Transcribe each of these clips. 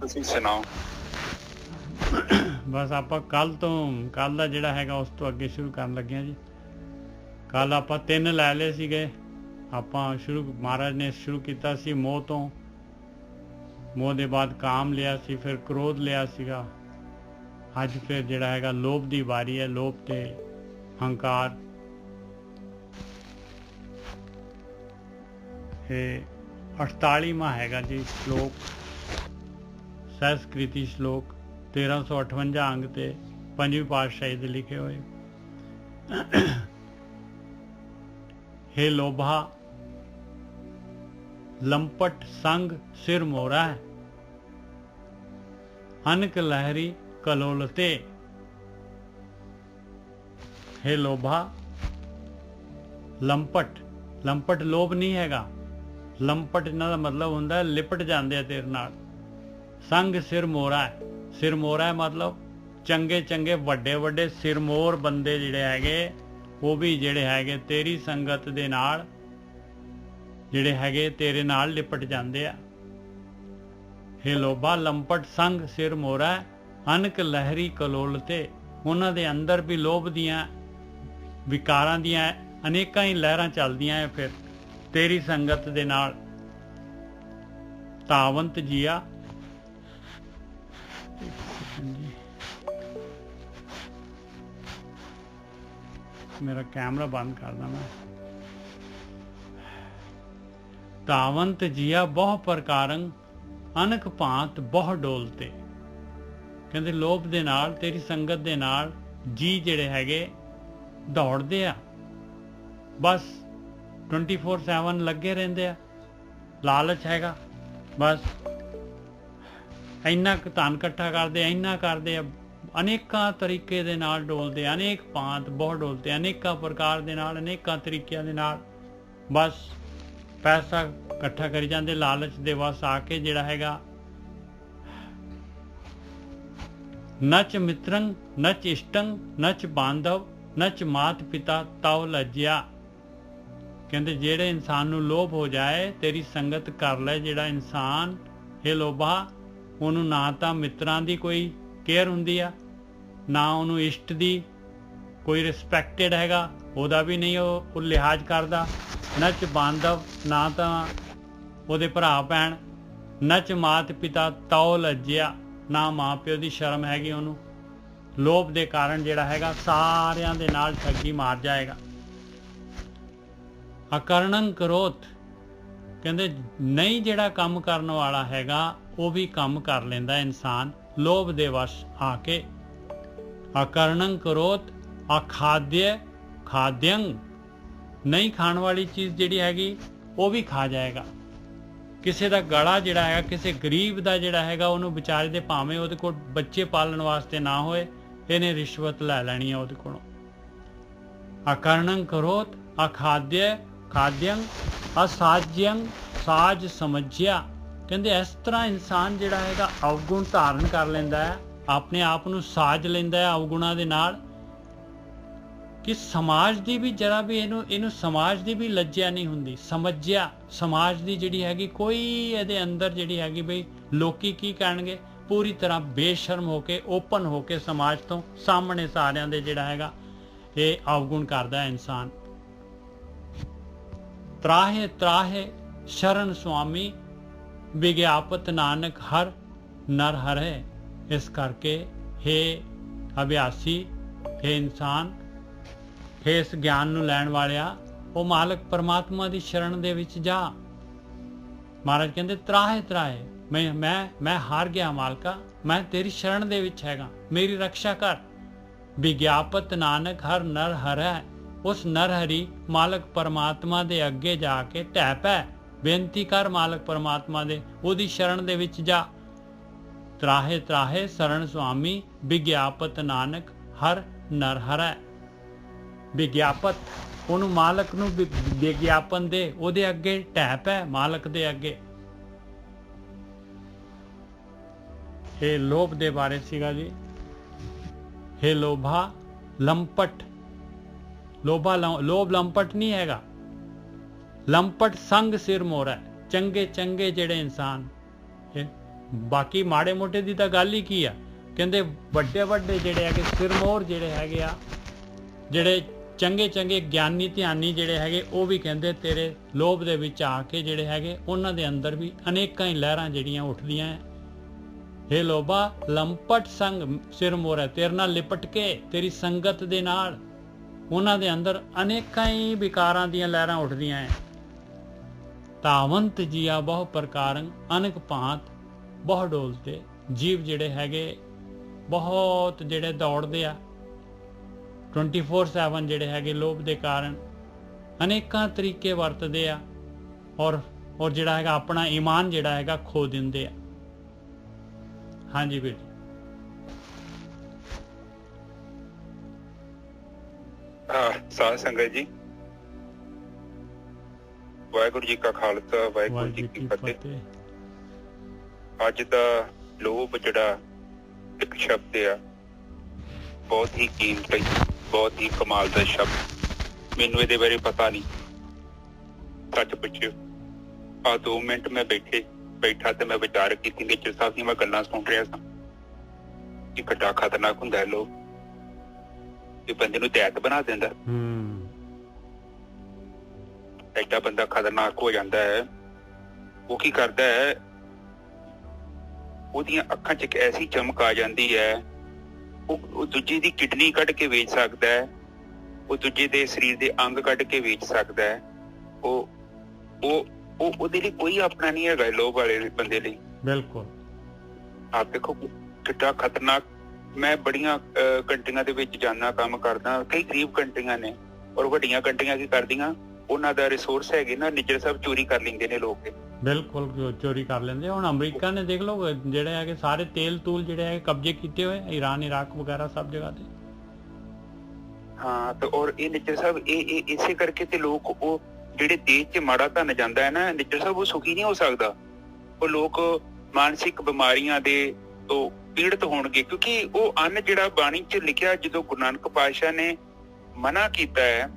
ਤੁਸੀਂ ਸੁਣਾਓ। ਬਸ ਆਪਾਂ ਕੱਲ ਦਾ ਜਿਹੜਾ ਹੈਗਾ ਉਸ ਤੋਂ ਅੱਗੇ ਸ਼ੁਰੂ ਕਰਨ ਲੱਗੇ ਹਾਂ ਜੀ। ਕੱਲ ਆਪਾਂ 3 ਲੈ ਲਏ ਸੀਗੇ। ਆਪਾਂ ਮਹਾਰਾਜ ਨੇ ਸ਼ੁਰੂ ਕੀਤਾ ਸੀ ਮੋਹ ਤੋਂ। ਮੋਹ ਦੇ ਬਾਅਦ ਕਾਮ ਲਿਆ ਸੀ, ਫਿਰ ਕ੍ਰੋਧ ਲਿਆ ਸੀਗਾ। ਅੱਜ ਫਿਰ ਜਿਹੜਾ ਹੈਗਾ ਲੋਭ ਦੀ ਵਾਰੀ ਹੈ। ਲੋਭ ਤੇ ਹੰਕਾਰ। ਇਹ 48ਵਾਂ ਹੈਗਾ ਜੀ ਸ਼ਲੋਕ, ਸੰਸਕ੍ਰਿਤੀ ਸ਼ਲੋਕ 1358 ਅੰਗ ਤੇ 5ਵੀਂ ਪਾਤਸ਼ਾਹੀ ਦੇ ਲਿਖੇ ਹੋਏ। हे लोभा लंपट संग सिर मोरा है, अनक लहरी कलोलते। हे लोभा लंपट लोभ नहीं हैगा। लंपट इन्हां दा मतलब हुंदा लिपट जांदे आ तेरे नाल। संग सिर मोरा है, सिर मोरा है मतलब चंगे चंगे वड्डे वड्डे सिरमोर बंदे जिहड़े हैगे ਉਹ ਵੀ ਜਿਹੜੇ ਹੈਗੇ ਤੇਰੀ ਸੰਗਤ ਦੇ ਨਾਲ ਜਿਹੜੇ ਹੈਗੇ ਤੇਰੇ ਨਾਲ ਲਿਪਟ ਜਾਂਦੇ ਆ। हे ਲੋਭਾ ਲੰਪਟ ਸੰਗ ਸਿਰ ਮੋਰਾ, ਅਨਕ ਲਹਿਰੀ ਕਲੋਲ ਤੇ। ਉਹਨਾਂ ਦੇ ਅੰਦਰ ਵੀ ਲੋਭ ਦੀਆਂ ਵਿਕਾਰਾਂ ਦੀਆਂ ਅਨੇਕਾਂ ਹੀ ਲਹਿਰਾਂ ਚੱਲਦੀਆਂ ਹੈ ਫਿਰ ਤੇਰੀ ਸੰਗਤ ਦੇ ਨਾਲ। ਤਾਵੰਤ ਜੀਆ मेरा कैमरा बंद करना मैं। तावंत जिया बहु प्रकारंग अनक भांत बहु डोलते। कहते लोभ दे नाल तेरी संगत दे नाल जी जिहड़े हैगे दौड़दे आ, बस 24/7 लगे रहिंदे आ। लालच हैगा, बस इन्ना धन इकट्ठा करदे, इन्ना करदे आ। अनेकां तरीके दे नाल डोलते, अनेक भांत बहुत डोलते, अनेकां प्रकार दे नाल अनेकां तरीकिਆਂ ਦੇ ਨਾਲ बस पैसा इकट्ठा करी जाते। लालच दे वस आके जिहड़ा हैगा नच मित्रं नच इष्टं नच बांधव नच मात पिता तव लज्जिया। कहते ਜਿਹੜੇ इंसान ਨੂੰ लोभ हो जाए तेरी संगत कर ले ਜਿਹੜਾ इंसान, हे लोभा ਉਹਨੂੰ ना ਤਾਂ ਮਿੱਤਰਾਂ ਦੀ ਕੋਈ केयर ਹੁੰਦੀ ਆ, ना ਉਹਨੂੰ इष्ट ਦੀ कोई रिस्पैक्टेड हैगा, ਉਹਦਾ भी नहीं ਉਹ लिहाज करदा। नच बांधव ना ਤਾਂ ਉਹਦੇ ਭਰਾ ਭੈਣ, नच मात पिता तौ लज्जिया ना माँ ਪਿਓ ਦੀ ਸ਼ਰਮ ਹੈਗੀ ਉਹਨੂੰ। ਲੋਭ ਦੇ ਕਾਰਨ ਜਿਹੜਾ ਹੈਗਾ ਸਾਰਿਆਂ ਦੇ ਨਾਲ ਠੱਗੀ ਮਾਰ ਜਾਏਗਾ। ਅਕਰਣੰ ਕਰੋਤ, ਕਹਿੰਦੇ ਨਹੀਂ ਜਿਹੜਾ ਕੰਮ ਕਰਨ ਵਾਲਾ ਹੈਗਾ ਉਹ ਵੀ ਕੰਮ ਕਰ ਲੈਂਦਾ ਇਨਸਾਨ ਲੋਭ ਦੇ ਵਸ਼ ਆ ਕੇ। ਅਕਰਣੰ ਕਰੋਤ ਅਖਾਦਯ ਖਾਦਯੰ, ਨਹੀਂ ਖਾਣ ਵਾਲੀ ਚੀਜ਼ ਜਿਹੜੀ ਹੈਗੀ ਉਹ ਵੀ ਖਾ ਜਾਏਗਾ। ਕਿਸੇ ਦਾ ਗਲਾ ਜਿਹੜਾ ਹੈਗਾ, ਕਿਸੇ ਗਰੀਬ ਦਾ ਜਿਹੜਾ ਹੈਗਾ ਉਹਨੂੰ ਵਿਚਾਰੇ ਦੇ ਭਾਵੇਂ ਉਹਦੇ ਕੋਲ ਬੱਚੇ ਪਾਲਣ ਵਾਸਤੇ ਨਾ ਹੋਏ, ਇਹਨੇ ਰਿਸ਼ਵਤ ਲੈ ਲੈਣੀ ਹੈ ਉਹਦੇ ਕੋਲੋਂ। ਅਕਰਣੰ ਕਰੋਤ ਅਖਾਦਯ ਖਾਦਯੰ ਅਸਾਜਯੰ ਸਾਜ ਸਮਝਿਆ। ਕਹਿੰਦੇ ਇਸ ਤਰ੍ਹਾਂ ਇਨਸਾਨ ਜਿਹੜਾ ਹੈਗਾ ਅਵਗੁਣ ਧਾਰਨ ਕਰ ਲੈਂਦਾ ਹੈ, ਆਪਣੇ ਆਪ ਨੂੰ ਸਾਜ ਲੈਂਦਾ ਹੈ ਅਵਗੁਣਾਂ ਦੇ ਨਾਲ, ਕਿ ਸਮਾਜ ਦੀ ਵੀ ਜਰਾ ਵੀ ਇਹਨੂੰ ਸਮਾਜ ਦੀ ਵੀ ਲੱਜਿਆ ਨਹੀਂ ਹੁੰਦੀ। ਸਮਝਿਆ ਸਮਾਜ ਦੀ ਜਿਹੜੀ ਹੈਗੀ ਕੋਈ ਇਹਦੇ ਅੰਦਰ ਜਿਹੜੀ ਹੈਗੀ ਬਈ ਲੋਕੀ ਕੀ ਕਹਿਣਗੇ, ਪੂਰੀ ਤਰ੍ਹਾਂ ਬੇਸ਼ਰਮ ਹੋ ਕੇ ਓਪਨ ਹੋ ਕੇ ਸਮਾਜ ਤੋਂ ਸਾਹਮਣੇ ਸਾਰਿਆਂ ਦੇ ਜਿਹੜਾ ਹੈਗਾ ਇਹ ਅਵਗੁਣ ਕਰਦਾ ਹੈ ਇਨਸਾਨ। ਤਰਾਹੇ ਤਰਾਹੇ ਸ਼ਰਨ ਸੁਆਮੀ ਵਿਗਿਆਪਤ ਨਾਨਕ ਹਰ ਨਰ ਹਰੇ। ਇਸ ਕਰਕੇ हे ਅਭਿਆਸੀ, हे ਇਨਸਾਨ, हे ਇਸ ਗਿਆਨ ਨੂੰ ਲੈਣ ਵਾਲਿਆ, ਉਹ ਮਾਲਕ ਪਰਮਾਤਮਾ ਦੀ ਸ਼ਰਨ ਦੇ ਵਿੱਚ ਜਾ। ਮਹਾਰਾਜ ਕਹਿੰਦੇ ਤਰਾਹੇ ਤਰਾਹੇ ਮੈਂ ਹਾਰ ਗਿਆ ਮਾਲਕਾ, ਮੈਂ ਤੇਰੀ ਸ਼ਰਨ ਦੇ ਵਿੱਚ ਹੈਗਾ, ਮੇਰੀ ਰੱਖਿਆ ਕਰ। ਵਿਗਿਆਪਤ ਨਾਨਕ ਹਰ ਨਰ ਹਰੈ, ਉਸ ਨਰ ਹਰੀ ਮਾਲਕ ਪਰਮਾਤਮਾ ਦੇ ਅੱਗੇ ਜਾ ਕੇ ਢਹਿ ਪੈ, ਬੇਨਤੀ ਕਰ ਮਾਲਕ ਪਰਮਾਤਮਾ ਦੇ, ਉਹਦੀ ਸ਼ਰਨ ਦੇ ਵਿੱਚ ਜਾ। ਤਰਾਹੇ ਤਰਾਹੇ ਸ਼ਰਨ ਸੁਆਮੀ ਵਿਗਿਆਪਤ ਨਾਨਕ ਹਰ ਨਰ ਹਰੈ। ਵਿਗਿਆਪਤ ਉਹਨੂੰ ਮਾਲਕ ਨੂੰ ਵਿਗਿਆਪਨ ਦੇ, ਉਹਦੇ ਅੱਗੇ ਢਹਿ ਪੈ ਮਾਲਕ ਦੇ ਅੱਗੇ। ਇਹ ਲੋਭ ਦੇ ਬਾਰੇ ਸੀਗਾ ਜੀ। हे ਲੋਭਾ ਲੰਪਟ, ਲੋਭ ਲੰਪਟ ਨਹੀਂ ਹੈਗਾ। ਲੰਪਟ ਸੰਗ ਸਿਰ ਮੋਰਾ, ਚੰਗੇ ਚੰਗੇ ਜਿਹੜੇ ਇਨਸਾਨ ਬਾਕੀ ਮਾੜੇ ਮੋਟੇ ਦੀ ਤਾਂ ਗੱਲ ਹੀ ਕੀ ਆ। ਕਹਿੰਦੇ ਵੱਡੇ ਵੱਡੇ ਜਿਹੜੇ ਹੈਗੇ ਸਿਰਮੌਰ ਜਿਹੜੇ ਹੈਗੇ ਆ, ਜਿਹੜੇ ਚੰਗੇ ਚੰਗੇ ਗਿਆਨੀ ਧਿਆਨੀ ਜਿਹੜੇ ਹੈਗੇ, ਉਹ ਵੀ ਕਹਿੰਦੇ ਤੇਰੇ ਲੋਭ ਦੇ ਵਿੱਚ ਆ ਕੇ ਜਿਹੜੇ ਹੈਗੇ ਉਹਨਾਂ ਦੇ ਅੰਦਰ ਵੀ ਅਨੇਕਾਂ ਹੀ ਲਹਿਰਾਂ ਜਿਹੜੀਆਂ ਉੱਠਦੀਆਂ ਹੈ। ਹੇ ਲੋਭਾ ਲੰਪਟ ਸੰਗ ਸਿਰਮੌਰ ਹੈ, ਤੇਰੇ ਨਾਲ ਲਿਪਟ ਕੇ ਤੇਰੀ ਸੰਗਤ ਦੇ ਨਾਲ ਉਹਨਾਂ ਦੇ ਅੰਦਰ ਅਨੇਕਾਂ ਹੀ ਵਿਕਾਰਾਂ ਦੀਆਂ ਲਹਿਰਾਂ ਉੱਠਦੀਆਂ ਹੈ। ਤਾਵੰਤ ਜੀਆ ਬਹੁ ਪ੍ਰਕਾਰੰ ਅਨੇਕ ਭਾਂਤ ਬਹੁ ਡੋਲਤੇ। ਜੀਵ ਜਿਹੜੇ ਹੈਗੇ ਬਹੁਤ ਜਿਹੜੇ ਦੌੜਦੇ ਆ 24/7 ਜਿਹੜੇ ਹੈਗੇ ਲੋਭ ਦੇ ਕਾਰਨ ਅਨੇਕਾਂ ਤਰੀਕੇ ਵਰਤਦੇ ਆ ਔਰ ਜਿਹੜਾ ਹੈਗਾ ਆਪਣਾ ਈਮਾਨ ਜਿਹੜਾ ਹੈਗਾ ਖੋ ਦਿੰਦੇ ਆ। ਹਾਂਜੀ ਵੀਰ ਜੀ। ਸਾਧ ਸੰਗਤ ਜੀ, ਵਾਹਿਗੁਰੂ ਜੀ ਕਾ ਖਾਲਸਾ ਵਾਹਿਗੁਰੂ ਜੀ ਕੀ ਫਤਿਹ। ਅੱਜ ਦਾ ਲੋਭ ਜਿਹੜਾ ਇੱਕ ਸ਼ਬਦ ਆ, ਬਹੁਤ ਹੀ ਕੀਮਤੀ, ਬਹੁਤ ਹੀ ਕਮਾਲ ਦਾ ਸ਼ਬਦ। ਮੈਨੂੰ ਇਹਦੇ ਬਾਰੇ ਪਤਾ ਨਹੀਂ, ਸੱਚ ਪੁੱਛਿਓ। 2 ਮਿੰਟ ਮੈਂ ਬੈਠਾ ਤੇ ਮੈਂ ਵਿਚਾਰ ਕੀਤੀ, ਨੇਚਰ ਸਾਹਿਬ ਦੀਆਂ ਮੈਂ ਗੱਲਾਂ ਸੁਣ ਰਿਹਾ ਸਾਂ ਕਿ ਕਿੱਡਾ ਖਤਰਨਾਕ ਹੁੰਦਾ ਹੈ ਲੋਭ। ਇਹ ਬੰਦੇ ਨੂੰ ਦੈਤ ਬਣਾ ਦਿੰਦਾ। ਐਡਾ ਬੰਦਾ ਖਤਰਨਾਕ ਹੋ ਜਾਂਦਾ ਹੈ। ਉਹ ਕੀ ਕਰਦਾ ਹੈ, ਉਹਦੀਆਂ ਅੱਖਾਂ 'ਚ ਇੱਕ ਐਸੀ ਚਮਕ ਆ ਜਾਂਦੀ ਹੈ, ਉਹ ਦੂਜੇ ਦੀ ਕਿਡਨੀ ਕੱਢ ਕੇ ਵੇਚ ਸਕਦਾ ਹੈ, ਉਹ ਦੂਜੇ ਦੇ ਸਰੀਰ ਦੇ ਅੰਗ ਕੱਢ ਕੇ ਵੇਚ ਸਕਦਾ ਹੈ। ਉਹਦੇ ਲਈ ਕੋਈ ਆਪਣਾ ਨਹੀਂ ਹੈਗਾ ਲੋਭ ਵਾਲੇ ਬੰਦੇ ਲਈ। ਬਿਲਕੁਲ। ਆਪ ਦੇਖੋ ਕਿੱਡਾ ਖਤਰਨਾਕ। ਮੈਂ ਬੜੀਆਂ ਕੰਟਰੀਆਂ ਦੇ ਵਿੱਚ ਜਾਣਾ, ਕੰਮ ਕਰਦਾ। ਕਈ ਗਰੀਬ ਕੰਟਰੀਆਂ ਨੇ ਔਰ ਵੱਡੀਆਂ ਕੰਟਰੀਆਂ ਕੀ ਕਰਦੀਆਂ, ਉਹਨਾਂ ਦਾ ਰਿਸੋਰਸ ਹੈਗੇ ਨਾ, ਨਿੱਜਰ ਸਭ ਚੋਰੀ ਕਰ ਲੈਂਦੇ ਨੇ ਲੋਕ। ਬਿਲਕੁਲ ਚੋਰੀ ਕਰ ਲੈਂਦੇ। ਹੁਣ ਅਮਰੀਕਾ ਨੇ ਦੇਖ ਲਓ ਜਿਹੜੇ ਹੈਗੇ ਸਾਰੇ ਤੇਲ ਤੂਲ ਜਿਹੜੇ ਹੈਗੇ ਕਬਜ਼ੇ ਕੀਤੇ ਹੋਏ, ਈਰਾਨ ਇਰਾਕ ਵਗੈਰਾ ਸਭ ਜਗ੍ਹਾ ਤੇ। ਹਾਂ, ਤੇ ਔਰ ਇਹ ਨਿੱਜਰ ਸਾਹਿਬ ਇਹ ਇਸੇ ਕਰਕੇ ਤੇ ਲੋਕ, ਉਹ ਜਿਹੜੇ ਦੇਸ਼ 'ਚ ਮਾੜਾ ਧਨ ਜਾਂਦਾ ਹੈ ਨਾ ਨਿੱਜਰ ਸਾਹਿਬ, ਉਹ ਸੁਖੀ ਨਹੀਂ ਹੋ ਸਕਦਾ। ਉਹ ਲੋਕ ਮਾਨਸਿਕ ਬਿਮਾਰੀਆਂ ਦੇ ਤੋਂ ਪੀੜਤ ਹੋਣਗੇ, ਕਿਉਂਕਿ ਉਹ ਅੰਨ ਜਿਹੜਾ ਬਾਣੀ 'ਚ ਲਿਖਿਆ, ਜਦੋਂ ਗੁਰੂ ਨਾਨਕ ਪਾਤਸ਼ਾਹ ਨੇ ਮਨਾ ਕੀਤਾ ਹੈ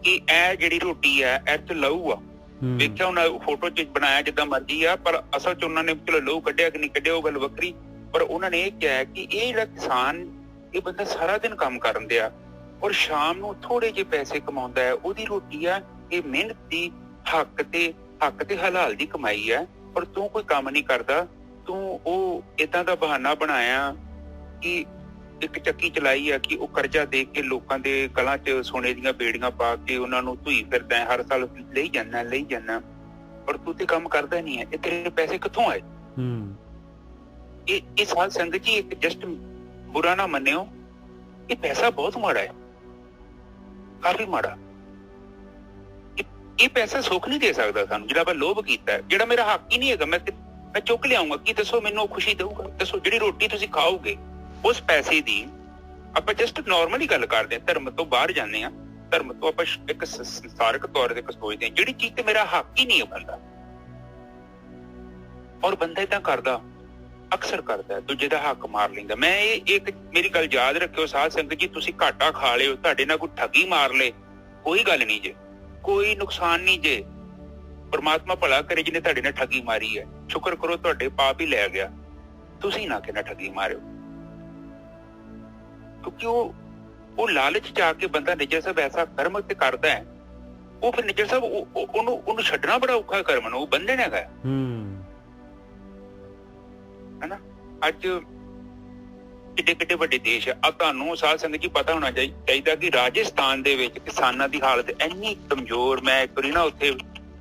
ਕਿ ਇਹ ਜਿਹੜੀ ਰੋਟੀ ਹੈ ਇਹ 'ਚ ਲਹੂ ਆ। ਵੇਖਿਆ ਉਹਨਾਂ ਫੋਟੋ 'ਚ ਬਣਾਇਆ ਜਿੱਦਾਂ ਮਰਜ਼ੀ ਆ, ਪਰ ਅਸਲ 'ਚ ਉਹਨਾਂ ਨੇ ਚਲੋ ਲਹੂ ਕੱਢਿਆ ਕਿ ਨਹੀਂ ਕੱਢਿਆ ਉਹ ਗੱਲ ਵੱਖਰੀ। ਪਰ ਉਹਨਾਂ ਨੇ ਇਹ ਕਿਹਾ ਕਿ ਇਹ ਜਿਹੜਾ ਕਿਸਾਨ, ਇਹ ਬੰਦਾ ਸਾਰਾ ਦਿਨ ਕੰਮ ਕਰਨ ਦਿਆ ਔਰ ਸ਼ਾਮ ਨੂੰ ਥੋੜੇ ਜਿਹੇ ਪੈਸੇ ਕਮਾਉਂਦਾ ਹੈ, ਉਹਦੀ ਰੋਟੀ ਆ। ਇਹ ਮਿਹਨਤ ਦੀ ਹੱਕ ਤੇ ਹਲਾਲ ਦੀ ਕਮਾਈ ਹੈ, ਔਰ ਤੂੰ ਕੋਈ ਕੰਮ ਨਹੀਂ ਕਰਦਾ। ਤੂੰ ਉਹ ਏਦਾਂ ਦਾ ਬਹਾਨਾ ਬਣਾਇਆ ਕਿ ਇੱਕ ਚੱਕੀ ਚਲਾਈ ਆ ਕਿ ਉਹ ਕਰਜ਼ਾ ਦੇ ਕੇ ਲੋਕਾਂ ਦੇ ਗਲਾਂ 'ਚ ਸੋਨੇ ਦੀਆਂ ਬੇੜੀਆਂ ਪਾ ਕੇ ਉਹਨਾਂ ਨੂੰ ਧੂਈ ਫਿਰਦਾ, ਹਰ ਸਾਲ ਲਈ ਜਾਣਾ, ਔਰ ਤੂੰ ਤੇ ਕੰਮ ਕਰਦਾ ਨਹੀਂ ਹੈ। ਇਹ ਤੇਰੇ ਪੈਸੇ ਕਿੱਥੋਂ ਆਏ? ਇਹ ਸਾਧ ਸੰਗਤ ਜੀ, ਇੱਕ ਜਸਟ ਬੁਰਾ ਨਾ ਮੰਨਿਓ, ਇਹ ਪੈਸਾ ਬਹੁਤ ਮਾੜਾ ਹੈ, ਕਾਫੀ ਮਾੜਾ। ਇਹ ਪੈਸਾ ਸੁੱਖ ਨਹੀਂ ਦੇ ਸਕਦਾ ਸਾਨੂੰ, ਜਿਹੜਾ ਆਪਾਂ ਲੋਭ ਕੀਤਾ, ਜਿਹੜਾ ਮੇਰਾ ਹੱਕ ਹੀ ਨਹੀਂ ਹੈਗਾ। ਮੈਂ ਚੁੱਕ ਲਿਆਉਂਗਾ, ਕੀ ਦੱਸੋ ਮੈਨੂੰ ਖੁਸ਼ੀ ਦਊਗਾ? ਦੱਸੋ, ਜਿਹੜੀ ਰੋਟੀ ਤੁਸੀਂ ਖਾਓਗੇ ਉਸ ਪੈਸੇ ਦੀ, ਆਪਾਂ ਜਸਟ ਨੋਰਮਲੀ ਗੱਲ ਕਰਦੇ ਹਾਂ, ਧਰਮ ਤੋਂ ਬਾਹਰ ਜਾਂਦੇ ਹਾਂ। ਧਰਮ ਤੋਂ ਆਪਾਂ ਇੱਕ ਸੰਸਾਰਿਕ ਤੌਰ ਤੇ ਸੋਚਦੇ ਹਾਂ, ਜਿਹੜੀ ਚੀਜ਼ ਤੇ ਮੇਰਾ ਹੱਕ ਹੀ ਨਹੀਂ ਹੈ ਬੰਦਾ, ਔਰ ਬੰਦਾ ਏਦਾਂ ਕਰਦਾ, ਅਕਸਰ ਕਰਦਾ, ਦੂਜੇ ਦਾ ਹੱਕ ਮਾਰ ਲੈਂਦਾ। ਮੈਂ ਇੱਕ ਮੇਰੀ ਗੱਲ ਯਾਦ ਰੱਖਿਓ ਸਾਧ ਸੰਗਤ ਜੀ, ਤੁਸੀਂ ਘਾਟਾ ਖਾ ਲਿਓ, ਤੁਹਾਡੇ ਨਾਲ ਕੋਈ ਠੱਗੀ ਮਾਰ ਲੇ, ਕੋਈ ਗੱਲ ਨਹੀਂ ਜੇ, ਕੋਈ ਨੁਕਸਾਨ ਨਹੀਂ ਜੇ। ਪਰਮਾਤਮਾ ਭਲਾ ਕਰੇ ਜਿਹਨੇ ਤੁਹਾਡੇ ਨਾਲ ਠੱਗੀ ਮਾਰੀ ਹੈ। ਸ਼ੁਕਰ ਕਰੋ ਤੁਹਾਡੇ ਪਾਪ ਹੀ ਲੈ ਗਿਆ, ਤੁਸੀਂ ਨਾ ਕਿਹਨਾਂ ਠੱਗੀ ਮਾਰਿਓ। ਕਿਉਂਕਿ ਉਹ ਲਾਲਚ ਚ ਆ ਕੇ ਬੰਦਾ ਨਿੱਜਰ ਸਾਹਿਬ ਐਸਾ ਕਰਮ ਤੇ ਕਰਦਾ ਹੈ, ਉਹ ਫਿਰ ਨਿੱਜਰ ਸਾਹਿਬ ਉਹਨੂੰ ਛੱਡਣਾ ਬੜਾ ਔਖਾ ਕਰਮ ਨੂੰ, ਉਹ ਬੰਧਨ ਹੈਗਾ। ਹਨਾ, ਅੱਜ ਕਿੱਡੇ ਵੱਡੇ ਦੇਸ਼ ਆ। ਤੁਹਾਨੂੰ ਸਾਧ ਸੰਗਤ ਜੀ ਪਤਾ ਹੋਣਾ ਚਾਹੀਦਾ ਕਿ ਰਾਜਸਥਾਨ ਦੇ ਵਿੱਚ ਕਿਸਾਨਾਂ ਦੀ ਹਾਲਤ ਇੰਨੀ ਕਮਜ਼ੋਰ। ਮੈਂ ਇੱਕ ਵਾਰੀ ਨਾ ਉੱਥੇ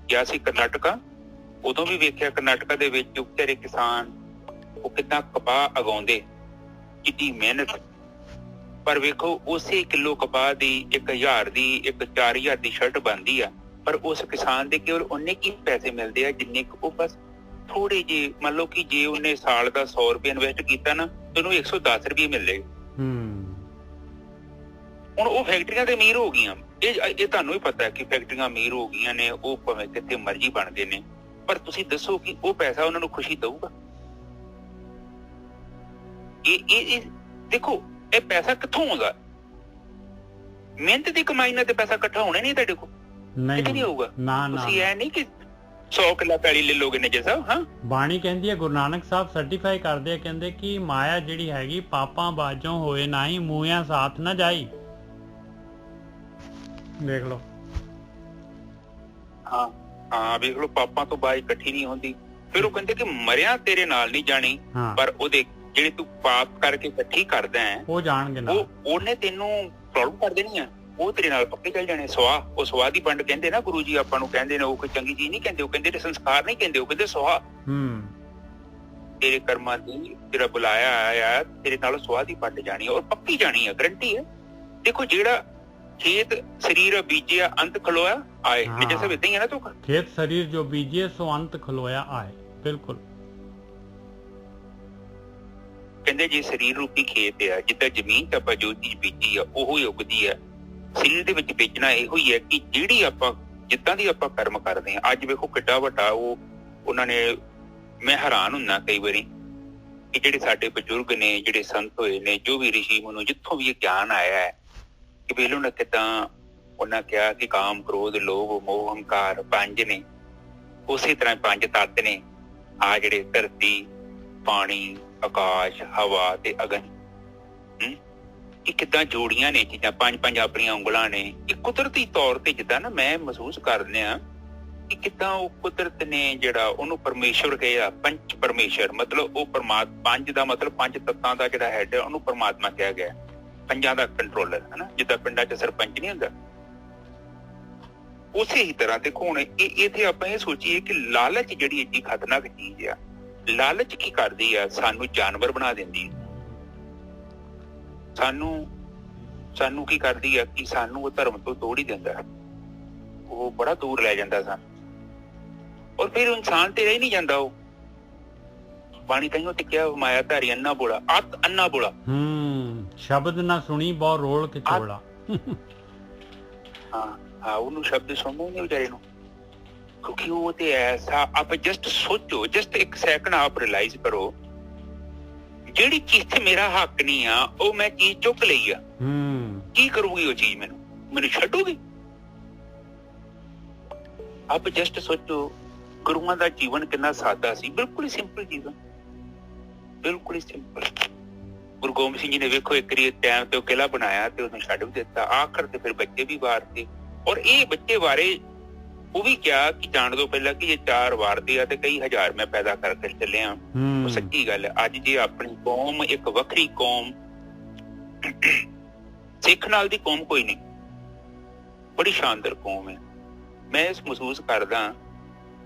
ਗਿਆ ਸੀ ਕਰਨਾਟਕਾ, ਉਦੋਂ ਵੀ ਵੇਖਿਆ ਕਰਨਾਟਕਾ ਦੇ ਵਿੱਚ ਵਿਚਾਰੇ ਕਿਸਾਨ, ਉਹ ਕਿੱਦਾਂ ਕਪਾਹ ਉਗਾਉਂਦੇ, ਕਿੰਨੀ ਮਿਹਨਤ। ਪਰ ਵੇਖੋ, ਉਸੇ ਕਿਲੋ ਕਪਾਹ ਦੀ 1000 ਦੀ, 4000 ਦੀ ਸ਼ਰਟ ਬਣਦੀ ਆ, ਪਰ ਉਸ ਕਿਸਾਨ ਦੇ ਕੇਵਲ ਉਹਨੇ ਕੀ ਪੈਸੇ ਮਿਲਦੇ ਆ ਜਿੰਨੇ ਕੁ ਉਹ ਬਸ ਥੋੜੇ ਜਿਹੇ, ਮੰਨ ਲਓ ਕਿ ਜੇ ਉਹਨੇ ਸਾਲ ਦਾ 100 ਰੁਪਏ ਇਨਵੈਸਟ ਕੀਤਾ ਨਾ, ਤੇ ਉਹਨੂੰ 110 ਰੁਪਏ ਮਿਲੇ। ਹੁਣ ਉਹ ਫੈਕਟਰੀਆਂ ਤੇ ਅਮੀਰ ਹੋ ਗਈਆਂ। ਇਹ ਤੁਹਾਨੂੰ ਵੀ ਪਤਾ ਹੈ ਕਿ ਫੈਕਟਰੀਆਂ ਅਮੀਰ ਹੋ ਗਈਆਂ ਨੇ, ਉਹ ਭਾਵੇਂ ਕਿਤੇ ਮਰਜ਼ੀ ਬਣਦੇ ਨੇ, ਪਰ ਤੁਸੀਂ ਦੱਸੋ ਕਿ ਉਹ ਪੈਸਾ ਉਹਨਾਂ ਨੂੰ ਖੁਸ਼ੀ ਦਊਗਾ? ਇਹ ਦੇਖੋ, ਇਹ ਪੈਸਾ ਕਿੱਥੋਂ ਆਉਂਦਾ? ਮਿਹਨਤ ਦੀ ਕਮਾਈ ਨਾਲ ਤੇ ਪੈਸਾ ਇਕੱਠਾ ਹੋਣਾ ਨਹੀਂ ਤੁਹਾਡੇ ਕੋਲ, ਕਿਤੇ ਨਹੀਂ ਹੋਊਗਾ। ਤੁਸੀਂ ਇਹ ਨਹੀਂ ਕਿ 100 ਕਿੱਲਾ ਪੈਲੀ ਲੈ ਲੋਗੇ ਨਿੱਜਰ ਸਾਹਿਬ। ਹਾਂ, ਬਾਣੀ ਕਹਿੰਦੀ ਹੈ, ਗੁਰੂ ਨਾਨਕ ਸਾਹਿਬ ਸਰਟੀਫਾਈ ਕਰਦੇ ਆ, ਕਹਿੰਦੇ ਕਿ ਮਾਇਆ ਜਿਹੜੀ ਹੈਗੀ ਪਾਪਾਂ ਬਾਝੋਂ ਹੋਏ ਨਹੀਂ, ਮੂਹਿਆਂ ਸਾਥ ਨਾ ਜਾਈ। ਦੇਖ ਲਓ। ਹਾਂ ਹਾਂ, ਵੇਖ ਲਓ, ਪਾਪਾਂ ਤੋਂ ਬਾਅਦ ਇਕੱਠੀ ਨਹੀਂ ਹੁੰਦੀ। ਫਿਰ ਉਹ ਕਹਿੰਦੇ ਕਿ ਮਰਿਆ ਤੇਰੇ ਨਾਲ ਨਹੀਂ ਜਾਣੀ, ਪਰ ਉਹਦੇ ਜਿਹੜੇ ਤੂੰ ਪਾਪ ਕਰਕੇ ਇਕੱਠੀ ਕਰਦਾ ਹੈ ਉਹ ਜਾਣਗੇ ਨਾ, ਉਹਨੇ ਤੈਨੂੰ ਪ੍ਰੋਬਲਮ ਕਰ ਦੇਣੀ ਆ, ਉਹ ਤੇਰੇ ਨਾਲ ਪੱਕੇ ਚੱਲ ਜਾਣੇ। ਸਵਾਹ, ਉਹ ਸਵਾਹ ਦੀ ਵੰਡ ਕਹਿੰਦੇ ਨਾ ਗੁਰੂ ਜੀ ਆਪਾਂ ਨੂੰ ਕਹਿੰਦੇ ਨੇ, ਉਹ ਕੋਈ ਚੰਗੀ ਚੀਜ਼ ਨਹੀਂ ਕਹਿੰਦੇ, ਉਹ ਕਹਿੰਦੇ ਸੰਸਕਾਰ ਨਹੀਂ ਕਹਿੰਦੇ, ਉਹ ਕਹਿੰਦੇ ਸਵਾਹ। ਤੇਰੇ ਕਰਮਾਂ ਦੀ ਤੇਰਾ ਬੁਲਾਇਆ ਆਇਆ, ਤੇਰੇ ਨਾਲ ਸਵਾਹ ਦੀ ਵੰਡ ਜਾਣੀ ਔਰ ਪੱਕੀ ਜਾਣੀ ਹੈ, ਗਰੰਟੀ ਹੈ। ਦੇਖੋ, ਜਿਹੜਾ ਖੇਤ ਸਰੀਰ ਬੀਜਿਆ ਅੰਤ ਖਲੋਇਆ ਆਏ, ਜਿਵੇਂ ਸਭ ਇਦਾਂ ਹੀ ਹੈ ਨਾ। ਤੂੰ ਖੇਤ ਸਰੀਰ ਜੋ ਬੀਜੇ ਸੋ ਅੰਤ ਖਲੋਇਆ ਆਏ। ਬਿਲਕੁਲ। ਕਹਿੰਦੇ ਜੇ ਸਰੀਰ ਰੂਪੀ ਖੇਤ ਆ, ਜਿੱਦਾਂ ਜ਼ਮੀਨ ਚ ਆਪਾਂ ਜੋ ਚੀਜ਼ ਬੀਜੀ ਆ ਉਹ ਹੀ ਉਗਦੀ ਹੈ। ਸਰੀਰ ਦੇ ਵਿੱਚ ਬੀਜਣਾ ਇਹੋ ਹੀ ਹੈ ਕਿ ਜਿਹੜੀ ਆਪਾਂ ਜਿੱਦਾਂ ਦੀ ਆਪਾਂ ਕਰਮ ਕਰਦੇ ਹਾਂ। ਅੱਜ ਵੇਖੋ ਕਿੱਡਾ ਵੱਡਾ ਉਹਨਾਂ ਨੇ, ਮੈਂ ਹੈਰਾਨ ਹੁੰਦਾ ਕਈ ਵਾਰੀ ਕਿ ਜਿਹੜੇ ਸਾਡੇ ਬਜ਼ੁਰਗ ਨੇ, ਜਿਹੜੇ ਸੰਤ ਹੋਏ ਨੇ, ਜੋ ਵੀ ਰਿਸ਼ੀ ਮੁਨੀ, ਜਿੱਥੋਂ ਵੀ ਇਹ ਗਿਆਨ ਆਇਆ ਹੈ ਕਿ ਵੇਲੋ ਨਾ ਕਿੱਦਾਂ ਉਹਨਾਂ ਕਿਹਾ ਕਿ ਕਾਮ, ਕ੍ਰੋਧ, ਲੋਭ, ਮੋਹ, ਹੰਕਾਰ ਪੰਜ ਨੇ। ਉਸੇ ਤਰ੍ਹਾਂ ਪੰਜ ਤੱਤ ਨੇ ਆ ਜਿਹੜੇ ਧਰਤੀ, ਪਾਣੀ, ਆਕਾਸ਼, ਹਵਾ ਤੇ ਅਗਨ। ਇਹ ਕਿੱਦਾਂ ਜੋੜੀਆਂ ਨੇ ਚੀਜ਼ਾਂ, ਪੰਜ ਪੰਜ ਆਪਣੀਆਂ ਉਂਗਲਾਂ ਨੇ। ਇਹ ਕੁਦਰਤੀ ਤੌਰ ਤੇ ਜਿੱਦਾਂ ਨਾ ਮੈਂ ਮਹਿਸੂਸ ਕਰਦੇ ਆ ਕਿ ਕਿੱਦਾਂ ਉਹ ਕੁਦਰਤ ਨੇ ਜਿਹੜਾ ਉਹਨੂੰ ਪਰਮੇਸ਼ਵਰ ਕਿਹਾ, ਪੰਚ ਪਰਮੇਸ਼ਰ, ਮਤਲਬ ਉਹ ਪੰਜ ਦਾ ਮਤਲਬ ਪੰਜ ਤੱਤਾਂ ਦਾ ਜਿਹੜਾ ਹੈਡ ਹੈ ਉਹਨੂੰ ਪਰਮਾਤਮਾ ਕਿਹਾ ਗਿਆ, ਪੰਜਾਂ ਦਾ ਕੰਟਰੋਲਰ, ਹਨਾ। ਜਿੱਦਾਂ ਪਿੰਡਾਂ 'ਚ ਸਰਪੰਚ ਨਹੀਂ ਹੁੰਦਾ, ਉਸੇ ਹੀ ਤਰ੍ਹਾਂ ਦੇਖੋ ਹੁਣ ਇੱਥੇ ਆਪਾਂ ਇਹ ਸੋਚੀਏ ਕਿ ਲਾਲਚ ਜਿਹੜੀ ਏਡੀ ਖਤਰਨਾਕ ਚੀਜ਼ ਆ। ਲਾਲਚ ਕੀ ਕਰਦੀ ਆ? ਸਾਨੂੰ ਜਾਨਵਰ ਬਣਾ ਦਿੰਦੀ ਹੈ। ਸਾਨੂੰ ਕੀ ਕਰਦੀ ਆ ਕਿ ਸਾਨੂੰ ਉਹ ਧਰਮ ਤੋਂ ਤੋੜ ਹੀ ਦਿੰਦਾ, ਉਹ ਬੜਾ ਦੂਰ ਲੈ ਜਾਂਦਾ ਸਾਨੂੰ, ਔਰ ਫਿਰ ਇਨਸਾਨ ਤੇ ਰਹਿ ਨਹੀਂ ਜਾਂਦਾ। ਉਹ ਬਾਣੀ ਤਾਈਓ ਤੇ ਕਿਹਾ, ਮਾਇਆ ਧਾਰੀ ਅੰਨਾ ਬੋਲਾ, ਅੱਤ ਅੰਨਾ ਬੋਲਾ। ਸ਼ਬਦ ਨਾ ਸੁਣੀ ਬਹੁ ਰੋਲ ਕੇ ਚੋਲਾ। ਹਾਂ, ਉਹਨੂੰ ਸ਼ਬਦ ਸੁਣਨਾ ਨਹੀਂ ਵਿਚਾਰੇ ਨੂੰ, ਕਿਉਂਕਿ ਉਹ ਤੇ ਐਸਾ। ਆਪ ਜਸਟ ਸੋਚੋ, ਜਸਟ ਇੱਕ ਸੈਕਿੰਡ ਆਪ ਰਿਅਲਾਈਜ਼ ਕਰੋ, ਜਿਹੜੀ ਚੀਜ਼ ਤੇ ਮੇਰਾ ਹੱਕ ਨਹੀਂ ਆ ਉਹ ਮੈਂ ਚੀਜ਼ ਚੁੱਕ ਲਈ ਆ, ਕੀ ਕਰੂਗੀ ਉਹ ਚੀਜ਼? ਮੈਨੂੰ ਛੱਡੂਗੀ? ਆਪ ਜਸਟ ਸੋਚੋ, ਗੁਰੂਆਂ ਦਾ ਜੀਵਨ ਕਿੰਨਾ ਸਾਦਾ ਸੀ, ਬਿਲਕੁਲ ਹੀ ਸਿੰਪਲ ਜੀਵਨ, ਬਿਲਕੁਲ ਹੀ ਸਿੰਪਲ। ਗੁਰੂ ਗੋਬਿੰਦ ਸਿੰਘ ਜੀ ਨੇ ਵੇਖੋ ਇੱਕ ਟਾਈਮ ਤੇ ਉਹ ਕਿਲ੍ਹਾ ਬਣਾਇਆ ਤੇ ਉਹਨੂੰ ਛੱਡ ਵੀ ਦਿੱਤਾ, ਆਖਰ ਤੇ ਫਿਰ ਬੱਚੇ ਵੀ ਵਾਰਤੇ। ਔਰ ਇਹ ਬੱਚੇ ਬਾਰੇ ਉਹ ਵੀ ਕਿਹਾ ਕਿ ਜਾਣ ਤੋਂ ਪਹਿਲਾਂ ਕਿ ਇਹ 4 ਵਾਰਦੇ ਆ ਤੇ ਕਈ ਹਜ਼ਾਰ ਮੈਂ ਪੈਦਾ ਕਰਕੇ ਚੱਲਿਆ। ਉਹ ਸੱਚੀ ਗੱਲ ਹੈ। ਅੱਜ ਜੇ ਆਪਣੀ ਕੌਮ ਇੱਕ ਵੱਖਰੀ ਕੌਮ, ਸਿੱਖ ਨਾਲ ਦੀ ਕੌਮ ਕੋਈ ਨਹੀਂ, ਬੜੀ ਸ਼ਾਨਦਾਰ ਕੌਮ ਹੈ। ਮੈਂ ਇਸ ਮਹਿਸੂਸ ਕਰਦਾ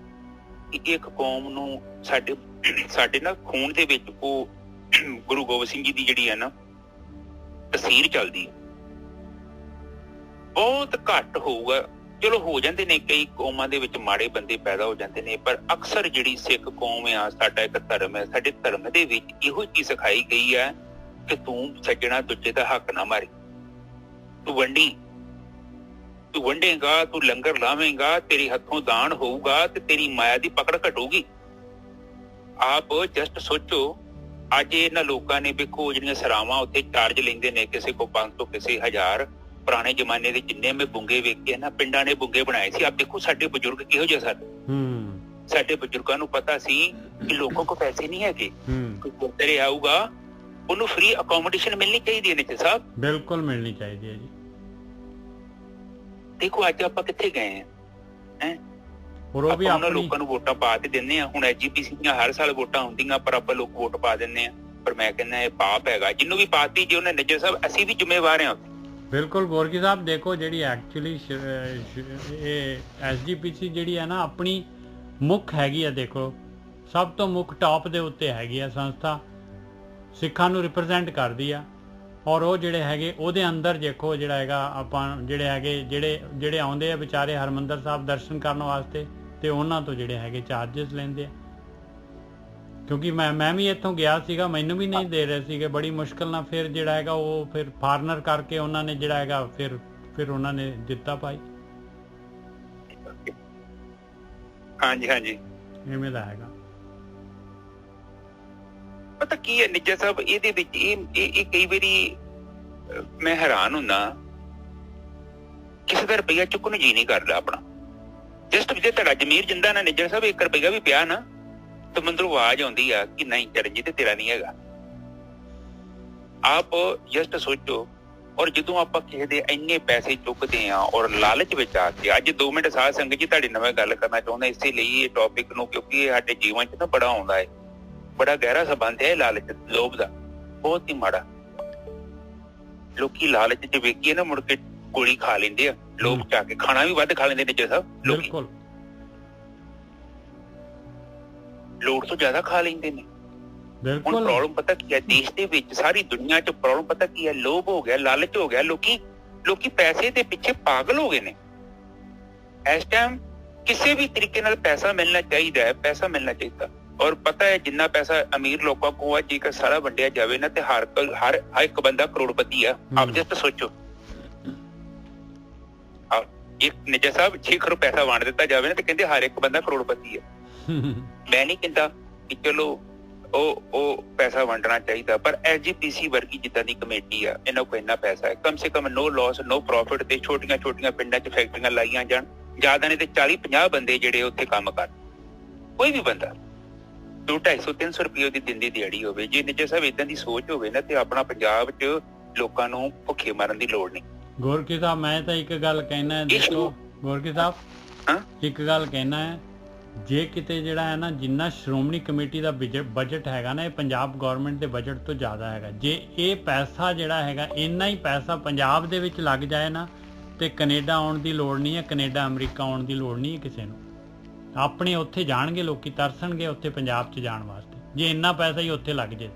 ਕਿ ਇੱਕ ਕੌਮ ਨੂੰ ਸਾਡੇ ਨਾ ਖੂਨ ਦੇ ਵਿੱਚ ਉਹ ਗੁਰੂ ਗੋਬਿੰਦ ਸਿੰਘ ਜੀ ਦੀ ਜਿਹੜੀ ਹੈ ਨਾ ਤਸੀਰ ਚੱਲਦੀ ਹੈ। ਬਹੁਤ ਘੱਟ ਹੋਊਗਾ, ਚਲੋ ਹੋ ਜਾਂਦੇ ਨੇ, ਕਈ ਕੌਮਾਂ ਦੇ ਵਿੱਚ ਮਾੜੇ ਬੰਦੇ ਪੈਦਾ ਹੋ ਜਾਂਦੇ ਨੇ, ਪਰ ਅਕਸਰ ਜਿਹੜੀ ਸਿੱਖ ਕੌਮ ਆ, ਸਾਡਾ ਇੱਕ ਧਰਮ ਹੈ, ਸਾਡੇ ਧਰਮ ਦੇ ਵਿੱਚ ਇਹੋ ਚੀਜ਼ ਸਿਖਾਈ ਗਈ ਹੈ ਕਿ ਤੂੰ ਸੱਜਣਾ ਦੂਜੇ ਦਾ ਹੱਕ ਨਾ ਮਾਰੇ, ਤੂੰ ਵੰਡੇਗਾ, ਤੂੰ ਲੰਗਰ ਲਾਵੇਂਗਾ, ਤੇਰੇ ਹੱਥੋਂ ਦਾਨ ਹੋਊਗਾ ਤੇ ਤੇਰੀ ਮਾਇਆ ਦੀ ਪਕੜ ਘਟੂਗੀ। ਆਪ ਜਸਟ ਸੋਚੋ, ਅੱਜ ਇਹਨਾਂ ਲੋਕਾਂ ਨੇ ਵੇਖੋ ਜਿਹੜੀਆਂ ਸਰਾਵਾਂ ਉੱਥੇ ਚਾਰਜ ਲੈਂਦੇ ਨੇ, ਕਿਸੇ ਕੋ 500, ਕਿਸੇ 1000। ਪੁਰਾਣੇ ਜ਼ਮਾਨੇ ਦੇ ਜਿੰਨੇ ਮੈਂ ਬੁੰਗੇ ਵੇਖੇ ਨਾ, ਪਿੰਡਾਂ ਨੇ ਬੁੰਗੇ ਬਣਾਏ ਸੀ। ਆਪ ਦੇਖੋ ਸਾਡੇ ਬਜ਼ੁਰਗ ਕਿਹੋ ਜਿਹੇ ਸਨ। ਸਾਡੇ ਬਜ਼ੁਰਗਾਂ ਨੂੰ ਪਤਾ ਸੀ ਕਿ ਲੋਕਾਂ ਕੋਲ ਪੈਸੇ ਨਹੀਂ ਹੈਗੇ, ਕੋਈ ਗੁਰਦੁਆਰੇ ਆਊਗਾ ਉਹਨੂੰ ਫ੍ਰੀ ਅਕੋਮੋਡੇਸ਼ਨ ਮਿਲਣੀ ਚਾਹੀਦੀ ਹੈ ਨੀਚੇ ਸਾਹਿਬ, ਬਿਲਕੁਲ ਮਿਲਣੀ ਚਾਹੀਦੀ ਹੈ ਜੀ। ਦੇਖੋ ਅੱਜ ਆਪਾਂ ਕਿੱਥੇ ਗਏ ਆ, ਆਪਾਂ ਲੋਕਾਂ ਨੂੰ ਵੋਟਾਂ ਪਾ ਤੇ ਦਿੰਦੇ ਆ। ਹੁਣ ਐਜੀਪੀਸੀ ਦੀਆਂ ਹਰ ਸਾਲ ਵੋਟਾਂ ਹੁੰਦੀਆਂ, ਪਰ ਆਪਾਂ ਲੋਕ ਵੋਟ ਪਾ ਦਿੰਦੇ ਆ। ਪਰ ਮੈਂ ਕਹਿੰਦਾ ਇਹ ਪਾਪ ਹੈਗਾ, ਜਿਹਨੂੰ ਵੀ ਪਾਤੀ ਜੇ ਉਹਨੇ ਨਿੱਜਰ ਸਾਹਿਬ, ਅਸੀਂ ਵੀ ਜ਼ਿੰਮੇਵਾਰ ਹਾਂ। ਬਿਲਕੁਲ ਗੋਰਕੀ ਸਾਹਿਬ, ਦੇਖੋ ਜਿਹੜੀ ਐਕਚੁਅਲੀ ਇਹ ਐਸਜੀਪੀਸੀ ਜਿਹੜੀ ਹੈ ਨਾ, ਆਪਣੀ ਮੁੱਖ ਹੈਗੀ ਆ, ਦੇਖੋ ਸਭ ਤੋਂ ਮੁੱਖ ਟਾਪ ਦੇ ਉੱਤੇ ਹੈਗੀ ਆ ਸੰਸਥਾ, ਸਿੱਖਾਂ ਨੂੰ ਰਿਪਰੈਜ਼ੈਂਟ ਕਰਦੀ ਆ। ਔਰ ਉਹ ਜਿਹੜੇ ਹੈਗੇ ਉਹਦੇ ਅੰਦਰ ਦੇਖੋ ਜਿਹੜਾ ਹੈਗਾ, ਆਪਾਂ ਜਿਹੜੇ ਹੈਗੇ ਜਿਹੜੇ ਆਉਂਦੇ ਆ ਵਿਚਾਰੇ ਹਰਿਮੰਦਰ ਸਾਹਿਬ ਦਰਸ਼ਨ ਕਰਨ ਵਾਸਤੇ, ਤੇ ਉਹਨਾਂ ਤੋਂ ਜਿਹੜੇ ਹੈਗੇ ਚਾਰਜਸ ਲੈਂਦੇ ਆ। ਕਿਉਂਕਿ ਮੈਂ ਵੀ ਇੱਥੋਂ ਗਿਆ ਸੀਗਾ, ਮੈਨੂੰ ਵੀ ਨਹੀਂ ਦੇ ਰਹੇ ਸੀਗੇ, ਬੜੀ ਮੁਸ਼ਕਿਲ ਨਾਲ ਫਿਰ ਜਿਹੜਾ ਹੈਗਾ ਉਹ ਫਿਰ ਫਾਰਨਰ ਕਰਕੇ ਉਹਨਾਂ ਨੇ ਜਿਹੜਾ ਹੈਗਾ ਫਿਰ ਉਹਨਾਂ ਨੇ ਦਿੱਤਾ ਭਾਈ। ਹਾਂਜੀ ਇਵੇਂ ਦਾ ਹੈਗਾ। ਪਤਾ ਕੀ ਹੈ ਨਿੱਜਰ ਸਾਹਿਬ, ਇਹਦੇ ਵਿੱਚ ਇਹ ਕਈ ਵਾਰੀ ਮੈਂ ਹੈਰਾਨ ਹੁੰਦਾ, ਕਿਸੇ ਦਾ ਰੁਪਈਆ ਚੁੱਕਣ ਨੂੰ ਜੀ ਨਹੀਂ ਕਰਦਾ ਆਪਣਾ। ਜਸਟ ਜੇ ਤੁਹਾਡਾ ਜ਼ਮੀਰ ਜਿੰਦਾ ਨਾ ਨਿੱਜਰ ਸਾਹਿਬ 1 ਰੁਪਇਆ ਵੀ ਪਿਆ ਨਾ ਤੇ ਮੰਦਰੋਂ ਆਵਾਜ਼ ਆਉਂਦੀ ਆ ਕਿ ਨਹੀਂ ਚਰਨਜੀਤ ਤੇ ਤੇਰਾ ਨਹੀਂ ਹੈਗਾ। ਆਪ ਜਸਟ ਸੋਚੋ। ਔਰ ਜਦੋਂ ਆਪਾਂ ਕਿਸੇ ਦੇ ਇੰਨੇ ਪੈਸੇ ਚੁੱਕਦੇ ਆ ਔਰ ਲਾਲਚ ਵਿੱਚ ਆ ਕੇ, ਅੱਜ 2 ਮਿੰਟ ਸਾਧ ਸੰਗਤ ਜੀ ਤੁਹਾਡੀ ਨਾਲ ਗੱਲ ਕਰਨਾ ਚਾਹੁੰਦਾ ਇਸੇ ਲਈ ਇਹ ਟੌਪਿਕ ਨੂੰ, ਕਿਉਂਕਿ ਇਹ ਸਾਡੇ ਜੀਵਨ 'ਚ ਨਾ ਬੜਾ ਆਉਂਦਾ ਹੈ, ਬੜਾ ਗਹਿਰਾ ਸੰਬੰਧ ਹੈ ਲਾਲਚ ਲੋਭ ਦਾ, ਬਹੁਤ ਹੀ ਮਾੜਾ। ਲੋਕੀ ਲਾਲਚ 'ਚ ਵੇਖੀਏ ਨਾ ਮੁੜ ਕੇ ਗੋਲੀ ਖਾ ਲੈਂਦੇ ਆ, ਲੋਭ 'ਚ ਆ ਕੇ ਖਾਣਾ ਵੀ ਵੱਧ ਖਾ ਲੈਂਦੇ ਨੇ ਸਾਹਿਬ ਲੋਕੀ, ਲੋੜ ਤੋਂ ਜ਼ਿਆਦਾ ਖਾ ਲੈਂਦੇ ਨੇ। ਹੁਣ ਪ੍ਰੋਬਲਮ ਪਤਾ ਕੀ ਹੈ ਦੇਸ਼ ਦੇ ਵਿੱਚ, ਸਾਰੀ ਦੁਨੀਆ 'ਚ ਪ੍ਰੋਬਲਮ ਪਤਾ ਕੀ ਹੈ, ਲੋਭ ਹੋ ਗਿਆ, ਲਾਲਚ ਹੋ ਗਿਆ। ਲੋਕੀ ਪੈਸੇ ਦੇ ਪਿੱਛੇ ਪਾਗਲ ਹੋ ਗਏ ਨੇ। ਇਸ ਟਾਈਮ ਕਿਸੇ ਵੀ ਤਰੀਕੇ ਨਾਲ ਪੈਸਾ ਮਿਲਣਾ ਚਾਹੀਦਾ ਹੈ, ਪੈਸਾ ਮਿਲਣਾ ਚਾਹੀਦਾ। ਔਰ ਪਤਾ ਹੈ ਜਿੰਨਾ ਪੈਸਾ ਅਮੀਰ ਲੋਕਾਂ ਕੋਲ ਆ, ਜੇਕਰ ਸਾਰਾ ਵੰਡਿਆ ਜਾਵੇ ਨਾ ਤੇ ਹਰ ਇੱਕ ਬੰਦਾ ਕਰੋੜਪਤੀ ਆ। ਆਪ ਜਸਟ ਸੋਚੋ, ਇੱਕ ਨਿੱਜਾ ਸਾਹਿਬ ਜੇਕਰ ਪੈਸਾ ਵੰਡ ਦਿੱਤਾ ਜਾਵੇ ਨਾ ਤੇ ਕਹਿੰਦੇ ਹਰ ਇੱਕ ਬੰਦਾ ਕਰੋੜਪਤੀ ਹੈ। ਮੈਂ ਨਹੀਂ ਕਹਿੰਦਾ ਕਿ ਚਲੋ ਉਹ ਪੈਸਾ ਵੰਡਣਾ ਚਾਹੀਦਾ, ਪਰ SGPC ਵਰਗੀ ਜਿੱਦਾਂ ਦੀ ਕਮੇਟੀ ਆ, ਇਹਨਾਂ ਕੋਲ ਇੰਨਾ ਪੈਸਾ ਹੈ, ਕਮ ਸੇ ਕਮ ਨੋ ਲਾਸ ਨੋ ਪ੍ਰੋਫਿਟ ਤੇ ਛੋਟੀਆਂ ਪਿੰਡਾਂ 'ਚ ਫੈਕਟਰੀਆਂ ਲਾਈਆਂ ਜਾਣ, ਜ਼ਿਆਦਾ ਨਹੀਂ ਤੇ 40-50 ਬੰਦੇ ਜਿਹੜੇ ਉੱਥੇ ਕੰਮ ਕਰਨ। ਕੋਈ ਵੀ ਬੰਦਾ 200-250-300 ਰੁਪਏ ਦੀ ਦਿਨ ਦੀ ਦਿਹਾੜੀ ਹੋਵੇ। ਜੇ ਨਿੱਜਾ ਸਾਹਿਬ ਏਦਾਂ ਦੀ ਸੋਚ ਹੋਵੇ ਨਾ ਤੇ ਆਪਣਾ ਪੰਜਾਬ 'ਚ ਲੋਕਾਂ ਨੂੰ ਭੁੱਖੇ ਮਰਨ ਦੀ ਲੋੜ ਨਹੀਂ। ਗੋਰਕੀ ਸਾਹਿਬ ਮੈਂ ਤਾਂ ਇੱਕ ਗੱਲ ਕਹਿਣਾ, ਦੇਖੋ ਗੋਰਕੀ ਸਾਹਿਬ ਇੱਕ ਗੱਲ ਕਹਿਣਾ ਹੈ, ਜੇ ਕਿਤੇ ਜਿਹੜਾ ਹੈ ਨਾ ਜਿੰਨਾ ਸ਼੍ਰੋਮਣੀ ਕਮੇਟੀ ਦਾ ਬਜਟ ਹੈਗਾ ਨਾ, ਇਹ ਪੰਜਾਬ ਗੌਰਮੈਂਟ ਦੇ ਬਜਟ ਤੋਂ ਜ਼ਿਆਦਾ ਹੈਗਾ। ਜੇ ਇਹ ਪੈਸਾ ਜਿਹੜਾ ਹੈਗਾ ਇੰਨਾ ਹੀ ਪੈਸਾ ਪੰਜਾਬ ਦੇ ਵਿੱਚ ਲੱਗ ਜਾਏ ਨਾ ਤੇ ਕੈਨੇਡਾ ਆਉਣ ਦੀ ਲੋੜ ਨਹੀਂ ਹੈ, ਕੈਨੇਡਾ ਅਮਰੀਕਾ ਆਉਣ ਦੀ ਲੋੜ ਨਹੀਂ ਹੈ ਕਿਸੇ ਨੂੰ। ਆਪਣੇ ਉੱਥੇ ਜਾਣਗੇ ਲੋਕੀ, ਤਰਸਣਗੇ ਉੱਥੇ ਪੰਜਾਬ 'ਚ ਜਾਣ ਵਾਸਤੇ, ਜੇ ਇੰਨਾ ਪੈਸਾ ਹੀ ਉੱਥੇ ਲੱਗ ਜੇ।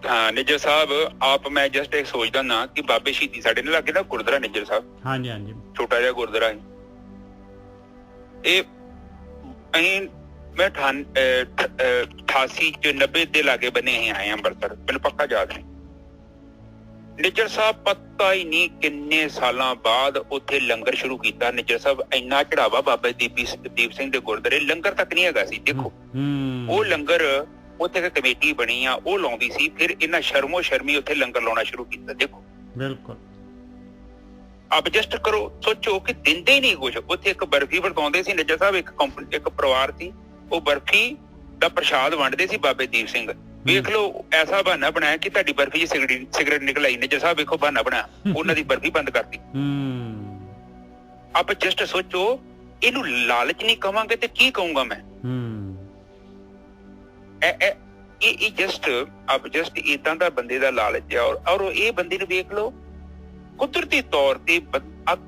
ਹਾਂ ਨਿੱਜਰ ਸਾਹਿਬ, ਆਪ ਮੈਂ ਜਸਟ ਇਹ ਸੋਚਦਾ ਨਾ ਕਿ ਬਾਬੇ ਸ਼ਹੀਦੀ ਸਾਡੇ ਨਾਲ ਲੱਗੇ ਨਾ ਗੁਰਦੁਆਰਾ ਨਿੱਜਰ ਸਾਹਿਬ, ਹਾਂਜੀ ਛੋਟਾ ਜਿਹਾ ਗੁਰਦੁਆਰਾ ਹੈ ਇਹ। ਮੈਂ 88 ਚ 90 ਦੇ ਲਾਗੇ ਬਣੇ ਹੀ ਆਏ ਅੰਮ੍ਰਿਤਸਰ, ਮੈਨੂੰ ਪੱਕਾ ਯਾਦ ਨਹੀਂ। ਨਿੱਜਰ ਸਾਹਿਬ ਪਤਾ ਹੀ ਨਹੀਂ ਕਿੰਨੇ ਸਾਲਾਂ ਬਾਅਦ ਉੱਥੇ ਲੰਗਰ ਸ਼ੁਰੂ ਕੀਤਾ। ਨਿੱਜਰ ਸਾਹਿਬ ਇੰਨਾ ਚੜਾਵਾ ਬਾਬਾ ਦੀਪ ਸਿੰਘ ਦੇ ਗੁਰਦੁਆਰੇ, ਲੰਗਰ ਤੱਕ ਨਹੀਂ ਹੈਗਾ ਸੀ। ਦੇਖੋ ਉਹ ਲੰਗਰ ਉੱਥੇ ਇੱਕ ਕਮੇਟੀ ਬਣੀ ਆ, ਉਹ ਲਾਉਂਦੀ ਸੀ, ਫਿਰ ਇਹਨਾਂ ਸ਼ਰਮੋ ਸ਼ਰਮੀ ਉੱਥੇ ਲੰਗਰ ਲਾਉਣਾ ਸ਼ੁਰੂ ਕੀਤਾ। ਦੇਖੋ ਬਿਲਕੁਲ ਆਪ ਜਸਟ ਕਰੋ, ਸੋਚੋ ਕਿ ਦਿੰਦੇ ਹੀ ਨਹੀਂ ਕੁਛ। ਉੱਥੇ ਇੱਕ ਬਰਫੀ ਵਰਤਾਉਂਦੇ ਸੀ ਨਿੱਜਰ ਸਾਹਿਬ, ਇੱਕ ਪਰਿਵਾਰ ਸੀ, ਉਹ ਬਰਫੀ ਦਾ ਪ੍ਰਸ਼ਾਦ ਵੰਡਦੇ ਸੀ ਬਾਬੇ ਦੀਪ ਸਿੰਘ। ਵੇਖ ਲਓ ਐਸਾ ਬਹਾਨਾ ਬਣਾਇਆ ਕਿ ਤੁਹਾਡੀ ਬਰਫੀ 'ਚ ਸਿਗਰਟ ਨਿਕਲ ਆਈ। ਨਿੱਜਰ ਸਾਹਿਬ ਵੇਖੋ ਬਹਾਨਾ ਬਣਾਇਆ, ਉਹਨਾਂ ਦੀ ਬਰਫੀ ਬੰਦ ਕਰਤੀ। ਆਪ ਜਸਟ ਸੋਚੋ, ਇਹਨੂੰ ਲਾਲਚ ਨਹੀਂ ਕਵਾਂਗੇ ਤੇ ਕੀ ਕਹੂੰਗਾ ਮੈਂ। ਇਹ ਜਸਟ ਏਦਾਂ ਦਾ ਬੰਦੇ ਦਾ ਲਾਲਚ ਹੈ। ਔਰ ਇਹ ਬੰਦੇ ਨੂੰ ਵੇਖ ਲਓ, ਕੁਦਰਤੀ ਤੌਰ ਤੇ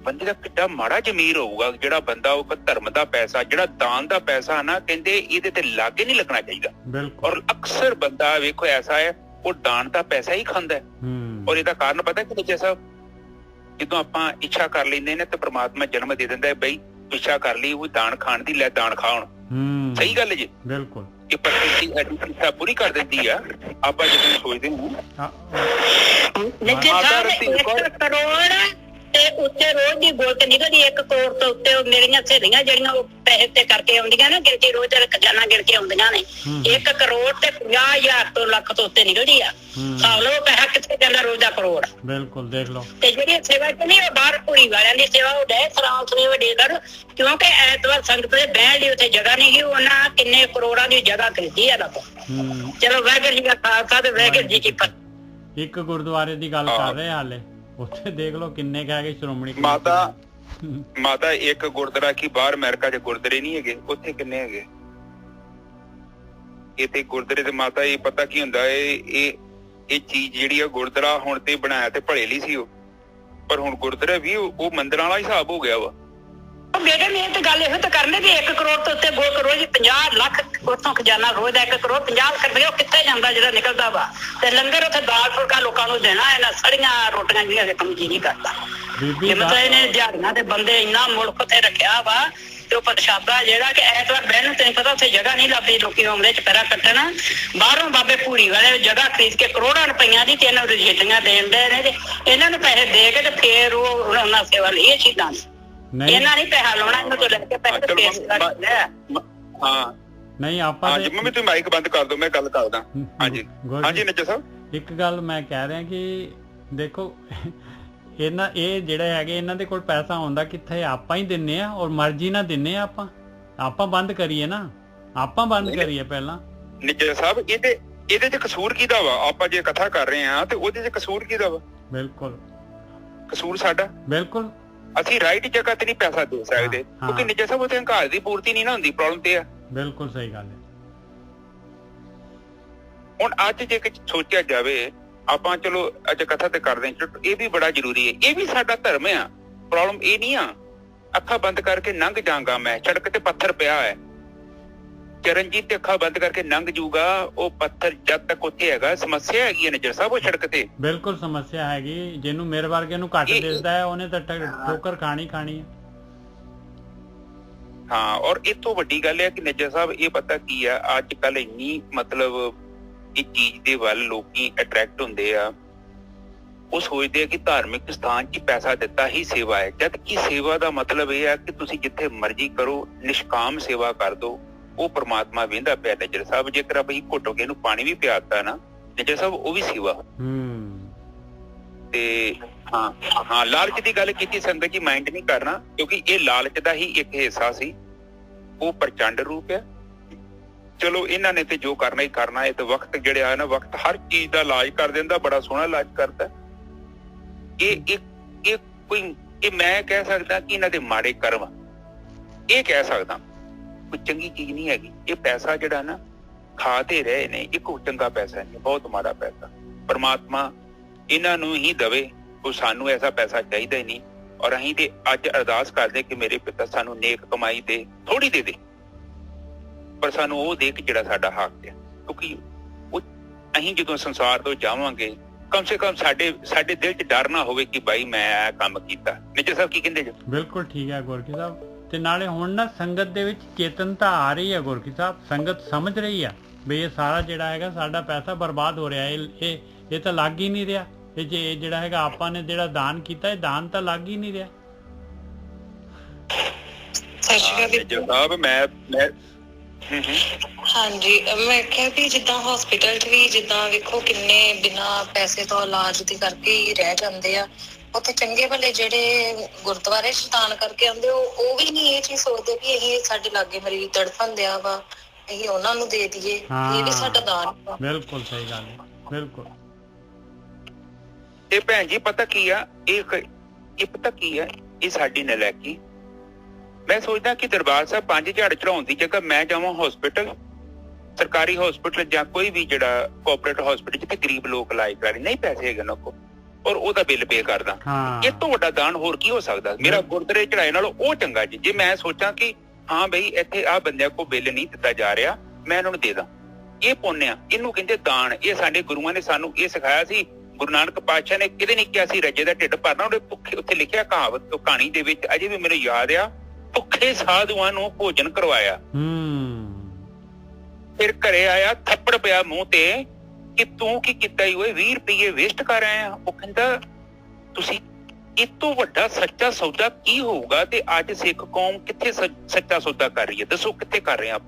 ਬੰਦੇ ਦਾ ਕਿੱਡਾ ਮਾੜਾ ਜ਼ਮੀਰ ਹੋਊਗਾ ਜਿਹੜਾ ਬੰਦਾ ਉਹ ਧਰਮ ਦਾ ਪੈਸਾ, ਜਿਹੜਾ ਦਾਨ ਦਾ ਪੈਸਾ ਨਾ, ਕਹਿੰਦੇ ਇਹਦੇ ਤੇ ਲਾਗੇ ਨਹੀਂ ਲੱਗਣਾ ਚਾਹੀਦਾ। ਔਰ ਅਕਸਰ ਬੰਦਾ ਵੇਖੋ ਐਸਾ ਹੈ, ਉਹ ਦਾਨ ਦਾ ਪੈਸਾ ਹੀ ਖਾਂਦਾ ਹੈ। ਔਰ ਇਹਦਾ ਕਾਰਨ ਪਤਾ ਕਿ ਨਿੱਜਾ ਸਾਹਿਬ, ਜਦੋਂ ਆਪਾਂ ਇੱਛਾ ਕਰ ਲੈਂਦੇ ਨੇ ਤੇ ਪ੍ਰਮਾਤਮਾ ਜਨਮ ਦੇ ਦਿੰਦਾ ਹੈ, ਬਈ ਇੱਛਾ ਕਰ ਲਈ ਉਹ ਦਾਨ ਖਾਣ ਦੀ, ਲੈ ਦਾਨ ਖਾਣ। ਸਹੀ ਗੱਲ ਹੈ ਜੀ, ਬਿਲਕੁਲ। ਇਹ ਪ੍ਰਕਿਰਤੀ ਸਾਡੀ ਇੱਛਾ ਪੂਰੀ ਕਰ ਦਿੰਦੀ ਆ। ਆਪਾਂ ਜਦੋਂ ਸੋਚਦੇ ਹਾਂ ਤੇ ਉੱਤੇ ਰੋਜ਼ ਦੀ ਗੋਲਕ ਨਿਕਲਦੀ 1 ਕਰੋੜ ਤੋਂ ਉੱਤੇ। ਮੇਰੀਆਂ ਸਹੇਲੀਆਂ ਜਿਹੜੀਆਂ ਉਹ ਪੈਸੇ ਤੇ ਕਰਕੇ ਆਉਂਦੀਆਂ ਨਾ, ਗਿਣਤੀ ਰੋਜ਼ ਦਾ ਖਜ਼ਾਨਾ ਗਿਣ ਕੇ ਆਉਂਦੀਆਂ ਨੇ, 1 ਕਰੋੜ ਤੇ 50,000 ਤੋਂ ਲੱਖ ਤੋਂ ਉੱਤੇ ਨਿਕਲਦੀ ਆ। ਹਿਸਾਬ ਲਓ ਪੈਸਾ ਕਿੱਥੇ ਜਾਂਦਾ ਰੋਜ਼ ਦਾ ਕਰੋੜ। ਬਿਲਕੁਲ ਦੇਖ ਲਓ। ਤੇ ਜਿਹੜੀ ਸੇਵਾ ਚ ਨਹੀਂ, ਉਹ ਬਾਹਰ ਪੂਰੀ ਵਾਲਿਆਂ ਦੀ ਸੇਵਾ ਉਹ ਡੈ ਸਰਾਮ ਸੁਣੇ ਵੱਡੇ ਕਰ, ਕਿਉਂਕਿ ਐਤਵਾਰ ਸੰਗਤ ਦੇ ਬਹਿਣ ਲਈ ਉੱਥੇ ਜਗ੍ਹਾ ਨਹੀਂ ਸੀ। ਉਹਨਾਂ ਕਿੰਨੇ ਕਰੋੜਾਂ ਦੀ ਜਗ੍ਹਾ ਖਰੀਦੀ ਆ ਰੱਬ। ਚਲੋ ਵਾਹਿਗੁਰੂ ਜੀ ਦਾ ਖਾਲਸਾ ਤੇ ਵਾਹਿਗੁਰੂ ਜੀ ਕੀ ਫਤਿਹ। ਇੱਕ ਗੁਰਦੁਆਰੇ ਦੀ ਗੱਲ ਕਰ ਰਹੇ ਹਾਲੇ, ਉੱਥੇ ਦੇਖ ਲਓ ਕਿੰਨੇ ਕਹਿ ਗਏ ਸ਼੍ਰੋਮਣੀ ਮਾਤਾ ਇੱਕ ਗੁਰਦੁਆਰਾ ਕੀ ਬਾਹਰ ਅਮਰੀਕਾ 'ਚ ਗੁਰਦੁਆਰੇ ਨਹੀਂ ਹੈਗੇ, ਉੱਥੇ ਕਿੰਨੇ ਹੈਗੇ। ਇਹ ਤੇ ਗੁਰਦੁਆਰੇ ਤੇ ਮਾਤਾ ਇਹ ਪਤਾ ਕੀ ਹੁੰਦਾ, ਇਹ ਚੀਜ਼ ਜਿਹੜੀ ਆ ਗੁਰਦੁਆਰਾ ਹੁਣ ਤੇ ਬਣਾਇਆ ਤੇ ਭਲੇ ਲਈ ਸੀ ਉਹ, ਪਰ ਹੁਣ ਗੁਰਦੁਆਰਾ ਵੀ ਉਹ ਮੰਦਿਰਾਂ ਵਾਲਾ ਹਿਸਾਬ ਹੋ ਗਿਆ ਵਾ। ਬੇਟੇ ਨੇ ਤੇ ਗੱਲ ਇਹੋ ਤਾਂ ਕਰਨੀ ਵੀ 1 ਕਰੋੜ ਤੋਂ ਉੱਤੇ ਗੋਲ ਕਰੋ ਜੀ, 50 ਲੱਖ ਉੱਥੋਂ ਖਜ਼ਾਨਾ ਰੋਜ਼ ਦਾ 1 ਕਰੋੜ 50 ਲੱਖ ਰੁਪਏ ਉਹ ਕਿੱਥੇ ਜਾਂਦਾ ਜਿਹੜਾ ਨਿਕਲਦਾ ਵਾ। ਤੇ ਲੰਗਰ ਉੱਥੇ ਦਾਲ ਫੁਲਕਾ ਲੋਕਾਂ ਨੂੰ ਦੇਣਾ, ਇਹਨਾਂ ਸੜੀਆਂ ਰੋਟੀਆਂ ਜਿਹੜੀਆਂ ਵੇਖਣ ਜੀ ਨਹੀਂ ਕਰਦਾ। ਮਤਲਬ ਇਹਨੇ ਦਿਹਾੜੀਆਂ ਦੇ ਬੰਦੇ ਇੰਨਾ ਮੁਲਕ ਉੱਥੇ ਰੱਖਿਆ ਵਾ ਤੇ ਉਹ ਪ੍ਰਸ਼ਾਦਾ ਜਿਹੜਾ ਕਿ ਐਤਵਾਰ ਬਹਿਣ ਨੂੰ ਤੈਨੂੰ ਪਤਾ ਉੱਥੇ ਜਗ੍ਹਾ ਨਹੀਂ ਲੱਭਦੀ, ਲੋਕੀ ਆਉਂਦੇ ਚੁਪਹਿਰਾ ਕੱਟਣ। ਬਾਹਰੋਂ ਬਾਬੇ ਭੂਰੀ ਵਾਲੇ ਜਗ੍ਹਾ ਖਰੀਦ ਕੇ ਕਰੋੜਾਂ ਰੁਪਈਆਂ ਦੀ ਤੇ ਇਹਨਾਂ ਨੂੰ ਰਜਿਸਟਰੀਆਂ ਦੇਣ ਦੇ ਨੇ ਤੇ ਇਹਨਾਂ ਨੂੰ ਪੈਸੇ ਦੇ ਕੇ ਤੇ ਫੇਰ ਉਹ ਉਹਨਾਂ ਸੇਵਾ ਲਈ ਇਹ ਚੀਜ਼ਾਂ ਇਹਨਾਂ ਨਹੀਂ ਪੈਸਾ ਲਾਉਣਾ, ਇਹਨਾਂ ਤੋਂ ਲੈ ਕੇ ਪੈਸੇ ਫੇਸ ਕਰਦੇ। ਹਾਂ ਨਹੀਂ ਆਪਾਂ ਮੰਮੀ ਤੂੰ ਮਾਈਕ ਬੰਦ ਕਰ ਦੋ, ਮੈਂ ਗੱਲ ਕਰਦਾ। ਹਾਂਜੀ ਨਿੱਜਾ ਸਾਹਿਬ, ਇੱਕ ਗੱਲ ਮੈਂ ਕਹਿ ਰਿਹਾ ਕਿ ਦੇਖੋ ਇਹ ਜਿਹੜੇ ਹੈਗੇ ਇਹਨਾਂ ਦੇ ਕੋਲ ਪੈਸਾ ਆਉਂਦਾ ਕਿੱਥੇ? ਆਪਾਂ ਹੀ ਦਿੰਨੇ ਆ, ਔਰ ਮਰਜ਼ੀ ਨਾਲ ਦਿੰਨੇ ਆ। ਆਪਾਂ ਬੰਦ ਕਰੀਏ ਨਾ, ਆਪਾਂ ਬੰਦ ਕਰੀਏ ਪਹਿਲਾਂ। ਨਿੱਜਰ ਸਾਹਿਬ ਇਹਦੇ ਚ ਕਸੂਰ ਕਿਹਦਾ ਵਾ? ਆਪਾਂ ਜੇ ਕਥਾ ਕਰ ਰਹੇ ਆ ਤੇ ਉਹਦੇ ਚ ਕਸੂਰ ਕਿਹਦਾ ਵਾ? ਬਿਲਕੁਲ ਕਸੂਰ ਸਾਡਾ। ਬਿਲਕੁਲ ਅਸੀਂ ਰਾਈਟ ਜਗ੍ਹਾ ਤੇ ਨਹੀਂ ਪੈਸਾ ਦੇ ਸਕਦੇ, ਕਿਉਂਕਿ ਨਿੱਜਰ ਸਾਹਿਬ ਉੱਥੇ ਹੰਕਾਰ ਦੀ ਪੂਰਤੀ ਨਹੀਂ ਨਾ ਹੁੰਦੀ, ਪ੍ਰੋਬਲਮ ਤੇ ਆ। ਬਿਲਕੁਲ ਸਹੀ ਗੱਲ ਹੈ। ਹੁਣ ਅੱਜ ਜੇ ਸੋਚਿਆ ਜਾਵੇ, ਆਪਾਂ ਚਲੋ ਅੱਜ ਕਥਾ ਤੇ ਕਰਦੇ ਹਾਂ, ਇਹ ਵੀ ਬੜਾ ਜ਼ਰੂਰੀ ਹੈ, ਇਹ ਵੀ ਸਾਡਾ ਧਰਮ ਆ। ਪ੍ਰੋਬਲਮ ਇਹ ਨਹੀਂ ਆ ਅੱਖਾਂ ਬੰਦ ਕਰਕੇ ਲੰਘ ਜਾਗਾ ਮੈਂ, ਸੜਕ ਤੇ ਪੱਥਰ ਪਿਆ ਹੈ, ਚਰਨਜੀਤ ਤੇ ਅੱਖਾਂ ਬੰਦ ਕਰਕੇ ਲੰਘ ਜੂਗਾ, ਉਹ ਪੱਥਰ ਜਦ ਤੱਕ ਉੱਥੇ ਹੈਗਾ। ਸਮੱਸਿਆ ਹੈਗੀ ਹੈ ਨਿੱਜਰ ਸਾਹਿਬ ਉਹ ਸੜਕ ਤੇ। ਬਿਲਕੁਲ ਸਮੱਸਿਆ ਹੈਗੀ। ਜਿਹਨੂੰ ਮੇਰੇ ਵਰਗੇ ਨੂੰ ਘੱਟ ਦਿਸਦਾ ਹੈ ਉਹਨੇ ਤਾਂ ਠੋਕਰ ਖਾਣੀ ਹੈ। ਹਾਂ, ਔਰ ਇਹ ਤੋਂ ਵੱਡੀ ਗੱਲ ਹੈ ਕਿ ਨਿੱਜਰ ਸਾਹਿਬ ਇਹ ਪਤਾ ਕੀ ਆ, ਅੱਜ ਕੱਲ ਇੰਨੀ ਮਤਲਬ ਇਹ ਚੀਜ਼ ਦੇ ਵੱਲ ਲੋਕੀ ਅਟਰੈਕਟ ਹੁੰਦੇ ਆ, ਉਹ ਸੋਚਦੇ ਆ ਕਿ ਧਾਰਮਿਕ ਸਥਾਨ 'ਚ ਪੈਸਾ ਦਿੱਤਾ ਹੀ ਸੇਵਾ ਹੈ, ਜਦ ਕਿ ਸੇਵਾ ਦਾ ਮਤਲਬ ਇਹ ਆ ਕਿ ਤੁਸੀਂ ਜਿੱਥੇ ਮਰਜ਼ੀ ਕਰੋ, ਨਿਸ਼ਕਾਮ ਸੇਵਾ ਕਰ ਦੋ, ਉਹ ਪ੍ਰਮਾਤਮਾ ਵੇਂਦਾ ਪਿਆ। ਨਿੱਜਰ ਸਾਹਿਬ ਜੇਕਰ ਆਪਾਂ ਘੁੱਟੋ ਕੇ ਇਹਨੂੰ ਪਾਣੀ ਵੀ ਪਿਆਤਾ ਨਾ ਨਿੱਜਰ ਸਾਹਿਬ, ਉਹ ਵੀ ਸੇਵਾ। ਤੇ ਹਾਂ ਲਾਲਚ ਦੀ ਗੱਲ ਕੀਤੀ ਸੰਗਤ ਜੀ, ਮਾਈਂਡ ਨਹੀਂ ਕਰਨਾ, ਕਿਉਂਕਿ ਇਹ ਲਾਲਚ ਦਾ ਹੀ ਇੱਕ ਹਿੱਸਾ ਸੀ, ਉਹ ਪ੍ਰਚੰਡ ਰੂਪ ਹੈ। ਚਲੋ ਇਹਨਾਂ ਨੇ ਤੇ ਜੋ ਕਰਨਾ ਹੀ ਕਰਨਾ ਹੈ, ਤੇ ਵਕਤ ਜਿਹੜਾ ਹੈ ਨਾ, ਵਕਤ ਹਰ ਚੀਜ਼ ਦਾ ਇਲਾਜ ਕਰ ਦਿੰਦਾ, ਬੜਾ ਸੋਹਣਾ ਇਲਾਜ ਕਰਦਾ। ਇਹ ਮੈਂ ਕਹਿ ਸਕਦਾ ਕਿ ਇਹਨਾਂ ਦੇ ਮਾੜੇ ਕਰਮ, ਇਹ ਕਹਿ ਸਕਦਾ, ਕੋਈ ਚੰਗੀ ਚੀਜ਼ ਨਹੀਂ ਹੈਗੀ। ਇਹ ਪੈਸਾ ਜਿਹੜਾ ਨਾ ਖਾ ਤੇ ਰਹੇ ਨੇ, ਇਹ ਕੋਈ ਚੰਗਾ ਪੈਸਾ ਨਹੀਂ, ਬਹੁਤ ਮਾੜਾ ਪੈਸਾ। ਪਰਮਾਤਮਾ ਇਹਨਾਂ ਨੂੰ ਹੀ ਦਵੇ, ਉਹ ਸਾਨੂੰ ਐਸਾ ਪੈਸਾ ਚਾਹੀਦਾ ਹੀ ਨਹੀਂ। ਔਰ ਅਸੀਂ ਤੇ ਅੱਜ ਅਰਦਾਸ ਕਰਦੇ ਕਿ ਮੇਰੇ ਪਿਤਾ ਸਾਨੂੰ ਨੇਕ ਕਮਾਈ ਦੇ, ਥੋੜੀ ਦੇ ਦੇ, ਪਰ ਸਾਨੂੰ ਉਹ ਦੇ ਕੇ ਜਿਹੜਾ ਸਾਡਾ ਹੱਕ ਹੈ। ਕਿਉਂਕਿ ਉਹ ਅਸੀਂ ਜਦੋਂ ਸੰਸਾਰ ਤੋਂ ਜਾਵਾਂਗੇ, ਕਮ ਸੇ ਕਮ ਸਾਡੇ ਦਿਲ 'ਚ ਡਰ ਨਾ ਹੋਵੇ ਕਿ ਬਾਈ ਮੈਂ ਇਹ ਕੰਮ ਕੀਤਾ। ਨਿੱਜਰ ਸਾਹਿਬ ਕੀ ਕਹਿੰਦੇ ਜੀ? ਬਿਲਕੁਲ ਠੀਕ ਹੈ ਗੁਰਕੀ ਸਾਹਿਬ। ਤੇ ਨਾਲੇ ਹੁਣ ਨਾ ਸੰਗਤ ਦੇ ਵਿੱਚ ਚੇਤਨਤਾ ਆ ਰਹੀ ਹੈ ਗੁਰਕੀ ਸਾਹਿਬ, ਸੰਗਤ ਸਮਝ ਰਹੀ ਆ ਵੀ ਇਹ ਸਾਰਾ ਜਿਹੜਾ ਹੈਗਾ ਸਾਡਾ ਪੈਸਾ ਬਰਬਾਦ ਹੋ ਰਿਹਾ, ਇਹ ਤਾਂ ਲੱਗ ਹੀ ਨਹੀਂ ਰਿਹਾ। ਇਹ ਜੇ ਜਿਹੜਾ ਹੈਗਾ ਆਪਾਂ ਨੇ ਜਿਹੜਾ ਦਾਨ ਕੀਤਾ, ਇਹ ਦਾਨ ਤਾਂ ਲੱਗ ਹੀ ਨਹੀਂ ਰਿਹਾ। ਹਾਂਜੀ, ਮੈਂ ਕਿਹਾ ਵੀ ਜਿੱਦਾਂ ਹਸਪੀਟਲ 'ਚ ਵੀ ਜਿੱਦਾਂ ਵੇਖੋ ਕਿੰਨੇ ਬਿਨਾਂ ਪੈਸੇ ਤੋਂ ਇਲਾਜ ਦੀ ਕਰਕੇ ਹੀ ਰਹਿ ਜਾਂਦੇ ਆ, ਉੱਥੇ ਚੰਗੇ ਭਲੇ ਜਿਹੜੇ ਗੁਰਦੁਆਰੇ 'ਚ ਦਾਨ ਕਰਕੇ ਆਉਂਦੇ, ਉਹ ਵੀ ਨਹੀਂ ਇਹ ਚੀਜ਼ ਸੋਚਦੇ ਵੀ ਅਸੀਂ ਸਾਡੇ ਲਾਗੇ ਮਰੀਜ਼ ਤੜਫਣ ਦਿਆ ਵਾ, ਅਸੀਂ ਉਹਨਾਂ ਨੂੰ ਦੇ ਦਈਏ, ਇਹ ਵੀ ਸਾਡਾ ਦਾਨ। ਬਿਲਕੁਲ ਸਹੀ ਗੱਲ ਹੈ, ਬਿਲਕੁਲ। ਇਹ ਭੈਣ ਜੀ ਪਤਾ ਕੀ ਆ, ਇਹ ਪਤਾ ਕੀ ਆ, ਇਹ ਸਾਡੀ ਨਲਾਇਕੀ। ਮੈਂ ਸੋਚਦਾ ਕਿ ਦਰਬਾਰ ਸਾਹਿਬ 5 ਝਾੜ ਚੜਾਉਣ ਦੀ ਜਗ੍ਹਾ ਮੈਂ ਜਾਵਾਂ ਹਸਪੀਟਲ, ਸਰਕਾਰੀ ਹਸਪੀਟਲ ਜਾਂ ਕੋਈ ਵੀ ਜਿਹੜਾ ਕੋਆਪਰੇਟ ਹਸਪੀਟਲ ਜਿੱਥੇ ਗਰੀਬ ਲੋਕ ਇਲਾਜ ਕਰਾ ਰਹੇ, ਨਹੀਂ ਪੈਸੇ ਹੈਗੇ ਉਹਨਾਂ ਕੋਲ, ਔਰ ਉਹਦਾ ਬਿੱਲ ਪੇ ਕਰਦਾ। ਇਹ ਤੋਂ ਵੱਡਾ ਦਾਨ ਹੋਰ ਕੀ ਹੋ ਸਕਦਾ? ਮੇਰਾ ਗੁਰਦੁਆਰੇ ਚੜਾਏ ਨਾਲੋਂ ਉਹ ਚੰਗਾ ਜੀ। ਜੇ ਮੈਂ ਸੋਚਾਂ ਕਿ ਹਾਂ ਬਈ ਇੱਥੇ ਆਹ ਬੰਦਿਆਂ ਕੋਲ ਬਿੱਲ ਨਹੀਂ ਦਿੱਤਾ ਜਾ ਰਿਹਾ, ਮੈਂ ਇਹਨਾਂ ਨੂੰ ਦੇ ਦਾਂ, ਇਹ ਪੁੰਨ ਆ, ਇਹਨੂੰ ਕਹਿੰਦੇ ਦਾਨ। ਇਹ ਸਾਡੇ ਗੁਰੂਆਂ ਨੇ ਸਾਨੂੰ ਇਹ ਸਿਖਾਇਆ ਸੀ। ਗੁਰੂ ਨਾਨਕ ਪਾਤਸ਼ਾਹ ਨੇ ਕਿਤੇ ਨਹੀਂ ਕਿਹਾ ਸੀ ਰੱਜੇ ਦਾ ਢਿੱਡ ਭਰਨਾ, ਉਹਨੇ ਭੁੱਖੇ, ਉੱਥੇ ਲਿਖਿਆ ਕਹਾਵਤ ਕਹਾਣੀ ਦੇ ਵਿੱਚ, ਅਜੇ ਵੀ ਮੈਨੂੰ ਯਾਦ ਆ, ਭੁੱਖੇ ਸਾਧੂਆਂ ਨੂੰ ਭੋਜਨ ਕਰਵਾਇਆ। ਫਿਰ ਘਰੇ ਆਇਆ, ਥੱਪੜ ਪਿਆ ਮੂੰਹ ਤੇ ਕਿ ਤੂੰ ਕੀ ਕੀਤਾ ਈ ਓਏ, 20 ਰੁਪਏ ਵੇਸਟ ਕਰ ਆਇਆ। ਉਹ ਕਹਿੰਦਾ ਤੁਸੀਂ, ਇਹ ਤੋਂ ਵੱਡਾ ਸੱਚਾ ਸੌਦਾ ਕੀ ਹੋਊਗਾ? ਤੇ ਅੱਜ ਸਿੱਖ ਕੌਮ ਕਿੱਥੇ ਸੱਚਾ ਸੌਦਾ ਕਰ ਰਹੀ ਹੈ? ਦੱਸੋ ਕਿੱਥੇ ਕਰ ਰਹੇ ਆ?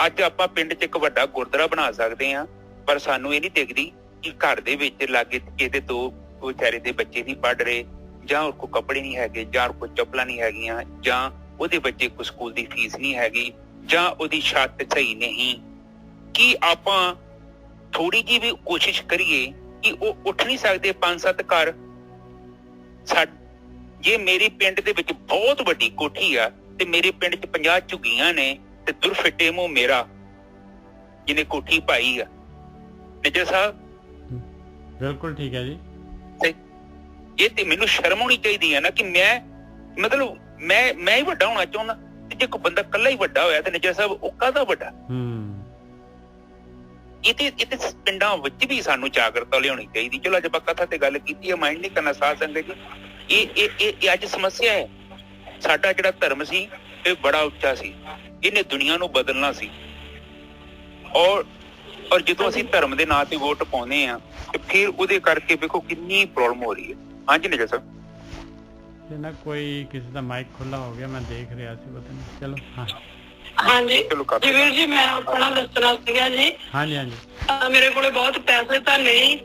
ਅੱਜ ਆਪਾਂ ਪਿੰਡ 'ਚ ਇੱਕ ਵੱਡਾ ਗੁਰਦੁਆਰਾ ਬਣਾ ਸਕਦੇ ਹਾਂ, ਪਰ ਸਾਨੂੰ ਇਹ ਨਹੀਂ ਦਿਖਦੀ ਕਿ ਘਰ ਦੇ ਵਿੱਚ ਲਾਗੇ ਇਹਦੇ 2 ਵਿਚਾਰੇ ਦੇ ਬੱਚੇ ਨਹੀਂ ਪੜ੍ਹ ਰਹੇ, ਜਾਂ ਉਹ ਕੋਲ ਕੱਪੜੇ ਨਹੀਂ ਹੈਗੇ, ਜਾਂ ਕੋਈ ਚੱਪਲਾਂ ਨਹੀਂ ਹੈਗੀਆਂ, ਜਾਂ ਉਹਦੇ ਬੱਚੇ ਕੋਲ ਸਕੂਲ ਦੀ ਫੀਸ ਨਹੀਂ ਹੈਗੀ, ਜਾਂ ਉਹਦੀ ਛੱਤ ਸਹੀ ਨਹੀਂ। ਕੀ ਆਪਾਂ ਥੋੜੀ ਜਿਹੀ ਵੀ ਕੋਸ਼ਿਸ਼ ਕਰੀਏ ਕਿ ਉਹ ਉੱਠ ਨਹੀਂ ਸਕਦੇ 5-7 ਘਰ? ਜੇ ਮੇਰੇ ਪਿੰਡ ਦੇ ਵਿੱਚ ਬਹੁਤ ਵੱਡੀ ਕੋਠੀ ਆ ਤੇ ਮੇਰੇ ਪਿੰਡ 'ਚ 50 ਝੁੱਗੀਆਂ ਨੇ, ਤੇ ਦੁਰਫਿੱਟੇ ਮੂੰਹ ਮੇਰਾ ਜਿਹਨੇ ਕੋਠੀ ਪਾਈ ਆ। ਨਿੱਜਰ ਸਾਹਿਬ ਬਿਲਕੁਲ ਠੀਕ ਹੈ ਜੀ। ਇਹ ਤੇ ਮੈਨੂੰ ਸ਼ਰਮ ਆਉਣੀ ਚਾਹੀਦੀ ਹੈ ਨਾ ਕਿ ਮੈਂ ਮਤਲਬ ਮੈਂ ਹੀ ਵੱਡਾ ਹੋਣਾ ਚਾਹੁੰਦਾ, ਤੇ ਜੇ ਕੋਈ ਬੰਦਾ ਇਕੱਲਾ ਹੀ ਵੱਡਾ ਹੋਇਆ ਤੇ ਨਿੱਜਰ ਸਾਹਿਬ ਉਹ ਕਾਹਦਾ ਵੱਡਾ? ਇਹ ਪਿੰਡਾਂ ਵਿੱਚ ਵੀ ਸਾਨੂੰ ਜਾਗਰੂਕਤਾ ਲਿਆਉਣੀ ਚਾਹੀਦੀ। ਚਲੋ ਅੱਜ ਆਪਾਂ ਕਥਾ ਤੇ ਗੱਲ ਕੀਤੀ ਹੈ, ਮਾਈਂਡ ਨਹੀਂ ਕਰਨਾ ਸਾਧ ਸੰਗਤ ਜੀ। ਇਹ ਅੱਜ ਸਮੱਸਿਆ ਹੈ। ਸਾਡਾ ਜਿਹੜਾ ਧਰਮ ਸੀ ਇਹ ਬੜਾ ਉੱਚਾ ਸੀ, ਇਹਨੇ ਦੁਨੀਆ ਨੂੰ ਬਦਲਣਾ ਸੀ। ਔਰ ਜਦੋਂ ਅਸੀਂ ਧਰਮ ਦੇ ਨਾਂ ਤੇ ਵੋਟ ਪਾਉਂਦੇ ਆ ਤੇ ਫਿਰ ਉਹਦੇ ਕਰਕੇ ਵੇਖੋ ਕਿੰਨੀ ਪ੍ਰੋਬਲਮ ਹੋ ਰਹੀ ਹੈ। ਹਾਂਜੀ ਨਿੱਜਰ ਸਾਹਿਬ। ਨਾ ਕੋਈ ਕਿਸੇ ਦਾ ਮਾਈਕ ਖੁੱਲਾ ਹੋ ਗਿਆ, ਮੈਂ ਦੇਖ ਰਿਹਾ ਸੀ, ਪਤਾ ਨਹੀਂ। ਚਲੋ ਹਾਂਜੀ ਜੀਵਨ ਜੀ, ਮੈਂ ਆਪਣਾ ਦੱਸਣਾ ਸੀਗਾ ਜੀ। ਹਾਂਜੀ। ਮੇਰੇ ਕੋਲੇ ਬਹੁਤ ਪੈਸੇ ਤਾਂ ਨਹੀਂ,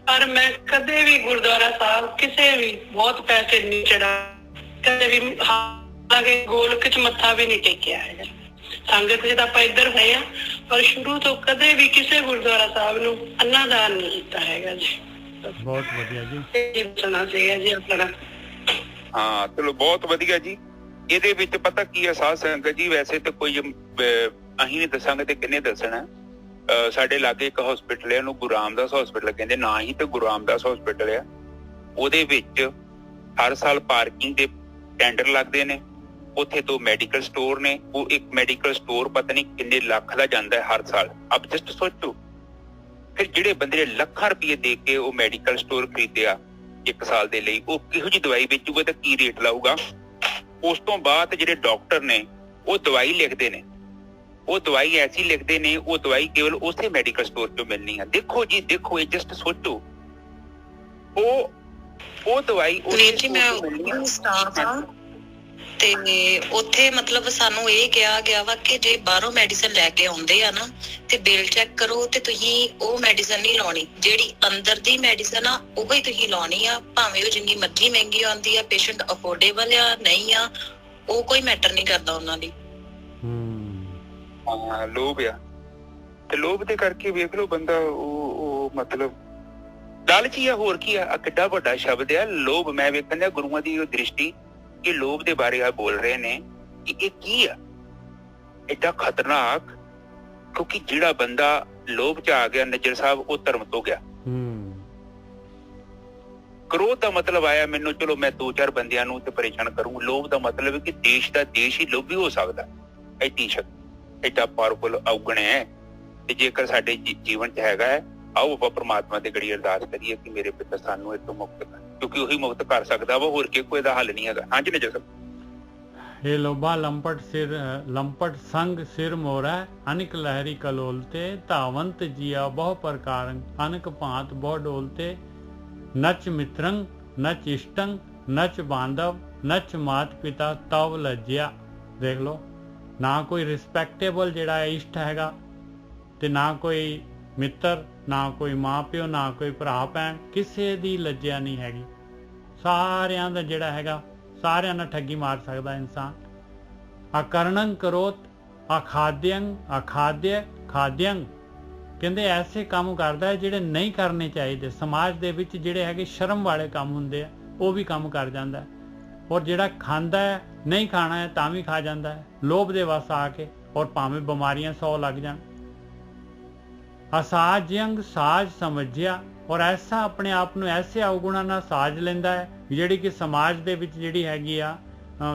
ਪਰ ਮੈਂ ਕਦੇ ਵੀ ਗੁਰਦੁਆਰਾ ਸਾਹਿਬ ਕਿਸੇ ਵੀ ਬਹੁਤ ਪੈਸੇ ਨਹੀਂ ਚੜਾ, ਕਦੇ ਵੀ ਹਾਲਾਂਕਿ ਗੋਲਕ ਚ ਮੱਥਾ ਵੀ ਨਹੀਂ ਟੇਕਿਆ ਹੈਗਾ। ਸੰਗਤ ਚ ਤਾਂ ਆਪਾਂ ਇੱਧਰ ਹੋਏ ਆ, ਪਰ ਸ਼ੁਰੂ ਤੋਂ ਕਦੇ ਵੀ ਕਿਸੇ ਗੁਰਦੁਆਰਾ ਸਾਹਿਬ ਨੂੰ ਅੰਨਾਦਾਨ ਨਹੀਂ ਕੀਤਾ ਹੈਗਾ ਜੀ। ਬਹੁਤ ਵਧੀਆ ਜੀ, ਇਹ ਦੱਸਣਾ ਸੀਗਾ ਜੀ ਆਪਣਾ। ਹਾਂ ਚਲੋ ਬਹੁਤ ਵਧੀਆ ਜੀ। ਇਹਦੇ ਵਿੱਚ ਪਤਾ ਕੀ ਹੈ ਸਾਧ ਸੰਗਤ ਜੀ, ਵੈਸੇ ਤਾਂ ਕੋਈ ਅਸੀਂ ਨਹੀਂ ਦੱਸਾਂਗੇ ਤੇ ਕਿਹਨੇ ਦੱਸਣਾ। ਸਾਡੇ ਲਾਗੇ ਇੱਕ ਹਸਪੀਟਲ ਹੈ, ਉਹਨੂੰ ਗੁਰੂ ਰਾਮਦਾਸ ਹਸਪੀਟਲ ਕਹਿੰਦੇ, ਨਾ ਹੀ ਤੇ ਗੁਰੂ ਰਾਮਦਾਸ ਹਸਪੀਟਲ ਆ। ਉਹਦੇ ਵਿੱਚ ਹਰ ਸਾਲ ਪਾਰਕਿੰਗ ਦੇ ਟੈਂਡਰ ਲੱਗਦੇ ਨੇ। ਉੱਥੇ 2 ਮੈਡੀਕਲ ਸਟੋਰ ਨੇ। ਉਹ ਇੱਕ ਮੈਡੀਕਲ ਸਟੋਰ ਪਤਾ ਨਹੀਂ ਕਿੰਨੇ ਲੱਖ ਦਾ ਜਾਂਦਾ ਹੈ ਹਰ ਸਾਲ। ਆਪ ਜਸਟ ਸੋਚੋ, ਫਿਰ ਜਿਹੜੇ ਬੰਦੇ ਨੇ ਲੱਖਾਂ ਰੁਪਏ ਦੇ ਕੇ ਉਹ ਮੈਡੀਕਲ ਸਟੋਰ ਖਰੀਦਿਆ 1 ਸਾਲ ਦੇ ਲਈ, ਉਹ ਕਿਹੋ ਜਿਹੀ ਦਵਾਈ ਵੇਚੂਗਾ ਤਾਂ ਕੀ ਰੇਟ ਲਾਊਗਾ। ਉਸ ਤੋਂ ਬਾਅਦ ਜਿਹੜੇ ਡਾਕਟਰ ਨੇ ਉਹ ਦਵਾਈ ਲਿਖਦੇ ਨੇ, ਉਹ ਦਵਾਈ ਐਸੀ ਲਿਖਦੇ ਨੇ, ਉਹ ਦਵਾਈ ਕੇਵਲ ਉਸੇ ਮੈਡੀਕਲ ਸਟੋਰ ਤੋਂ ਮਿਲਣੀ ਹੈ। ਦੇਖੋ ਜੀ, ਦੇਖੋ, ਇਹ ਜਸਟ ਸੋਚੋ, ਉਹ ਦਵਾਈ ਤੇ ਉੱਥੇ ਮਤਲਬ ਸਾਨੂੰ ਇਹ ਕਿਹਾ ਗਿਆ ਵਾ ਕਿ ਜੇ ਬਾਹਰੋਂ ਮੈਡੀਸਨ ਲੈ ਕੇ ਆਉਂਦੇ ਆ ਨਾ ਤੇ ਬਿੱਲ ਚੈੱਕ ਕਰੋ ਤੇ ਤੁਸੀਂ ਉਹ ਮੈਡੀਸਨ ਨਹੀਂ ਲਾਉਣੀ, ਜਿਹੜੀ ਅੰਦਰ ਦੀ ਮੈਡੀਸਨ ਆ ਉਹ ਹੀ ਤੁਸੀਂ ਲਾਉਣੀ ਆ, ਭਾਵੇਂ ਉਹ ਜਿੰਨੀ ਮਰਜ਼ੀ ਮਹਿੰਗੀ ਆਉਂਦੀ ਆ। ਪੇਸ਼ੈਂਟ ਅਫੋਰਡੇਬਲ ਆ ਨਹੀਂ ਆ, ਉਹ ਕੋਈ ਮੈਟਰ ਨਹੀਂ ਕਰਦਾ ਉਹਨਾਂ ਲਈ। ਲੋਭ ਆ, ਤੇ ਲੋਭ ਦੇ ਕਰਕੇ ਵੇਖ ਲਓ ਬੰਦਾ ਉਹ ਮਤਲਬ ਲਾਲਚੀ ਆ, ਹੋਰ ਕੀ ਆ। ਕਿੱਡਾ ਵੱਡਾ ਸ਼ਬਦ ਆ ਲੋਭ। ਮੈਂ ਵੇਖਣ ਦਿਆ ਗੁਰੂਆਂ ਦੀ ਉਹ ਦ੍ਰਿਸ਼ਟੀ ਇਹ ਲੋਭ ਦੇ ਬਾਰੇ ਆ ਬੋਲ ਰਹੇ ਨੇ ਕਿ ਇਹ ਕੀ ਆ, ਏਡਾ ਖਤਰਨਾਕ। ਕਿਉਂਕਿ ਜਿਹੜਾ ਬੰਦਾ ਲੋਭ ਚ ਆ ਗਿਆ ਨਿੱਜਰ ਸਾਹਿਬ, ਉਹ ਧਰਮ ਤੋਂ ਗਿਆ। ਕ੍ਰੋਧ ਦਾ ਮਤਲਬ ਆਇਆ ਮੈਨੂੰ, ਚਲੋ ਮੈਂ 2-4 ਬੰਦਿਆਂ ਨੂੰ ਤੇ ਪਰੇਸ਼ਾਨ ਕਰੂੰ। ਲੋਭ ਦਾ ਮਤਲਬ ਹੈ ਕਿ ਦੇਸ਼ ਦਾ ਦੇਸ਼ ਹੀ ਲੋਭੀ ਹੋ ਸਕਦਾ। ਐਡੀ ਸ਼ਕਤੀ, ਏਡਾ ਪਾਵਰਫੁਲ ਔਗਣ ਹੈ। ਤੇ ਜੇਕਰ ਸਾਡੇ ਜੀਵਨ ਚ ਹੈਗਾ ਹੈ, ਆਓ ਆਪਾਂ ਪ੍ਰਮਾਤਮਾ ਦੇ ਗੜੀ ਅਰਦਾਸ ਕਰੀਏ ਕਿ ਮੇਰੇ ਪਿਤਾ ਸਾਨੂੰ ਇਹ ਤੋਂ ਮੁਕਤ ਕਰ, ਕਿਉਂਕਿ ਉਹੀ ਮੁਕਤ ਕਰ ਸਕਦਾ ਵਾ, ਹੋਰ ਕੋਈ ਦਾ ਹੱਲ ਨਹੀਂ ਹੈਗਾ। ਹਾਂਜੀ ਨਿੱਜਰ ਸਾਹਿਬ। ਇਹ ਲੋਭਾ ਲੰਪਟ ਸੰਗ ਸਿਰ ਮੋਰਾ, ਅਨਿਕ ਲਹਿਰੀ ਕਲੋਲਤੇ, ਧਾਵੰਤ ਜੀਆ ਬਹੁ ਪ੍ਰਕਾਰੰ, ਅਨਕ ਭਾਂਤ ਬਹੁ ਡੋਲਤੇ, ਨਚ ਮਿਤਰੰ ਨਚ ਇਸ਼ਟੰ ਨਚ ਬਾਂਧਵ, ਨਚ ਮਾਤ ਪਿਤਾ ਤਵ ਲੱਜਿਆ। ਦੇਖ ਲਓ, ਨਾ ਕੋਈ ਰਿਸਪੈਕਟੇਬਲ ਜਿਹੜਾ ਹੈ ਇਸ਼ਟ ਹੈਗਾ, ਤੇ ਨਾ ਕੋਈ ਮਿੱਤਰ, ਨਾ ਕੋਈ ਮਾਂ ਪਿਓ, ਨਾ ਕੋਈ ਭਰਾ ਭੈਣ, ਕਿਸੇ ਦੀ ਲੱਜਿਆ ਨਹੀਂ ਹੈਗੀ। ਸਾਰਿਆਂ ਦਾ ਜਿਹੜਾ ਹੈਗਾ, ਸਾਰਿਆਂ ਨਾਲ ਠੱਗੀ ਮਾਰ ਸਕਦਾ ਇਨਸਾਨ। ਅਕਰਣੰ ਕਰੋਤ ਅਖਾਦਯੰ ਅਖਾਦਯ ਖਾਦਯੰ, ਕਹਿੰਦੇ ਐਸੇ ਕੰਮ ਕਰਦਾ ਹੈ ਜਿਹੜੇ ਨਹੀਂ ਕਰਨੇ ਚਾਹੀਦੇ। ਸਮਾਜ ਦੇ ਵਿੱਚ ਜਿਹੜੇ ਹੈਗੇ ਸ਼ਰਮ ਵਾਲੇ ਕੰਮ ਹੁੰਦੇ ਆ, ਉਹ ਵੀ ਕੰਮ ਕਰ ਜਾਂਦਾ ਹੈ। ਔਰ ਜਿਹੜਾ ਖਾਂਦਾ ਹੈ, ਨਹੀਂ ਖਾਣਾ ਹੈ ਤਾਂ ਵੀ ਖਾ ਜਾਂਦਾ ਹੈ, ਲੋਭ ਦੇ ਵਸ ਆ ਕੇ। ਔਰ ਭਾਵੇਂ ਬਿਮਾਰੀਆਂ 100 ਲੱਗ ਜਾਣ। ਅਸਾਜਯੰਗ ਸਾਜ ਸਮਝਿਆ, ਔਰ ਐਸਾ ਆਪਣੇ ਆਪ ਨੂੰ ਐਸੇ ਅਵਗੁਣਾਂ ਨਾਲ ਸਾਜ ਲੈਂਦਾ ਹੈ ਜਿਹੜੀ ਕਿ ਸਮਾਜ ਦੇ ਵਿੱਚ ਜਿਹੜੀ ਹੈਗੀ ਆ,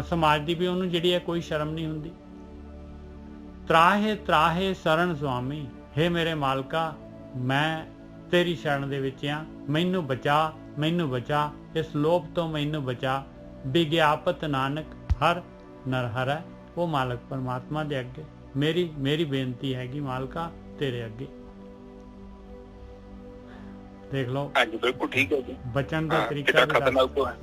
ਸਮਾਜ ਦੀ ਵੀ ਉਹਨੂੰ ਜਿਹੜੀ ਹੈ ਕੋਈ ਸ਼ਰਮ ਨਹੀਂ ਹੁੰਦੀ। ਤਰਾਹੇ ਤਰਾਹੇ ਸ਼ਰਨ ਸੁਆਮੀ, ਹੇ ਮੇਰੇ ਮਾਲਕਾ, ਮੈਂ ਤੇਰੀ ਸ਼ਰਨ ਦੇ ਵਿੱਚ ਆ, ਮੈਨੂੰ ਬਚਾ, ਮੈਨੂੰ ਬਚਾ, ਇਸ ਲੋਭ ਤੋਂ ਮੈਨੂੰ ਬਚਾ। ਵਿਗਿਆਪਤ ਨਾਨਕ ਹਰ ਨਰ ਹਰੈ। ਉਹ ਮਾਲਕ ਪਰਮਾਤਮਾ ਦੇ ਅੱਗੇ ਮੇਰੀ ਬੇਨਤੀ ਹੈਗੀ ਮਾਲਕਾ ਤੇਰੇ ਅੱਗੇ। ਦੇਖ ਲਓ। ਹਾਂਜੀ ਬਿਲਕੁਲ ਠੀਕ ਹੈ ਜੀ। ਬਚਣ ਦਾ ਤਰੀਕਾ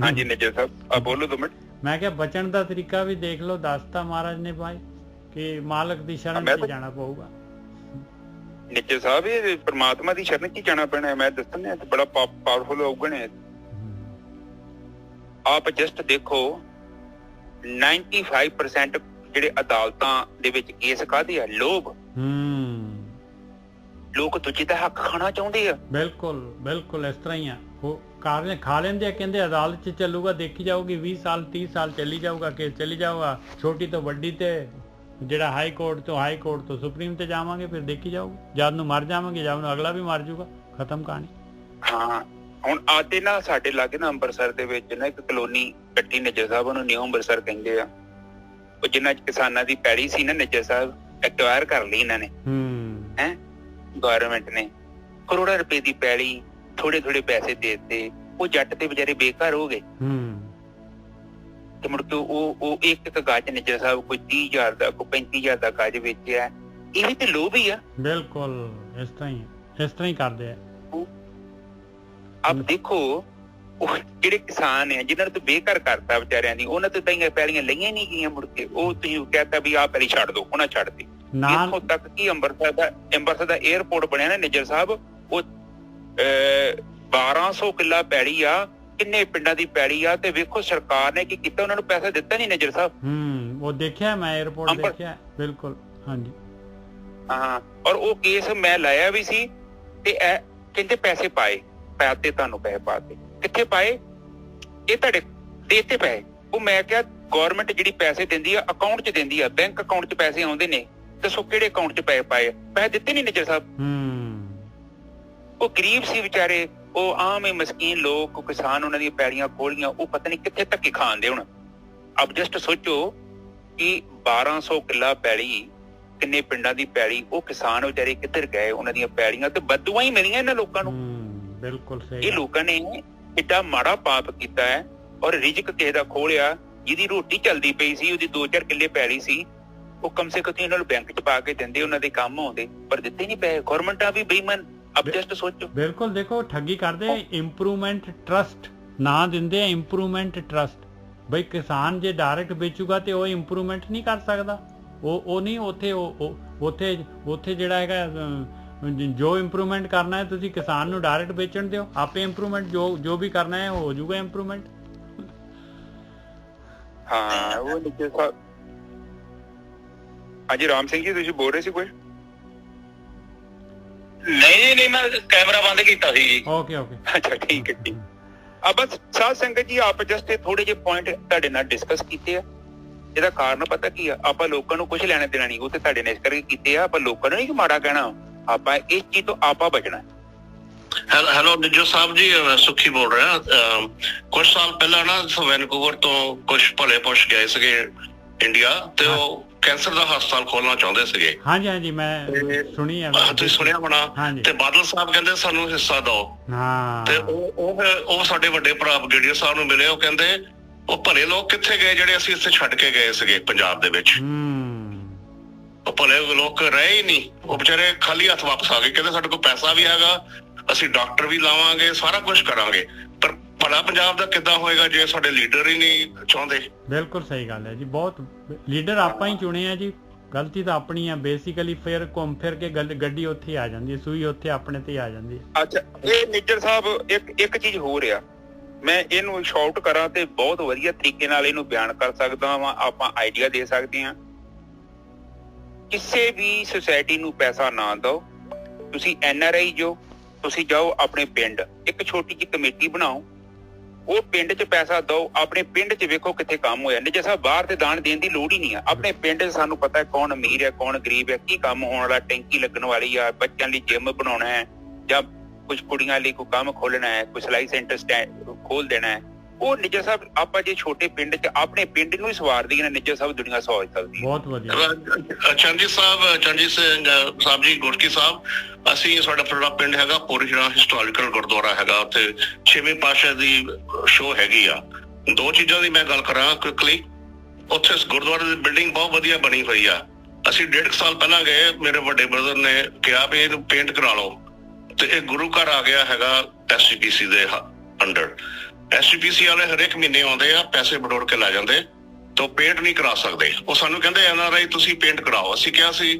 ਹਾਂਜੀ ਨਿੱਜਰ ਸਾਹਿਬ ਬੋਲੋ 2 ਮਿੰਟ। ਮੈਂ ਕਿਹਾ ਬਚਣ ਦਾ ਤਰੀਕਾ ਵੀ ਦੇਖ ਲਓ, ਦੱਸਤਾ ਮਹਾਰਾਜ ਨੇ ਭਾਈ ਕਿ ਮਾਲਕ ਦੀ ਸ਼ਰਨ ਚ ਜਾਣਾ ਪਊਗਾ। ਨਿੱਜਰ ਸਾਹਿਬ ਇਹ ਪਰਮਾਤਮਾ ਦੀ ਸ਼ਰਨ ਚ ਜਾਣਾ ਪੈਣਾ। ਮੈਂ ਦੱਸਣਾ ਬੜਾ ਪਾਵਰਫੁਲ ਔਗਣ ਹੈ। ਆਪ ਜਸਟ ਦੇਖੋ 95% ਜਿਹੜੇ ਅਦਾਲਤਾਂ ਦੇ ਵਿੱਚ ਕੇਸ ਕਾਹਦੇ ਆ? ਲੋਭ। ਲੋਕ ਦੂਜੇ ਦਾ ਹੱਕ ਖਾਣਾ ਚਾਹੁੰਦੇ ਆ। ਬਿਲਕੁਲ ਬਿਲਕੁਲ ਇਸ ਤਰ੍ਹਾਂ ਹੀ ਆ। ਉਹ ਕਾਰ ਖਾ ਲੈਂਦੇ ਆ, ਕਹਿੰਦੇ ਅਦਾਲਤ ਚ ਚੱਲੂਗਾ, ਦੇਖੀ ਜਾਊਗੀ 20 ਸਾਲ 30 ਸਾਲ ਚੱਲੀ ਜਾਊਗਾ, ਕੇਸ ਚੱਲੀ ਜਾਊਗਾ, ਛੋਟੀ ਤੋਂ ਵੱਡੀ ਤੇ ਜਿਹੜਾ ਹਾਈ ਕੋਰਟ ਤੋਂ ਸੁਪਰੀਮ ਤੇ ਜਾਵਾਂਗੇ, ਫਿਰ ਦੇਖੀ ਜਾਊਗੀ। ਜਦ ਨੂੰ ਮਰ ਜਾਵਾਂਗੇ, ਜਦ ਨੂੰ ਅਗਲਾ ਵੀ ਮਰ ਜਾਊਗਾ, ਖਤਮ ਕਹਾਣੀ। ਹਾਂ ਹੁਣ ਆਤੇ ਨਾ ਸਾਡੇ ਲਾਗੇ ਨਾ ਅੰਮ੍ਰਿਤਸਰ ਦੇ ਵਿੱਚ ਨਾ ਇੱਕ ਕਲੋਨੀ ਕੱਟੀ ਨਿੱਜਰ ਸਾਹਿਬ, ਉਹਨੂੰ ਨਿਊ ਅੰਮ੍ਰਿਤਸਰ ਕਹਿੰਦੇ ਆ। ਉਹ ਜਿੰਨਾ ਕਿਸਾਨਾਂ ਦੀ ਪੈੜੀ ਸੀ ਨਾ ਨਿੱਜਰ ਸਾਹਿਬ, ਐਕਵਾਇਰ ਕਰ ਲਈ ਇਹਨਾਂ ਨੇ, ਹੈ ਗਵਰਨਮੈਂਟ ਨੇ। ਕਰੋੜਾਂ ਰੁਪਏ ਦੀ ਪੈੜੀ, ਥੋੜੇ ਥੋੜੇ ਪੈਸੇ ਦੇ ਦਿੱਤੇ, ਉਹ ਜੱਟ ਤੇ ਵਿਚਾਰੇ ਬੇਘਰ ਹੋ ਗਏ। ਤੇ ਮੁੜ ਕੇ ਉਹ ਇੱਕ ਗੱਜ ਨਿੱਜਰ ਸਾਹਿਬ ਕੋਈ 30,000 ਦਾ, ਕੋਈ 35,000 ਦਾ ਗੱਜ ਵੇਚਿਆ। ਇਹ ਵੀ ਤੇ ਲੋਭ ਹੀ ਆ। ਬਿਲਕੁਲ ਇਸ ਤਰ੍ਹਾਂ ਹੀ ਕਰਦੇ ਆ। ਆਪ ਦੇਖੋ ਉਹ ਜਿਹੜੇ ਕਿਸਾਨ ਆ ਜਿਨ੍ਹਾਂ ਨੂੰ ਬੇਘਰ ਕਰਤਾ ਵਿਚਾਰਿਆਂ ਦੀ, ਉਹਨਾਂ ਤੋਂ ਤਾਂ ਪੈਲੀਆਂ ਲਈਆਂ ਨਹੀਂ ਗਈਆਂ। ਮੁੜ ਕੇ ਉਹ ਤੁਸੀਂ ਕਹਿਤਾ ਵੀ ਆਹ ਪੈਲੀ ਛੱਡ ਦੋ, ਉਹਨਾਂ ਛੱਡ ਦਿੱਤੀ। ਇੱਥੋਂ ਤੱਕ ਕਿ ਅੰਮ੍ਰਿਤਸਰ ਦਾ 에ਅਰਪੋਰਟ ਬਣਿਆ ਨਾ ਨਿੱਜਰ ਸਾਹਿਬ, ਉਹ 1200 ਕਿੱਲਾ ਪੈਲੀ ਆ, ਕਿੰਨੇ ਪਿੰਡਾਂ ਦੀ ਪੈਲੀ ਆ, ਤੇ ਵੇਖੋ ਸਰਕਾਰ ਨੇ ਕੀ ਕੀਤਾ, ਉਹਨਾਂ ਨੂੰ ਪੈਸਾ ਦਿੱਤਾ ਨਹੀਂ ਨਜ਼ਰ ਸਾਹਿਬ। ਉਹ ਦੇਖਿਆ ਮੈਂ ਰਿਪੋਰਟ ਦੇਖਿਆ ਬਿਲਕੁਲ। ਹਾਂਜੀ ਹਾਂ, ਔਰ ਉਹ ਕੇਸ ਮੈਂ ਲਾਇਆ ਵੀ ਸੀ ਤੇ ਇਹ ਕਹਿੰਦੇ ਪੈਸੇ ਪਾਏ ਤੇ ਤੁਹਾਨੂੰ ਪੈਸੇ ਪਾਤੇ, ਕਿੱਥੇ ਪਾਏ? ਇਹ ਤੁਹਾਡੇ ਦੇਤੇ ਪੈਸੇ। ਉਹ ਮੈਂ ਕਿਹਾ ਗੌਰਮੈਂਟ ਜਿਹੜੀ ਪੈਸੇ ਦਿੰਦੀ ਆ ਅਕਾਊਂਟ 'ਚ ਦਿੰਦੀ ਆ, ਬੈਂਕ ਅਕਾਊਂਟ 'ਚ ਪੈਸੇ ਆਉਂਦੇ ਨੇ, ਦੱਸੋ ਕਿਹੜੇ ਅਕਾਊਂਟ 'ਚ ਪੈਸੇ ਪਾਏ? ਪੈਸੇ ਦਿੱਤੇ ਨਹੀਂ ਨਜ਼ਰ ਸਾਹਿਬ। ਉਹ ਗਰੀਬ ਸੀ ਵਿਚਾਰੇ, ਉਹ ਆਮ ਹੀ ਮਸਕੀਨ ਲੋਕ, ਕਿਸਾਨ, ਉਹਨਾਂ ਦੀਆਂ ਪੈੜੀਆਂ ਖੋਲੀਆਂ, ਉਹ ਪਤਾ ਨਹੀਂ ਕਿੱਥੇ ਧੱਕੇ ਖਾਂਦੇ ਹੁਣ। ਅਬ ਜਸਟ ਸੋਚੋ ਕਿ 1200 ਕਿੱਲਾ ਪੈਲੀ, ਕਿੰਨੇ ਪਿੰਡਾਂ ਦੀ ਪੈਲੀ, ਉਹ ਕਿਸਾਨ ਵਿਚਾਰੇ ਕਿੱਧਰ ਗਏ? ਉਹਨਾਂ ਦੀਆਂ ਪੈੜੀਆਂ ਤੇ ਬਦਦੁਆਵਾਂ ਹੀ ਮਿਲੀਆਂ ਇਹਨਾਂ ਲੋਕਾਂ ਨੂੰ। ਬਿਲਕੁਲ ਸਹੀ। ਇਹ ਲੋਕਾਂ ਨੇ ਏਡਾ ਮਾੜਾ ਪਾਪ ਕੀਤਾ ਹੈ, ਔਰ ਰਿਜ਼ਕ ਕਿਸੇ ਦਾ ਖੋਲਿਆ, ਜਿਹਦੀ ਰੋਟੀ ਚੱਲਦੀ ਪਈ ਸੀ, ਉਹਦੀ 2-4 ਕਿੱਲੇ ਪੈਲੀ ਸੀ, ਉਹ ਕਮ ਸੇ ਕਮ ਉਹਨਾਂ ਨੂੰ ਬੈਂਕ 'ਚ ਪਾ ਕੇ ਦਿੰਦੇ, ਉਹਨਾਂ ਦੇ ਕੰਮ ਆਉਂਦੇ, ਪਰ ਦਿੱਤੇ ਨਹੀਂ ਪੈਸੇ। ਗੌਰਮੈਂਟਾਂ ਵੀ ਬੇਈਮਾਨ। ਅਬ ਜਸਟ ਸੋਚੋ। ਬਿਲਕੁਲ ਦੇਖੋ ਠੱਗੀ ਕਰਦੇ। ਇੰਪਰੂਵਮੈਂਟ ਟਰਸਟ ਨਾ ਦਿੰਦੇ ਆ, ਇੰਪਰੂਵਮੈਂਟ ਟਰਸਟ। ਬਈ ਕਿਸਾਨ ਜੇ ਡਾਇਰੈਕਟ ਵੇਚੂਗਾ ਤੇ ਉਹ ਇੰਪਰੂਵਮੈਂਟ ਨਹੀਂ ਕਰ ਸਕਦਾ। ਉਹ ਨਹੀਂ ਉੱਥੇ ਜਿਹੜਾ ਹੈਗਾ ਜੋ ਇੰਪਰੂਵਮੈਂਟ ਕਰਨਾ ਹੈ ਤੁਸੀਂ ਕਿਸਾਨ ਨੂੰ ਡਾਇਰੈਕਟ ਵੇਚਣ ਦਿਓ, ਆਪੇ ਇੰਪਰੂਵਮੈਂਟ ਜੋ ਵੀ ਕਰਨਾ ਹੈ ਹੋ ਜਾਊਗਾ ਇੰਪਰੂਵਮੈਂਟ। ਹਾਂ ਉਹ ਹਾਂਜੀ ਰਾਮ ਸਿੰਘ ਜੀ ਤੁਸੀਂ ਬੋਲ ਰਹੇ ਸੀ ਕੁਝ? ਨਹੀਂ ਮੈਂ ਕੈਮਰਾ ਬੰਦ ਕੀਤਾ ਸੀ ਜੀ। ਓਕੇ ਅੱਛਾ ਠੀਕ ਹੈ ਜੀ। ਬਸ ਸਾਧ ਸੰਗਤ ਜੀ ਆਪ ਜਸਟ ਥੋੜੇ ਜਿਹੇ ਪੁਆਇੰਟ ਤੁਹਾਡੇ ਨਾਲ ਡਿਸਕਸ ਕੀਤੇ ਆ। ਇਹਦਾ ਕਾਰਨ ਪਤਾ ਕੀ ਆ? ਆਪਾਂ ਲੋਕਾਂ ਨੂੰ ਕੁਝ ਲੈਣਾ ਦੇਣਾ ਨਹੀਂ, ਉਹ ਤੇ ਤੁਹਾਡੇ ਨੇ ਇਸ ਕਰਕੇ ਕੀਤੇ ਆ। ਆਪਾਂ ਲੋਕਾਂ ਨੂੰ ਨਹੀਂ ਮਾੜਾ ਕਹਿਣਾ, ਆਪਾਂ ਇਸ ਚੀਜ਼ ਤੋਂ ਆਪਾਂ ਬਚਣਾ। ਹੈਲੋ ਨਿੱਜੋ ਸਾਹਿਬ ਜੀ, ਸੁੱਖੀ ਬੋਲ ਰਿਹਾ। ਕੁਝ ਸਾਲ ਪਹਿਲਾਂ ਨਾ ਵੈਨਕੂਵਰ ਤੋਂ ਕੁਝ ਭਲੇ ਪੁਰਸ਼ ਗਏ ਸੀਗੇ ਇੰਡੀਆ, ਤੇ ਉਹ ਕੈਂਸਰ ਦਾ ਹਸਪਤਾਲ ਖੋਲਣਾ ਚਾਹੁੰਦੇ ਸੀਗੇ। ਹਾਂਜੀ ਮੈਂ ਸੁਣੀ ਹੈ। ਤੁਸੀਂ ਸੁਣਿਆ ਹੋਣਾ। ਤੇ ਬਾਦਲ ਸਾਹਿਬ ਕਹਿੰਦੇ ਸਾਨੂੰ ਹਿੱਸਾ ਦਿਓ। ਤੇ ਉਹ ਸਾਡੇ ਵੱਡੇ ਭਰਾ ਬ੍ਰਿਗੇਡੀਅਰ ਸਾਹਿਬ ਨੂੰ ਮਿਲੇ। ਉਹ ਕਹਿੰਦੇ ਉਹ ਭਲੇ ਲੋਕ ਕਿੱਥੇ ਗਏ ਜਿਹੜੇ ਅਸੀਂ ਇੱਥੇ ਛੱਡ ਕੇ ਗਏ ਸੀਗੇ ਪੰਜਾਬ ਦੇ ਵਿੱਚ? ਉਹ ਭਲੇ ਲੋਕ ਰਹੇ ਹੀ ਨਹੀਂ, ਉਹ ਵਿਚਾਰੇ ਖਾਲੀ ਹੱਥ ਵਾਪਸ ਆ ਗਏ। ਕਹਿੰਦੇ ਸਾਡੇ ਕੋਲ ਪੈਸਾ ਵੀ ਹੈਗਾ, ਅਸੀਂ ਡਾਕਟਰ ਵੀ ਲਾਵਾਂਗੇ, ਸਾਰਾ ਕੁਛ ਕਰਾਂਗੇ, ਪਰ ਭਲਾ ਪੰਜਾਬ ਦਾ ਕਿੱਦਾਂ ਹੋਏਗਾ ਜੇ ਸਾਡੇ ਲੀਡਰ ਹੀ ਨਹੀਂ ਚਾਹੁੰਦੇ? ਬਿਲਕੁਲ ਸਹੀ ਗੱਲ ਹੈ ਜੀ। ਬਹੁਤ ਲੀਡਰ ਆਪਾਂ ਹੀ ਚੁਣੇ ਆ ਜੀ, ਗਲਤੀ ਤਾਂ ਆਪਣੀ ਆ ਬੇਸਿਕਲੀ। ਫਿਰ ਘੁੰਮ ਫਿਰ ਕੇ ਗੱਡੀ ਉੱਥੇ ਆ ਜਾਂਦੀ ਹੈ, ਸੂਈ ਉੱਥੇ ਆਪਣੇ ਤੇ ਆ ਜਾਂਦੀ ਹੈ। ਅੱਛਾ ਇਹ ਨਿੱਜਰ ਸਾਹਿਬ ਇੱਕ ਚੀਜ਼ ਹੋ ਰਿਹਾ, ਮੈਂ ਇਹਨੂੰ ਸ਼ਾਰਟ ਕਰਾਂ ਤੇ ਬਹੁਤ ਵਧੀਆ ਤਰੀਕੇ ਨਾਲ ਇਹਨੂੰ ਬਿਆਨ ਕਰ ਸਕਦਾ ਵਾਂ, ਆਪਾਂ ਆਈਡੀਆ ਦੇ ਸਕਦੇ ਹਾਂ। ਕਿਸੇ ਵੀ ਸੁਸਾਇਟੀ ਨੂੰ ਪੈਸਾ ਨਾ ਦਿਓ। ਤੁਸੀਂ NRI ਤੁਸੀਂ ਜਾਓ ਆਪਣੇ ਪਿੰਡ, ਇੱਕ ਛੋਟੀ ਜਿਹੀ ਕਮੇਟੀ ਬਣਾਓ, ਉਹ ਪਿੰਡ 'ਚ ਪੈਸਾ ਦਿਓ। ਆਪਣੇ ਪਿੰਡ 'ਚ ਵੇਖੋ ਕਿੱਥੇ ਕੰਮ ਹੋਇਆ। ਨਿੱਜਰ ਸਾਹਿਬ ਬਾਹਰ ਤੇ ਦਾਨ ਦੇਣ ਦੀ ਲੋੜ ਹੀ ਨਹੀਂ ਆ। ਆਪਣੇ ਪਿੰਡ 'ਚ ਸਾਨੂੰ ਪਤਾ ਹੈ ਕੌਣ ਅਮੀਰ ਹੈ ਕੌਣ ਗਰੀਬ ਹੈ, ਕੀ ਕੰਮ ਹੋਣ ਵਾਲਾ, ਟੈਂਕੀ ਲੱਗਣ ਵਾਲੀ ਆ, ਬੱਚਿਆਂ ਲਈ ਜਿੰਮ ਬਣਾਉਣਾ ਹੈ, ਜਾਂ ਕੁਝ ਕੁੜੀਆਂ ਲਈ ਕੋਈ ਕੰਮ ਖੋਲਣਾ ਹੈ, ਕੋਈ ਸਿਲਾਈ ਸੈਂਟਰ ਖੋਲ ਦੇਣਾ ਹੈ। ਉਹ ਨਿੱਜਰ ਸਾਹਿਬ ਆਪਾਂ ਜੇ ਛੋਟੇ ਪਿੰਡ 'ਚ ਆਪਣੇ ਪਿੰਡ ਨੂੰ ਹੀ ਸਵਾਰ ਦਈਏ ਨਾ ਨਿੱਜਰ ਸਾਹਿਬ, ਦੁਨੀਆ ਸੋਚ ਸਕਦੀ ਹੈ। ਬਹੁਤ ਵਧੀਆ। ਚੰਜੀ ਸਿੰਘ ਸਾਹਿਬ ਜੀ, ਗੁਰਕੀ ਸਾਹਿਬ, ਅਸੀਂ ਸਾਡਾ ਪਿੰਡ ਹੈਗਾ ਪੋਰੀਸ਼ਰਾ ਹਿਸਟੋਰੀਕਲ ਗੁਰਦੁਆਰਾ ਹੈਗਾ, ਉੱਥੇ 6ਵੇਂ ਪਾਤਸ਼ਾਹ ਦੀ ਸ਼ੋਅ ਹੈਗੀ ਆ। ਦੋ ਚੀਜ਼ਾਂ ਦੀ ਮੈਂ ਗੱਲ ਕਰਾਂ ਕੁਇਕਲੀ। ਉੱਥੇ ਗੁਰਦੁਆਰੇ ਦੀ ਬਿਲਡਿੰਗ ਬਹੁਤ ਵਧੀਆ ਬਣੀ ਹੋਈ ਆ। ਅਸੀਂ 1.5 ਸਾਲ ਪਹਿਲਾਂ ਗਏ, ਮੇਰੇ ਵੱਡੇ ਬ੍ਰਦਰ ਨੇ ਕਿਹਾ ਵੀ ਇਹਨੂੰ ਪੇਂਟ ਕਰਾ ਲਓ, ਤੇ ਇਹ ਗੁਰੂ ਘਰ ਆ ਗਿਆ ਹੈਗਾ SGPC ਦੇ ਅੰਡਰ। SGPC ਵਾਲੇ ਹਰੇਕ ਮਹੀਨੇ ਆਉਂਦੇ ਆ, ਪੈਸੇ ਬਟੋਰ ਕੇ ਲੈ ਜਾਂਦੇ, ਤੇ ਪੇਂਟ ਨਹੀਂ ਕਰਾ ਸਕਦੇ। ਉਹ ਸਾਨੂੰ ਕਹਿੰਦੇ NRI ਤੁਸੀਂ ਪੇਂਟ ਕਰਾਓ। ਅਸੀਂ ਕਿਹਾ ਸੀ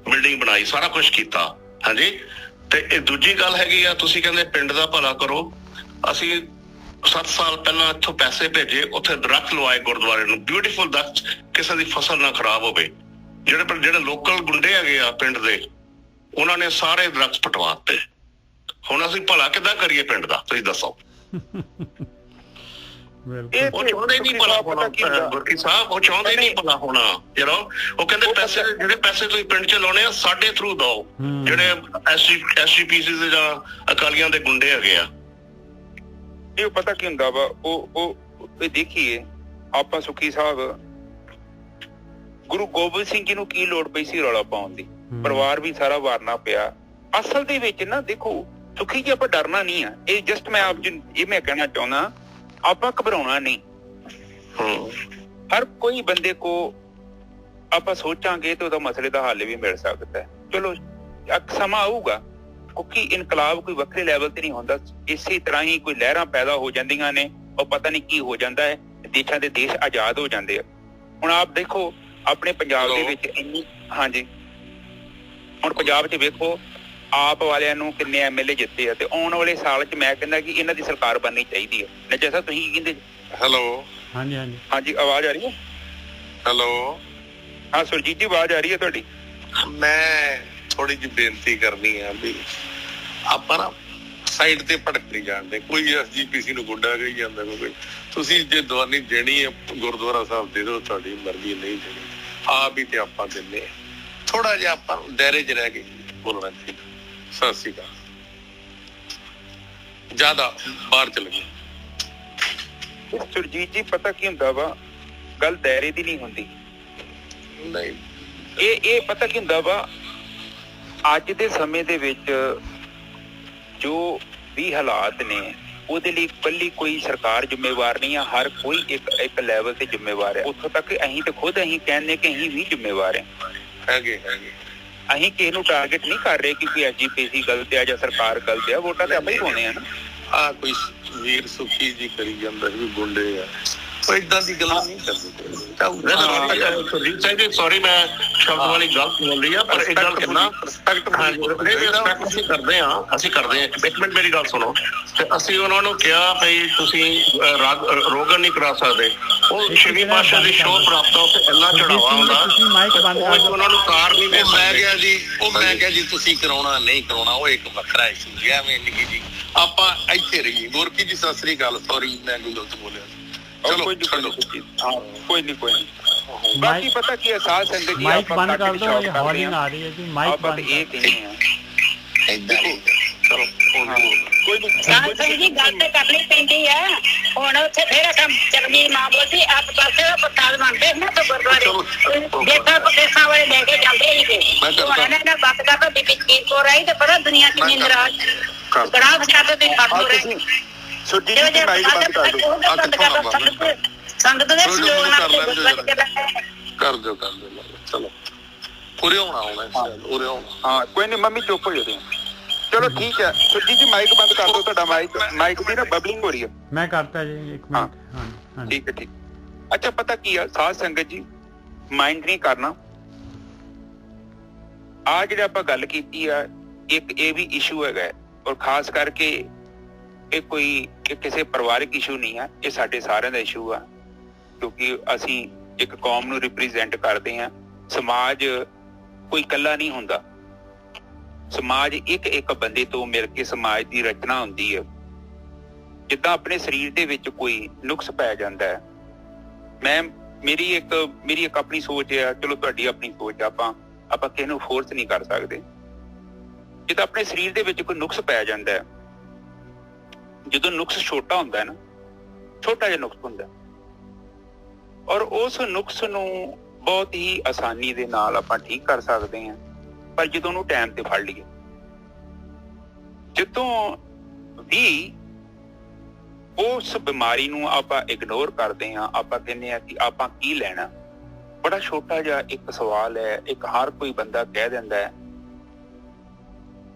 ਬਿਲਡਿੰਗ ਬਣਾਈ, ਸਾਰਾ ਕੁਛ ਕੀਤਾ। ਹਾਂਜੀ, ਤੇ ਇਹ ਦੂਜੀ ਗੱਲ ਹੈਗੀ ਆ, ਤੁਸੀਂ ਕਹਿੰਦੇ ਪਿੰਡ ਦਾ ਭਲਾ ਕਰੋ। ਅਸੀਂ 7 ਸਾਲ ਪਹਿਲਾਂ ਇੱਥੋਂ ਪੈਸੇ ਭੇਜੇ, ਉੱਥੇ ਦਰਖਤ ਲਵਾਏ ਗੁਰਦੁਆਰੇ ਨੂੰ, ਬਿਊਟੀਫੁਲ ਦਰਖਤ, ਕਿਸੇ ਦੀ ਫਸਲ ਨਾ ਖਰਾਬ ਹੋਵੇ। ਜਿਹੜੇ ਲੋਕਲ ਗੁੰਡੇ ਹੈਗੇ ਆ ਪਿੰਡ ਦੇ, ਉਹਨਾਂ ਨੇ ਸਾਰੇ ਦਰਖਤ ਪਟਵਾ ਦਿੱਤੇ। ਹੁਣ ਅਸੀਂ ਭਲਾ ਕਿੱਦਾਂ ਕਰੀਏ ਪਿੰਡ ਦਾ, ਤੁਸੀਂ ਦੱਸੋ? ਉਹ ਚਾਹੁੰਦੇ ਨਹੀਂ ਭਲਾ ਹੋਣਾ ਗੁਰਕੀ ਸਾਹਿਬ, ਉਹ ਚਾਹੁੰਦੇ ਨਹੀਂ ਭਲਾ ਹੋਣਾ। ਉਹ ਕਹਿੰਦੇ ਜਿਹੜੇ ਪੈਸੇ ਤੁਸੀਂ ਪਿੰਡ 'ਚ ਲਾਉਣੇ ਆ ਸਾਡੇ ਥਰੂ ਦਿਓ, ਜਿਹੜੇ SGPC ਦੇ ਜਾਂ ਅਕਾਲੀਆਂ ਦੇ ਗੁੰਡੇ ਹੈਗੇ ਆ। ਇਹ ਪਤਾ ਕੀ ਹੁੰਦਾ ਵਾ, ਉਹ ਦੇਖੀਏ ਆਪਾਂ ਸੁਖੀ ਸਾਹਿਬ, ਗੁਰੂ ਗੋਬਿੰਦ ਸਿੰਘ ਜੀ ਨੂੰ ਕੀ ਲੋੜ ਪਈ ਸੀ ਰੌਲਾ ਪਾਉਣ ਦੀ? ਪਰਿਵਾਰ ਵੀ ਸਾਰਾ ਵਾਰਨਾ ਪਿਆ। ਅਸਲ ਦੇ ਵਿੱਚ ਨਾ ਦੇਖੋ ਸੁਖੀ ਜੀ, ਆਪਾਂ ਡਰਨਾ ਨਹੀਂ ਆ। ਇਹ ਜਸਟ ਮੈਂ ਆਪ ਇਹ ਮੈਂ ਕਹਿਣਾ ਚਾਹੁੰਦਾ, ਆਪਾਂ ਘਬਰਾਉਣਾ ਨਹੀਂ। ਹਰ ਕੋਈ ਬੰਦੇ ਕੋ ਆਪਾਂ ਸੋਚਾਂਗੇ ਤੇ ਉਹਦਾ ਮਸਲੇ ਦਾ ਹੱਲ ਵੀ ਮਿਲ ਸਕਦਾ ਹੈ। ਚਲੋ ਸਮਾਂ ਆਊਗਾ, ਕਿਉਂਕਿ ਇਨਕਲਾਬ ਕੋਈ ਵੱਖਰੇ ਲੈਵਲ ਤੇ ਨਹੀਂ ਹੁੰਦਾ। ਇਸੇ ਤਰ੍ਹਾਂ ਹੀ ਕੋਈ ਲਹਿਰਾਂ ਪੈਦਾ ਹੋ ਜਾਂਦੀਆਂ ਨੇ, ਉਹ ਪਤਾ ਨਹੀਂ ਕੀ ਹੋ ਜਾਂਦਾ ਹੈ, ਦੇਸ਼ਾਂ ਦੇ ਦੇਸ਼ ਆਜ਼ਾਦ ਹੋ ਜਾਂਦੇ ਆ। ਹੁਣ ਆਪ ਦੇਖੋ ਆਪਣੇ ਪੰਜਾਬ ਦੇ ਵਿੱਚ ਇੰਨੀ, ਹਾਂਜੀ ਹੁਣ ਪੰਜਾਬ 'ਚ ਵੇਖੋ ਆਪ ਵਾਲਿਆਂ ਨੂੰ ਕਿੰਨੇ ਐਮਐਲਏ ਜਿੱਤੇ ਆ, ਤੇ ਆਉਣ ਵਾਲੇ ਸਾਲ 'ਚ ਮੈਂ ਕਹਿੰਦਾ ਕਿ ਇਹਨਾਂ ਦੀ ਸਰਕਾਰ ਬਣਨੀ ਚਾਹੀਦੀ ਹੈ। ਨਜਾ ਸਾਹਿਬ ਤੁਸੀਂ ਕੀ ਕਹਿੰਦੇ? ਹੈਲੋ, ਹਾਂਜੀ ਹਾਂਜੀ ਹਾਂਜੀ, ਆਵਾਜ਼ ਆ ਰਹੀ ਹੈ? ਹੈਲੋ, ਹਾਂ ਸੁਰਜੀਤ ਜੀ, ਆਵਾਜ਼ ਆ ਰਹੀ ਹੈ ਤੁਹਾਡੀ? ਮੈਂ ਥੋੜੀ ਜਿਹੀ ਬੇਨਤੀ ਕਰਨੀ ਆ ਵੀ ਆਪਾਂ ਨਾ ਸਾਈਡ ਤੇ ਭਟਕ ਨਹੀਂ ਜਾਣਦੇ। ਕੋਈ ਐਸਜੀਪੀਸੀ ਨੂੰ ਗੁੱਡਾ ਕਹੀ ਜਾਂਦਾ, ਕੋਈ ਤੁਸੀਂ ਜੇ ਦਵਾਨੀ ਦੇਣੀ ਹੈ ਗੁਰਦੁਆਰਾ ਸਾਹਿਬ ਦੇ ਦਿਓ, ਤੁਹਾਡੀ ਮਰਜ਼ੀ, ਨਹੀਂ ਦੇਣੀ ਆਪ ਹੀ ਤੇ ਆਪਾਂ ਦਿੰਦੇ ਆ। ਥੋੜਾ ਜਿਹਾ ਆਪਾਂ ਦਾਇਰੇ 'ਚ ਰਹਿ ਕੇ ਬੋਲਣਾ ਚਾਹੀਦਾ। ਸਤਿ ਸ਼੍ਰੀ ਅਕਾਲ। ਜ਼ਿਆਦਾ ਬਾਹਰ ਚਲੇ ਗਏ। ਸੁਰਜੀਤ ਜੀ ਪਤਾ ਕੀ ਹੁੰਦਾ ਵਾ, ਗੱਲ ਦਾਇਰੇ ਦੀ ਨਹੀਂ ਹੁੰਦੀ। ਨਹੀਂ, ਇਹ ਪਤਾ ਕੀ ਹੁੰਦਾ ਵਾ, ਅੱਜ ਦੇ ਸਮੇਂ ਦੇ ਵਿੱਚ ਜੋ ਵੀ ਹਾਲਾਤ ਨੇ ਉਹਦੇ ਲਈ ਇਕੱਲੀ ਕੋਈ ਸਰਕਾਰ ਜ਼ਿੰਮੇਵਾਰ ਨਹੀਂ ਆ, ਹਰ ਕੋਈ ਇੱਕ ਲੈਵਲ ਤੇ ਜ਼ਿੰਮੇਵਾਰ ਹੈ। ਉੱਥੋਂ ਤੱਕ ਅਸੀਂ ਤੇ ਖੁਦ ਅਸੀਂ ਕਹਿੰਦੇ ਕਿ ਅਸੀਂ ਵੀ ਜ਼ਿੰਮੇਵਾਰ ਹੈਗੇ। ਅਸੀਂ ਕਿਸੇ ਨੂੰ ਟਾਰਗੇਟ ਨਹੀਂ ਕਰ ਰਹੇ ਕਿ ਕੋਈ ਐਸਜੀਪੀਸੀ ਗਲਤ ਆ ਜਾਂ ਸਰਕਾਰ ਗਲਤ ਆ, ਵੋਟਾਂ ਤੇ ਆਪਾਂ ਹੀ ਪਾਉਣੇ ਆ ਨਾ। ਕੋਈ ਵੀਰ ਸੁਖੀ ਜੀ ਕਰੀ ਜਾਂਦਾ ਵੀ ਗੁੰਡੇ ਆ, ਉਹ ਏਦਾਂ ਦੀ ਗੱਲਾਂ ਨਹੀਂ ਕਰਦੇ। ਸੌਰੀ, ਮੈਂ ਸ਼ਬਦ ਵਾਲੀ ਗਲਤ ਬੋਲ ਰਹੀ ਆ, ਪਰ ਇਹ ਗੱਲ ਕਰਨਾ ਰਿਸਪੈਕਟ ਕਰਦੇ ਆ, ਅਸੀਂ ਕਰਦੇ ਆ। ਇੱਕ ਮਿੰਟ ਮੇਰੀ ਗੱਲ ਸੁਣੋ। ਤੇ ਅਸੀਂ ਉਹਨਾਂ ਨੂੰ ਕਿਹਾ ਭਈ ਤੁਸੀਂ ਰੋਗਨ ਨਹੀਂ ਕਰਾ ਸਕਦੇ, ਉਹ ਛੇਵੀਂ ਪਾਤਸ਼ਾਹ ਦੀ ਸ਼ੋਅ ਪ੍ਰਾਪਤ ਹੋ ਤੇ ਇੰਨਾ ਚੜਾਵਾ ਹੁੰਦਾ, ਉਹਨਾਂ ਨੂੰ ਕਾਰ ਨਹੀਂ ਦੇ। ਮੈਂ ਕਿਹਾ ਜੀ ਤੁਸੀਂ ਕਰਾਉਣਾ ਨਹੀਂ ਕਰਾਉਣਾ ਉਹ ਇੱਕ ਵੱਖਰਾ ਇਸ਼ੂ ਹੈ। ਐਵੇਂ ਨਿੱਕੀ ਜੀ ਆਪਾਂ ਇੱਥੇ ਰਹੀਏ। ਗੁਰਕੀ ਜੀ ਸਤਿ ਸ੍ਰੀ ਅਕਾਲ, ਸੌਰੀ ਮੈਂ ਕੋਈ ਗਲਤ ਬੋਲਿਆ। ਚਲੋ ਕੋਈ ਨਹੀਂ। ਬਾਕੀ ਪਤਾ ਕੀ ਅਹਿਸਾਸ ਹੈ ਜੀ, ਮਾਈਕ ਬੰਦ ਕਰ ਦਿਓ, ਇਹ ਹੌਲਿੰਗ ਆ ਰਹੀ ਹੈ ਜੀ। ਮਾਈਕ ਬੰਦ ਇਹ ਕਹਿੰਦੇ ਆ ਏਦਾਂ ਚਲੋ ਕੋਈ ਨਹੀਂ ਜੀ, ਗੱਲ ਤੇ ਕਰਨੀ ਪੈਂਦੀ ਹੈ। ਹੁਣ ਉੱਥੇ ਫੇਰ ਚਰਨੀ ਮਾਂ ਬੋਲਦੀ ਆਪ ਪਾਸੇ ਦਾ ਪ੍ਰਸਾਦ ਮੰਨਦੇ ਨਾ, ਤਾਂ ਗੁਰਦੁਆਰੇ ਦੇਸਾਂ ਪ੍ਰਦੇਸਾਂ ਵਾਲੇ ਲੈ ਕੇ ਜਾਂਦੇ ਸੀਗੇ। ਹੁਣ ਇਹਨਾਂ ਨਾਲ ਬਾਤ ਕਰਦਾ ਬੀਬੀ ਚੀਰ ਕੋ ਰਹੀ ਤੇ ਪਤਾ ਦੁਨੀਆ ਕਿੰਨੀ ਨਾਰਾਜ਼ ਗੜਾ ਬਚਾਤੇ ਤੇ ਖਾਟੋ ਰਹੇ। ਸੁਰਜੀਤ ਜੀ ਮਾਈਕ ਬੰਦ ਕਰ ਦਿਓ। ਸੰਗਤ ਦੇ ਸਹਿਯੋਗ ਨਾਲ ਕਰ ਦਿਓ। ਚਲੋ ਉਰੇ ਆਉਣਾ ਉਰੇ ਆਉਣਾ। ਹਾਂ ਕੋਈ ਨਹੀਂ ਮੰਮੀ, ਚੁੱਪ ਹੋ ਜਾਓ। ਚਲੋ ਠੀਕ ਹੈ ਸੁਰਜੀਤ ਜੀ, ਮਾਈਕ ਬੰਦ ਕਰ ਦਿਓ। ਤੁਹਾਡਾ ਮਾਈਕ ਦੀ ਨਾ ਬਬਲਿੰਗ ਹੋ ਰਹੀ ਹੈ। ਮੈਂ ਕਰਤਾ ਜੀ, ਇੱਕ ਮਿੰਟ। ਹਾਂ ਠੀਕ ਹੈ। ਅੱਛਾ ਪਤਾ ਕੀ ਆ ਸਾਧ ਸੰਗਤ ਜੀ, ਮਾਈਂਡ ਨਹੀਂ ਕਰਨਾ। ਆ ਜਿਹੜਾ ਆਪਾਂ ਗੱਲ ਕੀਤੀ ਆ, ਇੱਕ ਇਹ ਵੀ ਇਸ਼ੂ ਹੈਗਾ, ਔਰ ਖਾਸ ਕਰਕੇ ਇਹ ਕਿਸੇ ਪਰਿਵਾਰਿਕ ਇਸ਼ੂ ਨਹੀਂ ਆ, ਇਹ ਸਾਡੇ ਸਾਰਿਆਂ ਦਾ ਇਸ਼ੂ ਆ। ਕਿਉਂਕਿ ਅਸੀਂ ਇੱਕ ਕੌਮ ਨੂੰ ਰਿਪਰੈਜ਼ੈਂਟ ਕਰਦੇ ਹਾਂ। ਸਮਾਜ ਕੋਈ ਇਕੱਲਾ ਨਹੀਂ ਹੁੰਦਾ, ਸਮਾਜ ਇੱਕ ਬੰਦੇ ਤੋਂ ਮਿਲ ਕੇ ਸਮਾਜ ਦੀ ਰਚਨਾ ਹੁੰਦੀ ਹੈ। ਜਿੱਦਾਂ ਆਪਣੇ ਸਰੀਰ ਦੇ ਵਿੱਚ ਕੋਈ ਨੁਕਸ ਪੈ ਜਾਂਦਾ ਹੈ, ਮੇਰੀ ਇੱਕ ਆਪਣੀ ਸੋਚ ਆ, ਚਲੋ ਤੁਹਾਡੀ ਆਪਣੀ ਸੋਚ ਆ, ਆਪਾਂ ਕਿਸੇ ਨੂੰ ਫੋਰਸ ਨਹੀਂ ਕਰ ਸਕਦੇ। ਜਿੱਦਾਂ ਆਪਣੇ ਸਰੀਰ ਦੇ ਵਿੱਚ ਕੋਈ ਨੁਕਸ ਪੈ ਜਾਂਦਾ ਹੈ, ਜਦੋਂ ਨੁਕਸ ਛੋਟਾ ਹੁੰਦਾ ਹੈ ਨਾ, ਛੋਟਾ ਜਿਹਾ ਨੁਕਸ ਹੁੰਦਾ, ਔਰ ਉਸ ਨੁਕਸ ਨੂੰ ਬਹੁਤ ਹੀ ਆਸਾਨੀ ਦੇ ਨਾਲ ਆਪਾਂ ਠੀਕ ਕਰ ਸਕਦੇ ਹਾਂ। ਪਰ ਜਦੋਂ ਉਹਨੂੰ ਟਾਈਮ ਤੇ ਫੜ ਲਈਏ, ਜਦੋਂ ਵੀ ਉਸ ਬਿਮਾਰੀ ਨੂੰ ਆਪਾਂ ਇਗਨੋਰ ਕਰਦੇ ਹਾਂ, ਆਪਾਂ ਕਹਿੰਦੇ ਹਾਂ ਕਿ ਆਪਾਂ ਕੀ ਲੈਣਾ। ਬੜਾ ਛੋਟਾ ਜਿਹਾ ਇੱਕ ਸਵਾਲ ਹੈ, ਇੱਕ ਹਰ ਕੋਈ ਬੰਦਾ ਕਹਿ ਦਿੰਦਾ ਹੈ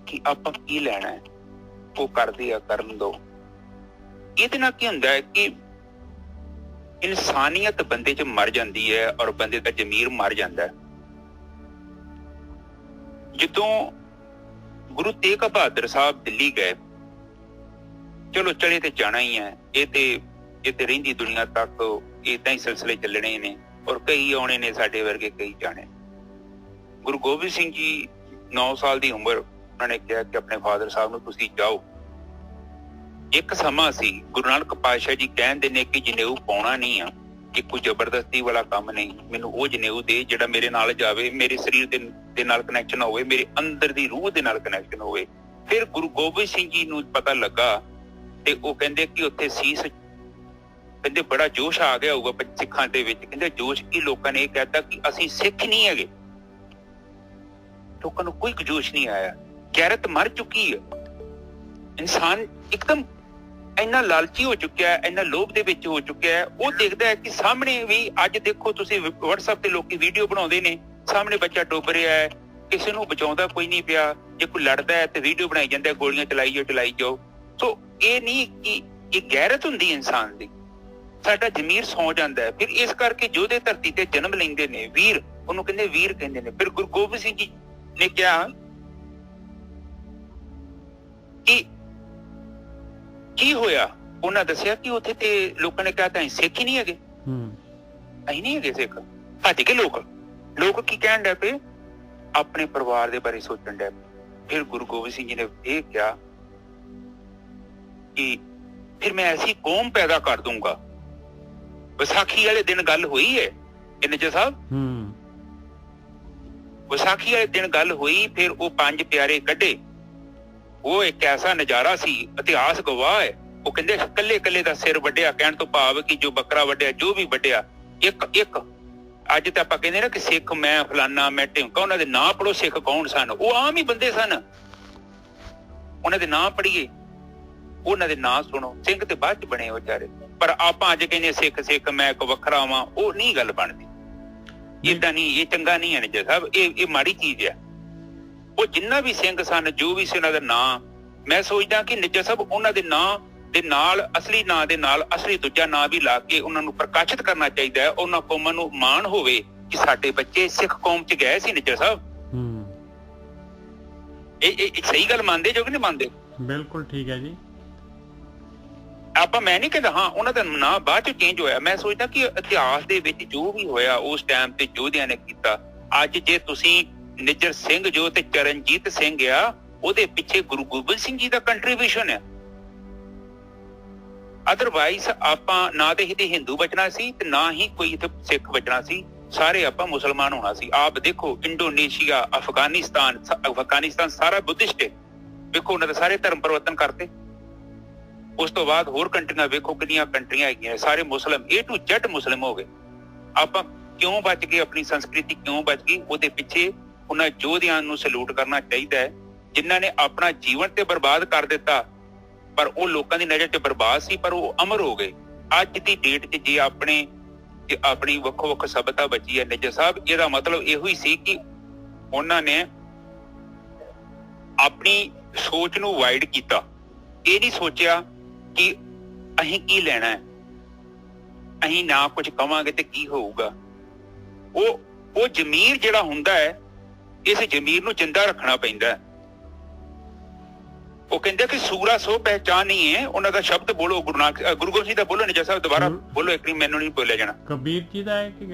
ਕਿ ਆਪਾਂ ਕੀ ਲੈਣਾ ਹੈ, ਉਹ ਕਰਦੇ ਆ, ਕਰਨ ਦੋ। ਇਹਦੇ ਨਾਲ ਕੀ ਹੁੰਦਾ ਹੈ ਕਿ ਇਨਸਾਨੀਅਤ ਬੰਦੇ 'ਚ ਮਰ ਜਾਂਦੀ ਹੈ, ਔਰ ਬੰਦੇ ਦਾ ਜ਼ਮੀਰ ਮਰ ਜਾਂਦਾ ਹੈ। ਜਦੋਂ ਗੁਰੂ ਤੇਗ ਬਹਾਦਰ ਸਾਹਿਬ ਦਿੱਲੀ ਗਏ, ਚਲੋ ਚਲੇ ਤੇ ਜਾਣਾ ਹੀ ਹੈ, ਇਹ ਤੇ ਰਹਿੰਦੀ ਦੁਨੀਆ ਤੱਕ ਏਦਾਂ ਹੀ ਸਿਲਸਿਲੇ ਚੱਲਣੇ ਨੇ, ਔਰ ਕਈ ਆਉਣੇ ਨੇ ਸਾਡੇ ਵਰਗੇ, ਕਈ ਜਾਣੇ। ਗੁਰੂ ਗੋਬਿੰਦ ਸਿੰਘ ਜੀ 9 ਸਾਲ ਦੀ ਉਮਰ, ਉਹਨਾਂ ਨੇ ਕਿਹਾ ਕਿ ਆਪਣੇ ਫਾਦਰ ਸਾਹਿਬ ਨੂੰ ਤੁਸੀਂ ਜਾਓ। ਇੱਕ ਸਮਾਂ ਸੀ, ਗੁਰੂ ਨਾਨਕ ਪਾਤਸ਼ਾਹ ਜੀ ਕਹਿੰਦੇ ਨੇ ਕਿ ਜਨੇਊ ਪਾਉਣਾ ਨਹੀਂ ਆ, ਕਿ ਕੋਈ ਜ਼ਬਰਦਸਤੀ ਵਾਲਾ ਕੰਮ ਨਹੀਂ, ਮੈਨੂੰ ਉਹ ਜਨੇਊ ਦੇ ਜਿਹੜਾ ਮੇਰੇ ਨਾਲ ਜਾਵੇ, ਮੇਰੇ ਸਰੀਰ ਦੇ ਨਾਲ ਕਨੈਕਸ਼ਨ ਹੋਵੇ, ਮੇਰੇ ਅੰਦਰ ਦੀ ਰੂਹ ਦੇ ਨਾਲ ਕਨੈਕਸ਼ਨ ਹੋਵੇ। ਫਿਰ ਗੁਰੂ ਗੋਬਿੰਦ ਸਿੰਘ ਜੀ ਨੂੰ ਪਤਾ ਲੱਗਾ ਤੇ ਉਹ ਕਹਿੰਦੇ ਕਿ ਉੱਥੇ ਸੀਸ, ਕਹਿੰਦੇ ਬੜਾ ਜੋਸ਼ ਆ ਗਿਆ ਹੋਊਗਾ ਸਿੱਖਾਂ ਦੇ ਵਿੱਚ। ਕਹਿੰਦੇ ਜੋਸ਼ ਕੀ, ਲੋਕਾਂ ਨੇ ਇਹ ਕਹਿਤਾ ਕਿ ਅਸੀਂ ਸਿੱਖ ਨਹੀਂ ਹੈਗੇ। ਲੋਕਾਂ ਨੂੰ ਕੋਈ ਜੋਸ਼ ਨਹੀਂ ਆਇਆ, ਗੈਰਤ ਮਰ ਚੁੱਕੀ ਹੈ। ਇਨਸਾਨ ਇੱਕਦਮ ਇੰਨਾ ਲਾਲਚੀ ਹੋ ਚੁੱਕਿਆ ਹੈ, ਇੰਨਾ ਲੋਭ ਦੇ ਵਿੱਚ ਹੋ ਚੁੱਕਿਆ ਹੈ। ਉਹ ਦੇਖਦਾ ਹੈ ਕਿ ਸਾਹਮਣੇ ਵੀ, ਅੱਜ ਦੇਖੋ ਤੁਸੀਂ WhatsApp ਤੇ ਲੋਕੀ ਵੀਡੀਓ ਬਣਾਉਂਦੇ ਨੇ, ਸਾਹਮਣੇ ਬੱਚਾ ਡੁੱਬ ਰਿਹਾ ਹੈ, ਕਿਸੇ ਨੂੰ ਬਚਾਉਂਦਾ ਕੋਈ ਨਹੀਂ ਪਿਆ। ਜੇ ਕੋਈ ਲੜਦਾ ਹੈ ਤੇ ਵੀਡੀਓ ਬਣਾਈ ਜਾਂਦਾ, ਗੋਲੀਆਂ ਚਲਾਈ ਜਾਓ। ਸੋ ਇਹ ਨਹੀਂ ਕਿ ਇਹ ਗੈਰਤ ਹੁੰਦੀ ਇਨਸਾਨ ਦੀ, ਸਾਡਾ ਜ਼ਮੀਰ ਸੌ ਜਾਂਦਾ ਹੈ। ਫਿਰ ਇਸ ਕਰਕੇ ਜੋਧੇ ਧਰਤੀ ਤੇ ਜਨਮ ਲੈਂਦੇ ਨੇ, ਵੀਰ, ਉਹਨੂੰ ਕਹਿੰਦੇ ਵੀਰ ਕਹਿੰਦੇ ਨੇ। ਫਿਰ ਗੁਰੂ ਗੋਬਿੰਦ ਸਿੰਘ ਜੀ ਨੇ ਕਿਹਾ ਕਿ ਕੀ ਹੋਇਆ। ਉਹਨਾਂ ਦੱਸਿਆ ਕਿ ਉੱਥੇ ਤੇ ਲੋਕਾਂ ਨੇ ਕਿਹਾ ਤਾਂ ਅਸੀਂ ਸਿੱਖ ਹੀ ਨਹੀਂ ਹੈਗੇ, ਅਸੀਂ ਨਹੀਂ ਹੈਗੇ ਸਿੱਖ। ਭੱਜ ਕੇ ਲੋਕ ਕੀ ਕਹਿਣ ਡੈ ਪਏ, ਆਪਣੇ ਪਰਿਵਾਰ ਦੇ ਬਾਰੇ ਸੋਚਣ ਡੈ ਪਏ। ਫਿਰ ਗੁਰੂ ਗੋਬਿੰਦ ਸਿੰਘ ਜੀ ਨੇ ਇਹ ਕਿਹਾ ਕਿ ਫਿਰ ਮੈਂ ਐਸੀ ਕੌਮ ਪੈਦਾ ਕਰ ਦੂੰਗਾ। ਵਿਸਾਖੀ ਵਾਲੇ ਦਿਨ ਗੱਲ ਹੋਈ ਹੈ ਨਿੱਜਰ ਸਾਹਿਬ, ਵਿਸਾਖੀ ਵਾਲੇ ਦਿਨ ਗੱਲ ਹੋਈ। ਫਿਰ ਉਹ 5 ਪਿਆਰੇ ਕੱਢੇ, ਉਹ ਇੱਕ ਐਸਾ ਨਜ਼ਾਰਾ ਸੀ, ਇਤਿਹਾਸ ਗਵਾਹ ਹੈ। ਉਹ ਕਹਿੰਦੇ ਕੱਲੇ ਕੱਲੇ ਦਾ ਸਿਰ ਵੱਢਿਆ, ਕਹਿਣ ਤੋਂ ਭਾਵ ਕਿ ਜੋ ਬੱਕਰਾ ਵੱਢਿਆ, ਜੋ ਵੀ ਵੱਢਿਆ ਇੱਕ ਅੱਜ ਤਾਂ ਆਪਾਂ ਕਹਿੰਦੇ ਨਾ ਕਿ ਸਿੱਖ ਮੈਂ ਫਲਾਨਾ ਮੈਂ ਢਿਮਕਾ, ਉਹਨਾਂ ਦੇ ਨਾਂ ਪੜੋ ਸਿੱਖ ਕੌਣ ਸਨ। ਉਹ ਆਮ ਹੀ ਬੰਦੇ ਸਨ, ਉਹਨਾਂ ਦੇ ਨਾਂ ਪੜੀਏ, ਉਹਨਾਂ ਦੇ ਨਾਂ ਸੁਣੋ। ਸਿੰਘ ਤੇ ਬਾਅਦ ਚ ਬਣੇ ਵਿਚਾਰੇ, ਪਰ ਆਪਾਂ ਅੱਜ ਕਹਿੰਦੇ ਸਿੱਖ ਮੈਂ ਇੱਕ ਵੱਖਰਾ ਵਾਂ। ਉਹ ਨਹੀਂ ਗੱਲ ਬਣਦੀ, ਏਦਾਂ ਨਹੀਂ, ਇਹ ਚੰਗਾ ਨਹੀਂ ਹੈ ਨਿੱਜਰ ਸਾਹਿਬ, ਇਹ ਮਾੜੀ ਚੀਜ਼ ਹੈ। ਉਹ ਜਿੰਨਾ ਵੀ ਸਿੰਘ ਸਨ, ਜੋ ਵੀ ਸੀ, ਉਹਨਾਂ ਦਾ ਨਾਂ, ਮੈਂ ਸੋਚਦਾ ਕਿ ਨਿੱਜਰ ਸਾਹਿਬ ਉਹਨਾਂ ਦੇ ਨਾਂ ਦੇ ਨਾਲ ਅਸਲੀ ਨਾਂ ਦੇ ਨਾਲ ਅਸਲੀ ਦੂਜਾ ਨਾਂ ਵੀ ਲਾ ਕੇ ਉਹਨਾਂ ਨੂੰ ਪ੍ਰਕਾਸ਼ਿਤ ਕਰਨਾ ਚਾਹੀਦਾ ਹੈ। ਉਹਨਾਂ ਕੌਮਾਂ ਨੂੰ ਮਾਣ ਹੋਵੇ ਕਿ ਸਾਡੇ ਬੱਚੇ ਸਿੱਖ ਕੌਮ ਚ ਗਏ ਸੀ। ਨਿੱਜਰ ਸਾਹਿਬ ਇਹ ਸਹੀ ਗੱਲ ਮੰਨਦੇ ਜੋ ਕਿ ਨਹੀਂ ਮੰਨਦੇ? ਬਿਲਕੁਲ ਠੀਕ ਹੈ ਜੀ। ਆਪਾਂ ਮੈਂ ਨਹੀਂ ਕਹਿੰਦਾ ਹਾਂ ਉਹਨਾਂ ਦਾ ਨਾਂ ਬਾਅਦ ਚ ਚੇਂਜ ਹੋਇਆ। ਮੈਂ ਸੋਚਦਾ ਕਿ ਇਤਿਹਾਸ ਦੇ ਵਿੱਚ ਜੋ ਵੀ ਹੋਇਆ ਉਸ ਟਾਈਮ ਤੇ ਯੋਧਿਆਂ ਨੇ ਕੀਤਾ। ਅੱਜ ਜੇ ਤੁਸੀਂ ਨਿੱਜਰ ਸਿੰਘ ਜੋ ਤੇ ਚਰਨਜੀਤ ਸਿੰਘ ਆ, ਉਹਦੇ ਪਿੱਛੇ ਗੁਰੂ ਗੋਬਿੰਦ ਸਿੰਘ ਜੀ ਦਾ ਕੰਟਰੀਬਿਊਸ਼ਨ ਹੈ। ਅਦਰਵਾਈਜ਼ ਆਪਾਂ ਨਾ ਤੇ ਇਹਦੇ ਹਿੰਦੂ ਬਚਣਾ ਸੀ ਤੇ ਨਾ ਹੀ ਕੋਈ ਇੱਥੇ ਸਿੱਖ ਬਚਣਾ ਸੀ, ਸਾਰੇ ਆਪਾਂ ਮੁਸਲਮਾਨ ਹੋਣਾ ਸੀ। ਆਪ ਦੇਖੋ ਇੰਡੋਨੇਸ਼ੀਆ, ਅਫਗਾਨਿਸਤਾਨ ਸਾਰਾ ਬੁੱਧਿਸਟ ਹੈ। ਵੇਖੋ ਉਹਨਾਂ ਦੇ ਸਾਰੇ ਧਰਮ ਪਰਿਵਰਤਨ ਕਰਤੇ। ਉਸ ਤੋਂ ਬਾਅਦ ਹੋਰ ਕੰਟਰੀਆਂ ਵੇਖੋ ਕਿੰਨੀਆਂ ਕੰਟਰੀਆਂ ਹੈਗੀਆਂ, ਸਾਰੇ ਮੁਸਲਿਮ A to Z ਮੁਸਲਿਮ ਹੋ ਗਏ। ਆਪਾਂ ਕਿਉਂ ਬਚ ਗਏ, ਆਪਣੀ ਸੰਸਕ੍ਰਿਤੀ ਕਿਉਂ ਬਚ ਗਈ? ਉਹਦੇ ਪਿੱਛੇ ਉਹਨਾਂ ਯੋਧਿਆਂ ਨੂੰ ਸਲੂਟ ਕਰਨਾ ਚਾਹੀਦਾ ਹੈ ਜਿਨ੍ਹਾਂ ਨੇ ਆਪਣਾ ਜੀਵਨ ਤੇ ਬਰਬਾਦ ਕਰ ਦਿੱਤਾ, ਪਰ ਉਹ ਲੋਕਾਂ ਦੀ ਨਜ਼ਰ 'ਚ ਬਰਬਾਦ ਸੀ, ਪਰ ਉਹ ਅਮਰ ਹੋ ਗਏ। ਅੱਜ ਦੀ ਡੇਟ 'ਚ ਜੇ ਆਪਣੀ ਵੱਖੋ ਵੱਖ ਸਭਿਅਤਾ ਬਚੀ ਹੈ ਨਿੱਜਰ ਸਾਹਿਬ, ਇਹਦਾ ਮਤਲਬ ਇਹੋ ਹੀ ਸੀ ਕਿ ਉਹਨਾਂ ਨੇ ਆਪਣੀ ਸੋਚ ਨੂੰ ਵਾਈਡ ਕੀਤਾ। ਇਹ ਨਹੀਂ ਸੋਚਿਆ ਕਿ ਅਸੀਂ ਕੀ ਲੈਣਾ ਹੈ, ਅਸੀਂ ਨਾ ਕੁਝ ਕਵਾਂਗੇ ਤੇ ਕੀ ਹੋਊਗਾ। ਉਹ ਜ਼ਮੀਰ ਜਿਹੜਾ ਹੁੰਦਾ ਹੈ, ਇਸ ਜ਼ਮੀਰ ਨੂੰ ਜਿੰਦਾ ਰੱਖਣਾ ਪੈਂਦਾ ਹੈ। ਉਹ ਕਹਿੰਦੇ ਕਿ ਸੂਰਾ ਸੋ ਪਹਿਚਾਨ ਨਹੀਂ ਹੈ। ਉਹਨਾਂ ਦਾ ਸ਼ਬਦ ਬੋਲੋ, ਗੁਰੂ ਗੋਬਿੰਦ ਸਿੰਘ ਦਾ ਬੋਲੋ ਨਿੱਜਰ ਸਾਹਿਬ, ਦੁਬਾਰਾ ਬੋਲੋ, ਇੱਕ ਮੈਨੂੰ ਨਹੀਂ ਬੋਲਿਆ ਜਾਣਾ। ਕਬੀਰ ਜੀ ਦਾ ਹੈ ਕਿ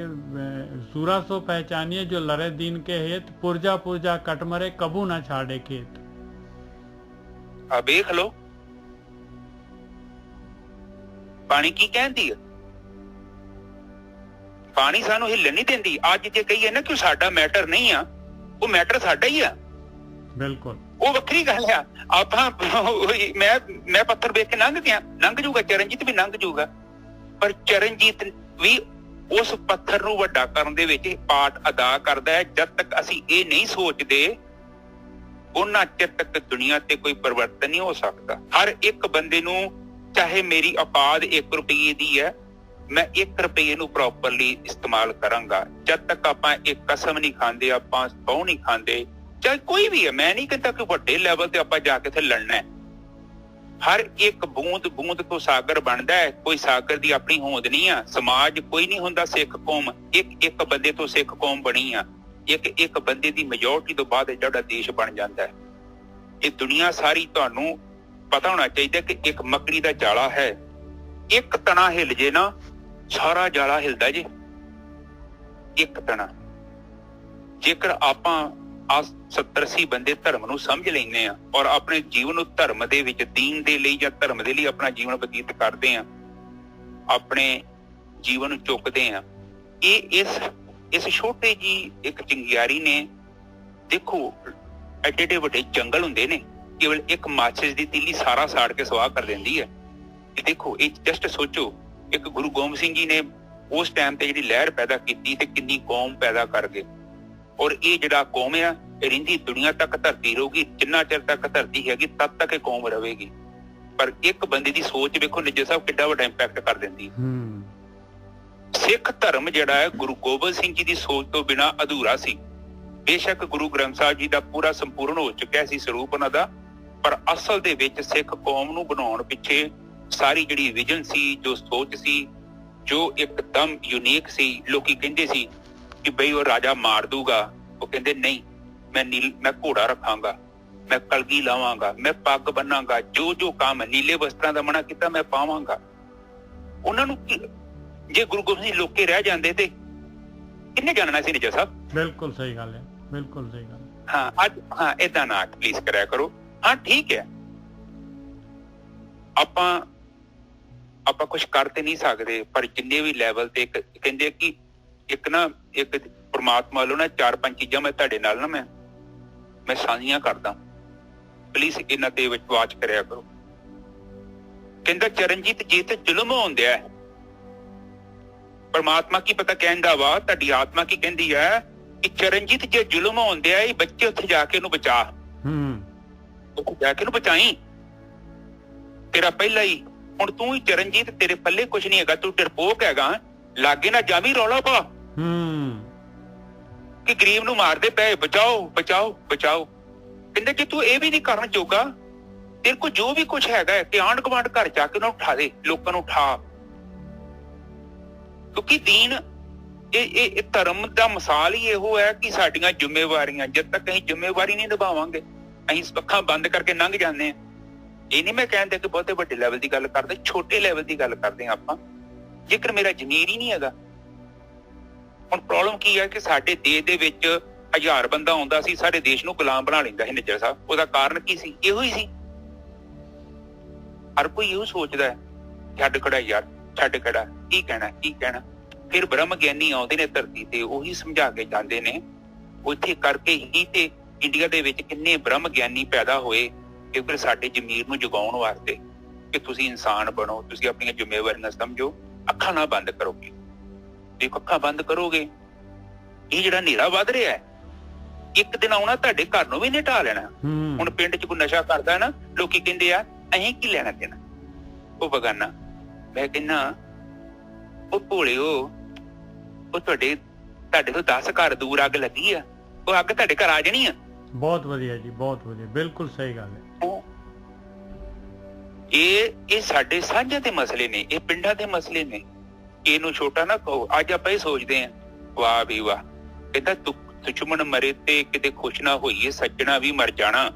ਸੂਰਾ ਸੋ ਪਹਿਚਾਨੀਏ ਜੋ ਲੜੇ ਦੀਨ ਕੇ ਹੇਤ, ਪੁਰਜਾ ਪੁਰਜਾ ਕਟ ਮਰੇ ਕਬੂ ਨਾ ਛਾੜੇ ਖੇਤ। ਆ ਵੇਖ ਲੋ ਪਾਣੀ ਕੀ ਕਹਿੰਦੀ ਹੈ। ਪਾਣੀ ਸਾਨੂੰ ਹਿੱਲਣ ਨਹੀਂ ਦਿੰਦੀ। ਅੱਜ ਜੇ ਕਹੀਏ ਨਾ ਕਿ ਸਾਡਾ ਮੈਟਰ ਨਹੀਂ ਆ, ਉਹ ਮੈਟਰ ਸਾਡਾ ਹੀ ਆ। ਬਿਲਕੁਲ, ਉਹ ਵੱਖਰੀ ਗੱਲ ਆ। ਆਪਾਂ ਮੈਂ ਪੱਥਰ ਵੇਖ ਕੇ ਲੰਘ ਗਿਆ, ਲੰਘ ਜੂਗਾ, ਚਰਨਜੀਤ ਵੀ ਲੰਘ ਜੂਗਾ, ਪਰ ਚਰਨਜੀਤ ਵੀ ਉਸ ਪੱਥਰ ਨੂੰ ਵੱਡਾ ਕਰਨ ਦੇ ਵਿੱਚ ਪਾਰਟ ਅਦਾ ਕਰਦਾ ਹੈ। ਜਦ ਤੱਕ ਅਸੀਂ ਇਹ ਨਹੀਂ ਸੋਚਦੇ, ਉਹਨਾਂ ਚਿਰ ਤੱਕ ਦੁਨੀਆ ਤੇ ਕੋਈ ਪਰਿਵਰਤਨ ਨਹੀਂ ਹੋ ਸਕਦਾ। ਹਰ ਇੱਕ ਬੰਦੇ ਨੂੰ, ਚਾਹੇ ਮੇਰੀ ਔਕਾਤ 1 ਰੁਪਏ ਦੀ ਹੈ, ਮੈਂ 1 ਰੁਪਏ ਨੂੰ ਪ੍ਰੋਪਰਲੀ ਇਸਤੇਮਾਲ ਕਰਾਂਗਾ। ਜਦ ਤੱਕ ਆਪਾਂ ਇੱਕ ਕਸਮ ਨਹੀਂ ਖਾਂਦੇ, ਆਪਾਂ ਸਹੁੰ ਨਹੀਂ ਖਾਂਦੇ, ਚਾਹੇ ਕੋਈ ਵੀ ਹੈ, ਮੈਂ ਨਹੀਂ ਕਹਿੰਦਾ ਕਿ ਵੱਡੇ ਲੈਵਲ ਤੇ ਆਪਾਂ ਜਾ ਕੇ ਇੱਥੇ ਲੜਨਾ ਹੈ। ਹਰ ਇੱਕ ਬੂੰਦ ਤੋਂ ਸਾਗਰ ਬਣਦਾ ਹੈ। ਕੋਈ ਸਾਗਰ ਦੀ ਆਪਣੀ ਹੋਂਦ ਨਹੀਂ ਆ। ਸਮਾਜ ਕੋਈ ਨਹੀਂ ਹੁੰਦਾ ਸਿੱਖ ਕੌਮ, ਇੱਕ ਬੰਦੇ ਤੋਂ ਸਿੱਖ ਕੌਮ ਬਣੀ ਆ। ਇੱਕ ਬੰਦੇ ਦੀ ਮੈਜੋਰਟੀ ਤੋਂ ਬਾਅਦ ਜਿਹੜਾ ਦੇਸ਼ ਬਣ ਜਾਂਦਾ ਹੈ। ਇਹ ਦੁਨੀਆ ਸਾਰੀ ਤੁਹਾਨੂੰ ਪਤਾ ਹੋਣਾ ਚਾਹੀਦਾ ਕਿ ਇੱਕ ਮੱਕੜੀ ਦਾ ਜਾਲਾ ਹੈ, ਇੱਕ ਤਣਾ ਹਿੱਲ ਜੇ ਨਾ ਸਾਰਾ ਜਾਲਾ ਹਿਲਦਾ ਜੇ। ਇੱਕ ਤਣਾ, ਜੇਕਰ ਆਪਾਂ 70-80 ਬੰਦੇ ਧਰਮ ਨੂੰ ਸਮਝ ਲੈਂਦੇ ਆ ਔਰ ਆਪਣੇ ਜੀਵਨ ਨੂੰ ਧਰਮ ਦੇ ਵਿੱਚ, ਦੀਨ ਦੇ ਲਈ ਜਾਂ ਧਰਮ ਦੇ ਲਈ ਆਪਣਾ ਜੀਵਨ ਬਤੀਤ ਕਰਦੇ ਆ, ਆਪਣੇ ਜੀਵਨ ਨੂੰ ਚੁੱਕਦੇ ਆ, ਇਹ ਇਸ ਛੋਟੇ ਜੀ ਇੱਕ ਚਿੰਗਿਆਰੀ ਨੇ, ਦੇਖੋ ਐਡੇ ਵੱਡੇ ਜੰਗਲ ਹੁੰਦੇ ਨੇ, ਕੇਵਲ ਇੱਕ ਮਾਚਿਸ ਦੀ ਤੀਲੀ ਸਾਰਾ ਸਾੜ ਕੇ ਸਵਾਹ ਕਰ ਦਿੰਦੀ ਹੈ। ਦੇਖੋ ਇਹ ਜਸਟ ਸੋਚੋ, ਇੱਕ ਗੁਰੂ ਗੋਬਿੰਦ ਸਿੰਘ ਜੀ ਨੇ ਉਸ ਟਾਈਮ ਤੇ ਜਿਹੜੀ ਲਹਿਰ ਪੈਦਾ ਕੀਤੀ ਤੇ ਕਿੰਨੀ ਕੌਮ ਪੈਦਾ ਕਰ ਗਏ। ਔਰ ਇਹ ਜਿਹੜਾ ਕੌਮ ਆ, ਇਹ ਰਹਿੰਦੀ ਦੁਨੀਆ ਤੱਕ ਧਰਤੀ ਰਹੂਗੀ। ਜਿੰਨਾ ਚਿਰ ਤੱਕ ਧਰਤੀ ਹੈਗੀ ਤਦ ਤੱਕ ਇਹ ਕੌਮ ਰਹੇਗੀ। ਪਰ ਇੱਕ ਬੰਦੇ ਦੀ ਸੋਚ ਵੇਖੋ ਨਿੱਜਰ ਸਾਹਿਬ ਕਿੱਡਾ ਵੱਡਾ ਇੰਪੈਕਟ ਕਰ ਦਿੰਦੀ। ਸਿੱਖ ਧਰਮ ਜਿਹੜਾ ਹੈ ਗੁਰੂ ਗੋਬਿੰਦ ਸਿੰਘ ਜੀ ਦੀ ਸੋਚ ਤੋਂ ਬਿਨਾਂ ਅਧੂਰਾ ਸੀ। ਬੇਸ਼ੱਕ ਗੁਰੂ ਗ੍ਰੰਥ ਸਾਹਿਬ ਜੀ ਦਾ ਪੂਰਾ ਸੰਪੂਰਨ ਹੋ ਚੁੱਕਿਆ ਸੀ ਸਰੂਪ ਉਹਨਾਂ ਦਾ, ਪਰ ਅਸਲ ਦੇ ਵਿੱਚ ਸਿੱਖ ਕੌਮ ਨੂੰ ਬਣਾਉਣ ਪਿੱਛੇ ਸਾਰੀ ਜਿਹੜੀ ਵਿਜ਼ਨ ਸੀ, ਜੋ ਸੋਚ ਸੀ, ਜੋ ਇੱਕਦਮ ਯੂਨੀਕ ਸੀ। ਲੋਕੀ ਕਹਿੰਦੇ ਸੀ ਕਿ ਬਈ ਉਹ ਰਾਜਾ ਮਾਰ ਦੂਗਾ, ਉਹ ਕਹਿੰਦੇ ਨਹੀਂ, ਮੈਂ ਘੋੜਾ ਰੱਖਾਂਗਾ, ਮੈਂ ਕਲਗੀ ਲਾਵਾਂਗਾ, ਮੈਂ ਪੱਗ ਬੰਨਾਂਗਾ, ਜੋ ਜੋ ਕੰਮ ਨੀਲੇ ਵਸਤਰਾਂ ਦਾ ਮਨਾ ਕੀਤਾ ਮੈਂ ਪਾਵਾਂਗਾ। ਉਹਨਾਂ ਨੂੰ ਜੇ ਗੁਰੂ ਗੋਬਿੰਦ ਸਿੰਘ ਲੋਕੇ ਰਹਿ ਜਾਂਦੇ ਤੇ ਕਿੰਨੇ ਜਾਣਨਾ ਸੀ ਨਿੱਜਰ ਸਾਹਿਬ? ਬਿਲਕੁਲ ਸਹੀ ਗੱਲ ਹੈ, ਬਿਲਕੁਲ ਸਹੀ ਗੱਲ। ਹਾਂ ਅੱਜ ਹਾਂ ਏਦਾਂ ਨਾ ਪਲੀਜ਼ ਕਰਿਆ ਕਰੋ। ਹਾਂ ਠੀਕ ਹੈ, ਆਪਾਂ ਕੁਛ ਕਰ ਤੇ ਨਹੀਂ ਸਕਦੇ, ਪਰ ਜਿੰਨੇ ਵੀ ਲੈਵਲ ਤੇ ਕਹਿੰਦੇ ਕਿ ਇੱਕ ਪ੍ਰਮਾਤਮਾ ਵੱਲੋਂ ਨਾ 4-5 ਚੀਜ਼ਾਂ ਮੈਂ ਤੁਹਾਡੇ ਨਾਲ ਨਾ ਮੈਂ ਸਾਂਝੀਆਂ ਕਰਦਾ, ਪਲੀਜ਼ ਇਹਨਾਂ ਤੇ ਵਿਸ਼ਵਾਸ ਕਰਿਆ ਕਰੋ। ਕਹਿੰਦਾ ਚਰਨਜੀਤ ਜੇ ਤੇ ਜ਼ੁਲਮ ਹੁੰਦਿਆ, ਪਰਮਾਤਮਾ ਕੀ ਪਤਾ ਕਹਿੰਦਾ ਵਾ, ਤੁਹਾਡੀ ਆਤਮਾ ਕੀ ਕਹਿੰਦੀ ਹੈ ਕਿ ਚਰਨਜੀਤ ਜੇ ਜ਼ੁਲਮ ਹੁੰਦਿਆ ਇਹ ਬੱਚੇ ਉੱਥੇ ਜਾ ਕੇ ਉਹਨੂੰ ਬਚਾ, ਉੱਥੇ ਜਾ ਕੇ ਉਹਨੂੰ ਬਚਾਈ। ਤੇਰਾ ਪਹਿਲਾ ਹੀ ਹੁਣ ਤੂੰ ਹੀ ਚਰਨਜੀਤ, ਤੇਰੇ ਪੱਲੇ ਕੁਛ ਨਹੀਂ ਹੈਗਾ, ਤੂੰ ਡਰਪੋਕ ਹੈਗਾ, ਲਾਗੇ ਨਾ ਜਾਵੀਂ ਰੌਲਾ ਪਾ ਕਿ ਗਰੀਬ ਨੂੰ ਮਾਰਦੇ ਪਏ, ਬਚਾਓ ਬਚਾਓ ਬਚਾਓ। ਕਹਿੰਦੇ ਜੇ ਤੂੰ ਇਹ ਵੀ ਨਹੀਂ ਕਰਨ ਜੋਗਾ, ਤੇਰੇ ਕੋਲ ਜੋ ਵੀ ਕੁਛ ਹੈਗਾ ਕਿ ਆਂਢ ਗੁਆਂਢ ਘਰ ਜਾ ਕੇ ਉਹਨਾਂ ਨੂੰ ਉਠਾ ਦੇ, ਲੋਕਾਂ ਨੂੰ ਉਠਾ। ਕਿਉਂਕਿ ਦੀਨ ਇਹ ਧਰਮ ਦਾ ਮਿਸਾਲ ਹੀ ਇਹੋ ਹੈ ਕਿ ਸਾਡੀਆਂ ਜ਼ਿੰਮੇਵਾਰੀਆਂ ਜਦ ਤੱਕ ਅਸੀਂ ਜ਼ਿੰਮੇਵਾਰੀ ਨਹੀਂ ਨਿਭਾਵਾਂਗੇ ਅਸੀਂ ਅੱਖਾਂ ਬੰਦ ਕਰਕੇ ਲੰਘ ਜਾਂਦੇ ਹਾਂ। ਇਹ ਨਹੀਂ ਮੈਂ ਕਹਿੰਦਾ ਕਿ ਬਹੁਤੇ ਵੱਡੇ ਲੈਵਲ ਦੀ ਗੱਲ ਕਰਦੇ, ਛੋਟੇ ਲੈਵਲ ਦੀ ਗੱਲ ਕਰਦੇ ਹਾਂ ਆਪਾਂ। ਜੇਕਰ ਮੇਰਾ ਜ਼ਮੀਰ ਹੀ ਨਹੀਂ ਹੈਗਾ, ਹੁਣ ਪ੍ਰੋਬਲਮ ਕੀ ਹੈ ਕਿ ਸਾਡੇ ਦੇਸ਼ ਦੇ ਵਿੱਚ 1000 ਬੰਦਾ ਆਉਂਦਾ ਸੀ, ਸਾਰੇ ਦੇਸ਼ ਨੂੰ ਗੁਲਾਮ ਬਣਾ ਲੈਂਦਾ ਸੀ ਨਿੱਜਰ ਸਾਹਿਬ। ਉਹਦਾ ਕਾਰਨ ਕੀ ਸੀ? ਇਹੋ ਹੀ ਸੀ। ਹਰ ਕੋਈ ਇਹੋ ਸੋਚਦਾ ਹੈ ਛੱਡ ਖੜਾ ਯਾਰ, ਛੱਡ ਖੜਾ, ਕੀ ਕਹਿਣਾ ਕੀ ਕਹਿਣਾ। ਫਿਰ ਬ੍ਰਹਮ ਗਿਆਨੀ ਆਉਂਦੇ ਨੇ ਧਰਤੀ ਤੇ, ਉਹੀ ਸਮਝਾ ਕੇ ਜਾਂਦੇ ਨੇ। ਉੱਥੇ ਕਰਕੇ ਹੀ ਤੇ ਇੰਡੀਆ ਦੇ ਵਿੱਚ ਕਿੰਨੇ ਬ੍ਰਹਮ ਗਿਆਨੀ ਪੈਦਾ ਹੋਏ ਕਿ ਫਿਰ ਸਾਡੇ ਜ਼ਮੀਰ ਨੂੰ ਜਗਾਉਣ ਵਾਸਤੇ ਕਿ ਤੁਸੀਂ ਇਨਸਾਨ ਬਣੋ, ਤੁਸੀਂ ਆਪਣੀਆਂ ਜ਼ਿੰਮੇਵਾਰੀਆਂ ਸਮਝੋ। ਅੱਖਾਂ ਨਾ ਬੰਦ ਕਰੋਗੇ, ਦੇਖੋ ਅੱਖਾਂ ਬੰਦ ਕਰੋਗੇ, ਇਹ ਜਿਹੜਾ ਹਨੇਰਾ ਵੱਧ ਰਿਹਾ ਹੈ ਇੱਕ ਦਿਨ ਆਉਣਾ ਤੁਹਾਡੇ ਘਰ ਨੂੰ ਵੀ ਨਹੀਂ ਢਾਹ ਲੈਣਾ। ਹੁਣ ਪਿੰਡ 'ਚ ਕੋਈ ਨਸ਼ਾ ਕਰਦਾ ਨਾ, ਲੋਕੀ ਕਹਿੰਦੇ ਆ ਅਸੀਂ ਕੀ ਲੈਣਾ ਦੇਣਾ, ਉਹ ਬਗਾਨਾ। ਮੈਂ ਕਹਿੰਦਾ ਉਹ ਭੋਲਿਓ, ਉਹ ਤੁਹਾਡੇ ਤੋਂ 10 ਘਰ ਦੂਰ ਅੱਗ ਲੱਗੀ ਆ, ਉਹ ਅੱਗ ਤੁਹਾਡੇ ਘਰ ਆ ਜਾਣੀ ਆ। ਬਹੁਤ ਵਧੀਆ ਜੀ, ਬਹੁਤ ਵਧੀਆ, ਬਿਲਕੁਲ ਸਹੀ ਗੱਲ ਹੈ। ਇਹ ਸਾਡੇ ਸਾਂਝਾਂ ਦੇ ਮਸਲੇ ਨੇ, ਇਹ ਪਿੰਡਾਂ ਦੇ ਮਸਲੇ ਨੇ। ਇਹਨੂੰ ਛੋਟਾ ਨਾ ਕਹੋ। ਅੱਜ ਆਪਾਂ ਇਹ ਸੋਚਦੇ ਹਾਂ ਵਾਹ ਵੀ ਵਾਹ, ਕਹਿੰਦਾ ਦੁਸ਼ਮਣ ਮਰੇ ਤੇ ਕਿਤੇ ਖੁਸ਼ ਨਾ ਹੋਈਏ, ਸੱਜਣਾ ਵੀ ਮਰ ਜਾਣਾ।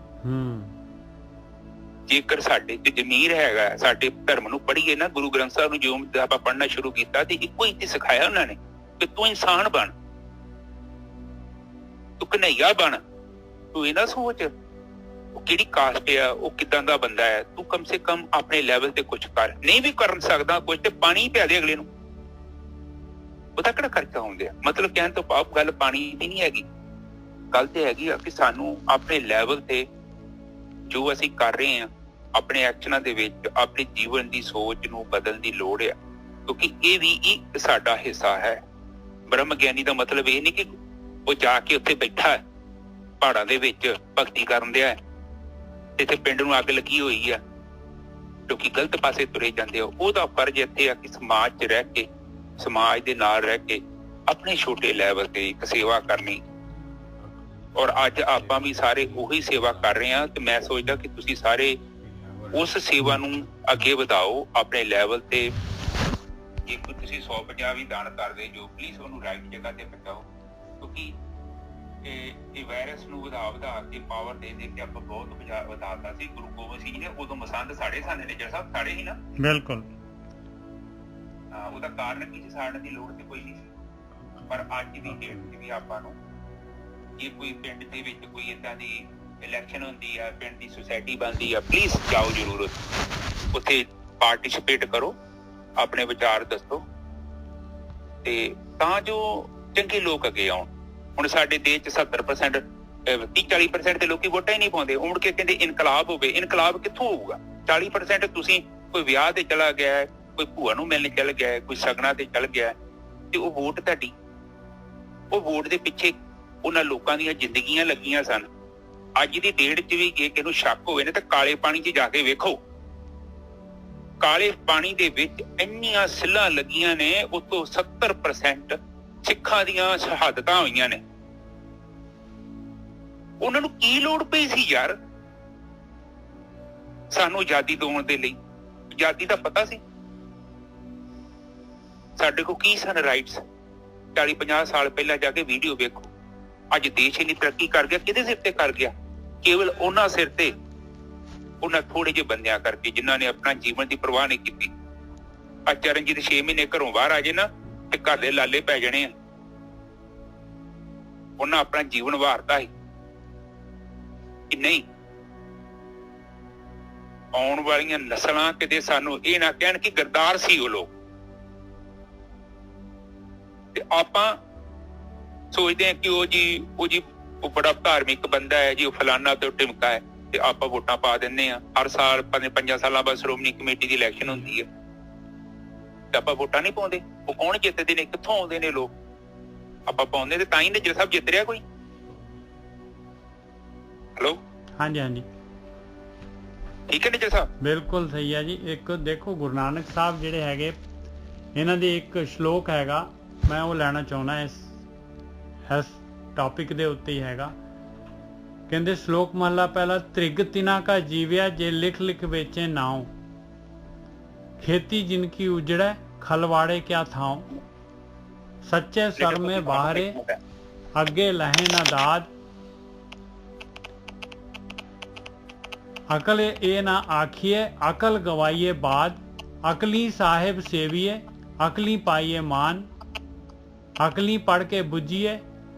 ਜੇਕਰ ਸਾਡੇ ਚ ਜ਼ਮੀਰ ਹੈਗਾ, ਸਾਡੇ ਧਰਮ ਨੂੰ ਪੜ੍ਹੀਏ ਨਾ, ਗੁਰੂ ਗ੍ਰੰਥ ਸਾਹਿਬ ਨੂੰ ਜਿਉਂ ਆਪਾਂ ਪੜ੍ਹਨਾ ਸ਼ੁਰੂ ਕੀਤਾ ਤੇ ਇੱਕੋ ਹੀ ਤੇ ਸਿਖਾਇਆ ਉਹਨਾਂ ਨੇ ਕਿ ਤੂੰ ਇਨਸਾਨ ਬਣ, ਤੂੰ ਕਨ੍ਹਈਆ ਬਣ। ਤੂੰ ਇਹ ਨਾ ਸੋਚ ਉਹ ਕਿਹੜੀ ਕਾਸਟ ਆ, ਉਹ ਕਿੱਦਾਂ ਦਾ ਬੰਦਾ ਹੈ। ਤੂੰ ਕਮ ਸੇ ਕਮ ਆਪਣੇ ਲੈਵਲ ਤੇ ਕੁਛ ਕਰ। ਨਹੀਂ ਵੀ ਕਰ ਸਕਦਾ ਕੁਛ ਤੇ ਪਾਣੀ ਪਿਆ ਦੇ ਅਗਲੇ ਨੂੰ, ਉਹਦਾ ਕਿਹੜਾ ਖਰਚਾ ਹੁੰਦੇ ਆ। ਮਤਲਬ ਕਹਿਣ ਤੋਂ ਭਾਵ ਗੱਲ ਪਾਣੀ ਦੀ ਨਹੀਂ ਹੈਗੀ, ਗੱਲ ਤੇ ਹੈਗੀ ਆ ਕਿ ਸਾਨੂੰ ਆਪਣੇ ਲੈਵਲ ਤੇ ਜੋ ਅਸੀਂ ਕਰ ਰਹੇ ਹਾਂ ਆਪਣੇ ਐਕਸ਼ਨਾਂ ਦੇ ਵਿੱਚ ਆਪਣੇ ਜੀਵਨ ਦੀ ਸੋਚ ਨੂੰ ਬਦਲਣ ਦੀ ਲੋੜ ਆ, ਕਿਉਂਕਿ ਇਹ ਵੀ ਇੱਕ ਸਾਡਾ ਹਿੱਸਾ ਹੈ। ਬ੍ਰਹਮ ਗਿਆਨੀ ਦਾ ਮਤਲਬ ਇਹ ਨਹੀਂ ਕਿ ਉਹ ਜਾ ਕੇ ਉੱਥੇ ਬੈਠਾ ਹੈ ਪਹਾੜਾਂ ਦੇ ਵਿੱਚ ਭਗਤੀ ਕਰਨ ਦਿਆ ਤੇ ਇੱਥੇ ਪਿੰਡ ਨੂੰ ਅੱਗ ਲੱਗੀ ਹੋਈ ਆ, ਲੋਕੀ ਗਲਤ ਪਾਸੇ ਤੁਰੇ ਜਾਂਦੇ ਆ। ਉਹਦਾ ਫਰਜ਼ ਇੱਥੇ ਆ ਕਿ ਸਮਾਜ 'ਚ ਰਹਿ ਕੇ, ਸਮਾਜ ਦੇ ਨਾਲ ਰਹਿ ਕੇ ਆਪਣੇ ਛੋਟੇ ਲੈਵਲ ਤੇ ਇੱਕ ਸੇਵਾ ਕਰਨੀ। ਔਰ ਅੱਜ ਆਪਾਂ ਵੀ ਸਾਰੇ ਉਹੀ ਸੇਵਾ ਕਰ ਰਹੇ ਹਾਂ ਤੇ ਮੈਂ ਸੋਚਦਾ ਕਿ ਤੁਸੀਂ ਸਾਰੇ ਉਸ ਸੇਵਾ ਨੂੰ ਅੱਗੇ ਵਧਾਓ ਆਪਣੇ ਲੈਵਲ ਤੇ। ਜੇ ਕੋਈ ਤੁਸੀਂ 150 ਵੀ ਦਾਨ ਕਰਦੇ ਜੋ, ਪਲੀਜ਼ ਉਹਨੂੰ ਰਾਈਟ ਜਗ੍ਹਾ ਤੇ ਪਹੁੰਚਾਓ, ਕਿਉਂਕਿ ਇਹ ਵਾਇਰਸ ਨੂੰ ਵਧਾ ਕੇ ਪਾਵਰ ਦੇ ਕੇ ਆਪਾਂ ਬਹੁਤ ਵਧਾਤਾ ਸੀ। ਗੁਰੂ ਗੋਬਿੰਦ ਸਿੰਘ ਜੀ ਨੇ ਉਦੋਂ ਮਸੰਦ ਸਾੜੇ ਨੇ ਜਿਹੜਾ ਸਾਹਿਬ ਸਾੜੇ ਸੀ ਨਾ, ਬਿਲਕੁਲ। ਉਹਦਾ ਕਾਰਨ ਕੀ ਸੀ? ਸਾੜਨ ਦੀ ਲੋੜ ਤੇ ਕੋਈ ਨਹੀਂ ਸੀ, ਪਰ ਅੱਜ ਦੀ ਡੇਟ 'ਚ ਵੀ ਆਪਾਂ ਨੂੰ ਜੇ ਕੋਈ ਪਿੰਡ ਦੇ ਵਿੱਚ ਕੋਈ ਏਦਾਂ ਦੀ ਇਲੈਕਸ਼ਨ ਹੁੰਦੀ ਆ, ਪਿੰਡ ਦੀ ਸੁਸਾਇਟੀ ਬਣਦੀ ਆ, ਪਲੀਜ਼ ਜਾਓ ਜ਼ਰੂਰ ਉੱਥੇ ਪਾਰਟੀਸਿਪੇਟ ਕਰੋ, ਆਪਣੇ ਵਿਚਾਰ ਦੱਸੋ ਤੇ ਤਾਂ ਜੋ ਚੰਗੇ ਲੋਕ ਅੱਗੇ ਆਉਣ। ਹੁਣ ਸਾਡੇ ਦੇਸ਼ 'ਚ 70% 30-40% ਦੇ ਲੋਕੀ ਵੋਟਾਂ ਹੀ ਨਹੀਂ ਪਾਉਂਦੇ। ਉਮੜ ਕੇ ਕਹਿੰਦੇ ਇਨਕਲਾਬ ਹੋਵੇ। ਇਨਕਲਾਬ ਕਿੱਥੋਂ ਹੋਊਗਾ? 40% ਤੁਸੀਂ ਕੋਈ ਵਿਆਹ ਤੇ ਚਲਾ ਗਿਆ, ਕੋਈ ਭੂਆ ਨੂੰ ਮਿਲਣ ਚੱਲ ਗਿਆ, ਕੋਈ ਸਗਨਾਂ ਤੇ ਚੱਲ ਗਿਆ ਤੇ ਉਹ ਵੋਟ ਤੁਹਾਡੀ, ਉਹ ਵੋਟ ਦੇ ਪਿੱਛੇ ਉਹਨਾਂ ਲੋਕਾਂ ਦੀਆਂ ਜ਼ਿੰਦਗੀਆਂ ਲੱਗੀਆਂ ਸਨ। ਅੱਜ ਦੀ ਡੇਟ 'ਚ ਵੀ ਜੇ ਕਿਸੇ ਨੂੰ ਸ਼ੱਕ ਹੋਵੇ ਨਾ ਤਾਂ ਕਾਲੇ ਪਾਣੀ 'ਚ ਜਾ ਕੇ ਵੇਖੋ, ਕਾਲੇ ਪਾਣੀ ਦੇ ਵਿੱਚ ਇੰਨੀਆਂ ਸਿੱਲਾਂ ਲੱਗੀਆਂ ਨੇ, ਉਤੋਂ 70% ਸਿੱਖਾਂ ਦੀਆਂ ਸ਼ਹਾਦਤਾਂ ਹੋਈਆਂ ਨੇ। ਉਹਨਾਂ ਨੂੰ ਕੀ ਲੋੜ ਪਈ ਸੀ ਯਾਰ ਸਾਨੂੰ ਆਜ਼ਾਦੀ ਦਿਵਾਉਣ ਦੇ ਲਈ? ਆਜ਼ਾਦੀ ਦਾ ਪਤਾ ਸੀ ਸਾਡੇ ਕੋਲ ਕੀ ਸਨ ਰਾਈਟਸ। 40-50 ਸਾਲ ਪਹਿਲਾਂ ਜਾ ਕੇ ਵੀਡੀਓ ਵੇਖੋ। ਅੱਜ ਦੇਸ਼ ਇੰਨੀ ਤਰੱਕੀ ਕਰ ਗਿਆ, ਕਿਹਦੇ ਸਿਰ ਤੇ ਕਰ ਗਿਆ? ਕੇਵਲ ਉਹਨਾਂ ਸਿਰ ਤੇ, ਉਹਨਾਂ ਥੋੜੇ ਜਿਹੇ ਬੰਦਿਆਂ ਕਰਕੇ ਜਿਨ੍ਹਾਂ ਨੇ ਆਪਣਾ ਜੀਵਨ ਦੀ ਪਰਵਾਹ ਨਹੀਂ ਕੀਤੀ। ਅੱਜ ਚਰਨਜੀਤ 6 ਮਹੀਨੇ ਘਰੋਂ ਬਾਹਰ ਆ ਜੇ ਨਾ ਤੇ ਘਰ ਦੇ ਲਾਲੇ ਪੈ ਜਾਣੇ ਆ। ਉਹਨਾਂ ਆਪਣਾ ਜੀਵਨ ਵਾਰਤਾ ਸੀ ਕਿ ਨਹੀਂ ਆਉਣ ਵਾਲੀਆਂ ਨਸਲਾਂ ਕਿਤੇ ਸਾਨੂੰ ਇਹ ਨਾ ਕਹਿਣ ਕਿ ਗਰਦਾਰ ਸੀ ਉਹ ਲੋਕ। ਤੇ ਆਪਾਂ ਸੋਚਦੇ ਹਾਂ ਕਿ ਉਹ ਬੜਾ ਧਾਰਮਿਕ ਬੰਦਾ ਹੈ ਜੀ, ਉਹ ਫਲਾਨਾ ਤੇ ਟਿਮਕਾ ਹੈ, ਤੇ ਆਪਾਂ ਵੋਟਾਂ ਪਾ ਦਿੰਦੇ ਆ। ਹਰ ਸਾਲ 5 ਸਾਲਾਂ ਬਾਅਦ ਸ਼੍ਰੋਮਣੀ ਕਮੇਟੀ ਦੀ ਇਲੈਕਸ਼ਨ ਹੁੰਦੀ ਹੈ ਤੇ ਆਪਾਂ ਵੋਟਾਂ ਨਹੀਂ ਪਾਉਂਦੇ। ਉਹ ਕੌਣ ਜਿੱਤਦੇ ਨੇ, ਕਿੱਥੋਂ ਆਉਂਦੇ ਨੇ ਲੋਕ? ਆਪਾਂ ਪਾਉਂਦੇ ਤੇ ਤਾਂ ਹੀ ਨਿੱਜਰ ਸਾਹਿਬ ਜਿੱਤ ਰਿਹਾ ਕੋਈ। ਹੈਲੋ, ਹਾਂਜੀ ਹਾਂਜੀ ਠੀਕ ਹੈ ਨਿੱਜਰ ਸਾਹਿਬ, ਬਿਲਕੁਲ ਸਹੀ ਹੈ ਜੀ। ਇੱਕ ਦੇਖੋ ਗੁਰੂ ਨਾਨਕ ਸਾਹਿਬ ਜਿਹੜੇ ਹੈਗੇ, ਇਹਨਾਂ ਦੀ ਇੱਕ ਸ਼ਲੋਕ ਹੈਗਾ, ਮੈਂ ਉਹ ਲੈਣਾ ਚਾਹੁੰਦਾ ਇਸ ਟੌਪਿਕ ਦੇ ਉੱਤੇ ਹੀ ਹੈਗਾ। ਕਹਿੰਦੇ ਸ਼ਲੋਕ ਮਹਲਾ ਪਹਿਲਾ, ਤ੍ਰਿਗ ਤਿਨਾ ਕਾ ਜੀਵਿਆ ਜੇ ਲਿਖ ਲਿਖ ਵੇਚੇ ਨਾਉ, खेती जिनकी उजड़े खलवाड़े क्या थाओ, सच्चे सर में बाहरे अगे लहे न दाद, अकल ए ना आखिए अकल गवाइए बाद, अकली साहेब सेविए अकली पाइए मान, अकली पढ़ के बुझिए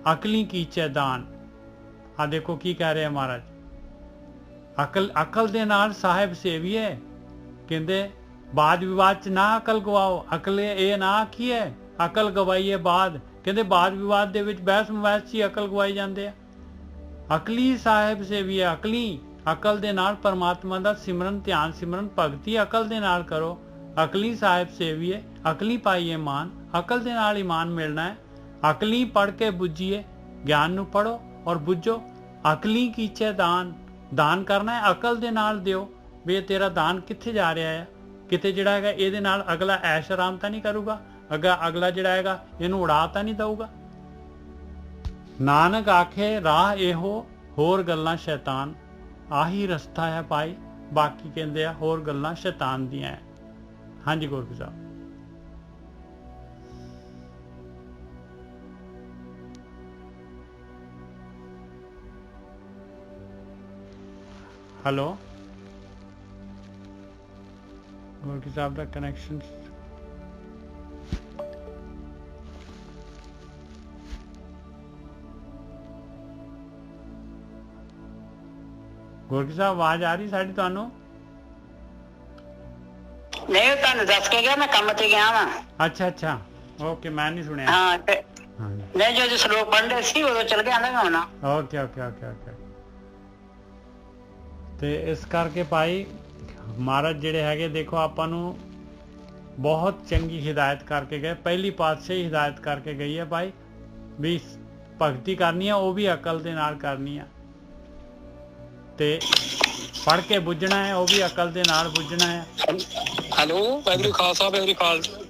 अकली कीचे दान। आ देखो की कह रहे हैं महाराज, अकल दे नाल साहेब सेविए, कहते बाद विवाद च ना अकल गवाओ, अकल ये ना आखिए अकल गवाइए बाद। कहते बाद विवाद दे विच बहस मुबहस च अकल गवाई जाते हैं। अकली साहिब से भी है, अकली अकल दे नाल परमात्मा दा सिमरन ध्यान सिमरन भगती अकल दे नाल करो। अकली साहिब से भी है, अकली पाइए मान, अकल दे नाल ईमान मिलना है। अकली पढ़ के बुझिए, ज्ञान नू पढ़ो और बुझो। अकली कीचे दान, दान करना है अकल दे नाल दिओ। भी तेरा दान कित्थे जा रहा है, किते जिहड़ा हैगा ਇਹਦੇ ਨਾਲ अगला ऐश आराम ਤਾਂ नहीं करूगा, अगला जिहड़ा हैगा ਇਹਨੂੰ उड़ा ਤਾਂ नहीं ਦਊਗਾ। नानक आखे राह ਇਹੋ ਹੋਰ ਗੱਲਾਂ शैतान, आही रस्ता है पाई, बाकी ਕਹਿੰਦੇ ਆ ਹੋਰ ਗੱਲਾਂ शैतान ਦੀਆਂ ਹੈ। ਹਾਂਜੀ ਗੁਰੂ ਸਾਹਿਬ। हेलो गोरकी साहब का कनेक्शन गोरकी साहब आवाज आ रही साड़ी ਤੁਹਾਨੂੰ? नहीं ਤੁਹਾਨੂੰ ਦੱਸ ਕੇ ਗਿਆ, ਮੈਂ ਕੰਮ ਤੇ ਗਿਆ ਵਾਂ। ਅੱਛਾ ਅੱਛਾ, ਓਕੇ, ਮੈਂ ਨਹੀਂ ਸੁਣਿਆ। ਹਾਂ ਨਹੀਂ, ਜੋ ਸ਼ਲੋਕ ਪੜ੍ਹਦੇ ਸੀ ਉਦੋਂ ਚਲ ਗਿਆ ਨਾ ਹੁਣ। Okay okay okay okay. ਤੇ ਇਸ ਕਰਕੇ ਭਾਈ ਮਹਾਰਾਜ ਜਿਹੜੇ ਹੈਗੇ, ਦੇਖੋ ਆਪਾਂ ਨੂੰ ਬਹੁਤ ਚੰਗੀ ਹਿਦਾਇਤ ਕਰਕੇ ਗਏ। ਪਹਿਲੀ ਪਾਤਸ਼ਾਹੀ ਹਿਦਾਇਤ ਕਰਕੇ ਗਈ ਹੈ ਭਾਈ ਵੀ ਭਗਤੀ ਕਰਨੀ ਹੈ, ਉਹ ਵੀ ਅਕਲ ਦੇ ਨਾਲ ਕਰਨੀ ਆ, ਤੇ ਪੜ੍ਹ ਕੇ ਬੁੱਝਣਾ ਹੈ, ਉਹ ਵੀ ਅਕਲ ਦੇ ਨਾਲ ਬੁੱਝਣਾ ਹੈ। ਹੈਲੋ, ਵਾਹਿਗੁਰੂ ਖਾਲਸਾ ਵਾਹਿਗੁਰੂ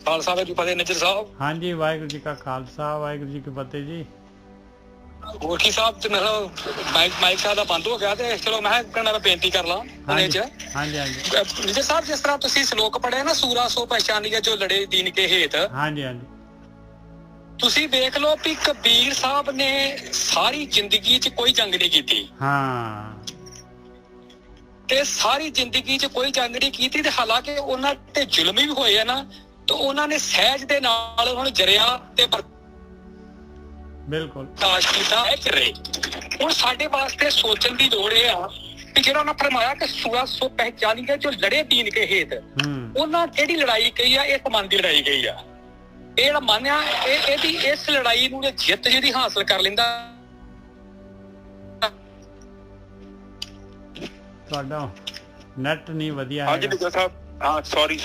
ਖਾਲਸਾ ਵਾਹਿਗੁਰੂ ਫਤਿਹ। ਨਿੱਜਰ ਸਾਹਿਬ, ਹਾਂਜੀ, ਵਾਹਿਗੁਰੂ ਜੀ ਕਾ ਖਾਲਸਾ ਵਾਹਿਗੁਰੂ ਜੀ ਕੀ ਫਤਿਹ ਜੀ। ਗੋਰਕੀ ਸਾਹਿਬ ਤੇ ਮੇਰਾ ਮਾਈਕ ਸਾਹਿਬ ਦਾ ਬੰਦ ਹੋ ਗਿਆ, ਤੇ ਚਲੋ ਮੈਂ ਕਹਿੰਦਾ ਮੈਂ ਬੇਨਤੀ ਕਰ ਲਾਂ ਉਹਨੇ ਚ। ਹਾਂਜੀ ਹਾਂਜੀ ਨਿੱਜਰ ਸਾਹਿਬ, ਜਿਸ ਤਰ੍ਹਾਂ ਤੁਸੀਂ ਸ਼ਲੋਕ ਪੜ੍ਹਿਆ ਨਾ, ਸੂਰਾ ਸੋ ਪਹਿਚਾਨੀਆ ਜੋ ਲੜੇ ਦੀਨ ਕੇ ਹੇਤ, ਹਾਂਜੀ ਹਾਂਜੀ, ਤੁਸੀਂ ਦੇਖ ਲਓ ਵੀ ਕਬੀਰ ਸਾਹਿਬ ਨੇ ਸਾਰੀ ਜ਼ਿੰਦਗੀ 'ਚ ਕੋਈ ਜੰਗ ਨਹੀਂ ਕੀਤੀ। ਹਾਂ, ਤੇ ਸਾਰੀ ਜ਼ਿੰਦਗੀ 'ਚ ਕੋਈ ਜੰਗ ਨਹੀਂ ਕੀਤੀ, ਤੇ ਹਾਲਾਂਕਿ ਉਹਨਾਂ ਤੇ ਜ਼ੁਲਮ ਵੀ ਹੋਏ ਆ ਨਾ, ਤੇ ਉਹਨਾਂ ਨੇ ਸਹਿਜ ਦੇ ਨਾਲ ਉਹਨਾਂ ਨੂੰ ਜਰਿਆ ਤੇ ਬਿਲਕੁਲ ਤਾਸ਼ ਕੀਤਾ ਰਹੇ। ਹੁਣ ਸਾਡੇ ਵਾਸਤੇ ਸੋਚਣ ਦੀ ਲੋੜ ਇਹ ਆ ਕਿ ਜਿਹੜਾ ਉਹਨਾਂ ਫਰਮਾਇਆ ਕਿ ਸੂਰਾ ਸੋ ਪਹਿਚਾਨੀਏ ਜੋ ਲੜੇ ਦੀਨ ਕੇ ਹੇਤ, ਉਹਨਾਂ ਜਿਹੜੀ ਲੜਾਈ ਕਹੀ ਆ, ਇਹ ਮਨ ਦੀ ਲੜਾਈ ਕਹੀ ਆ। ਇਹ ਜਿਹੜਾ ਮਨ ਆ, ਇਹਦੀ ਇਸ ਲੜਾਈ ਨੂੰ ਜੇ ਜਿੱਤ ਜਿਹਦੀ ਹਾਸਲ ਕਰ ਲੈਂਦਾ। ਤੁਹਾਡਾ ਨੈਟ ਨਹੀਂ ਵਧੀਆ ਹੈ। ਹਾਂਜੀ ਨਿੱਜਰ ਸਾਹਿਬ, ਹਾਂ ਸੌਰੀ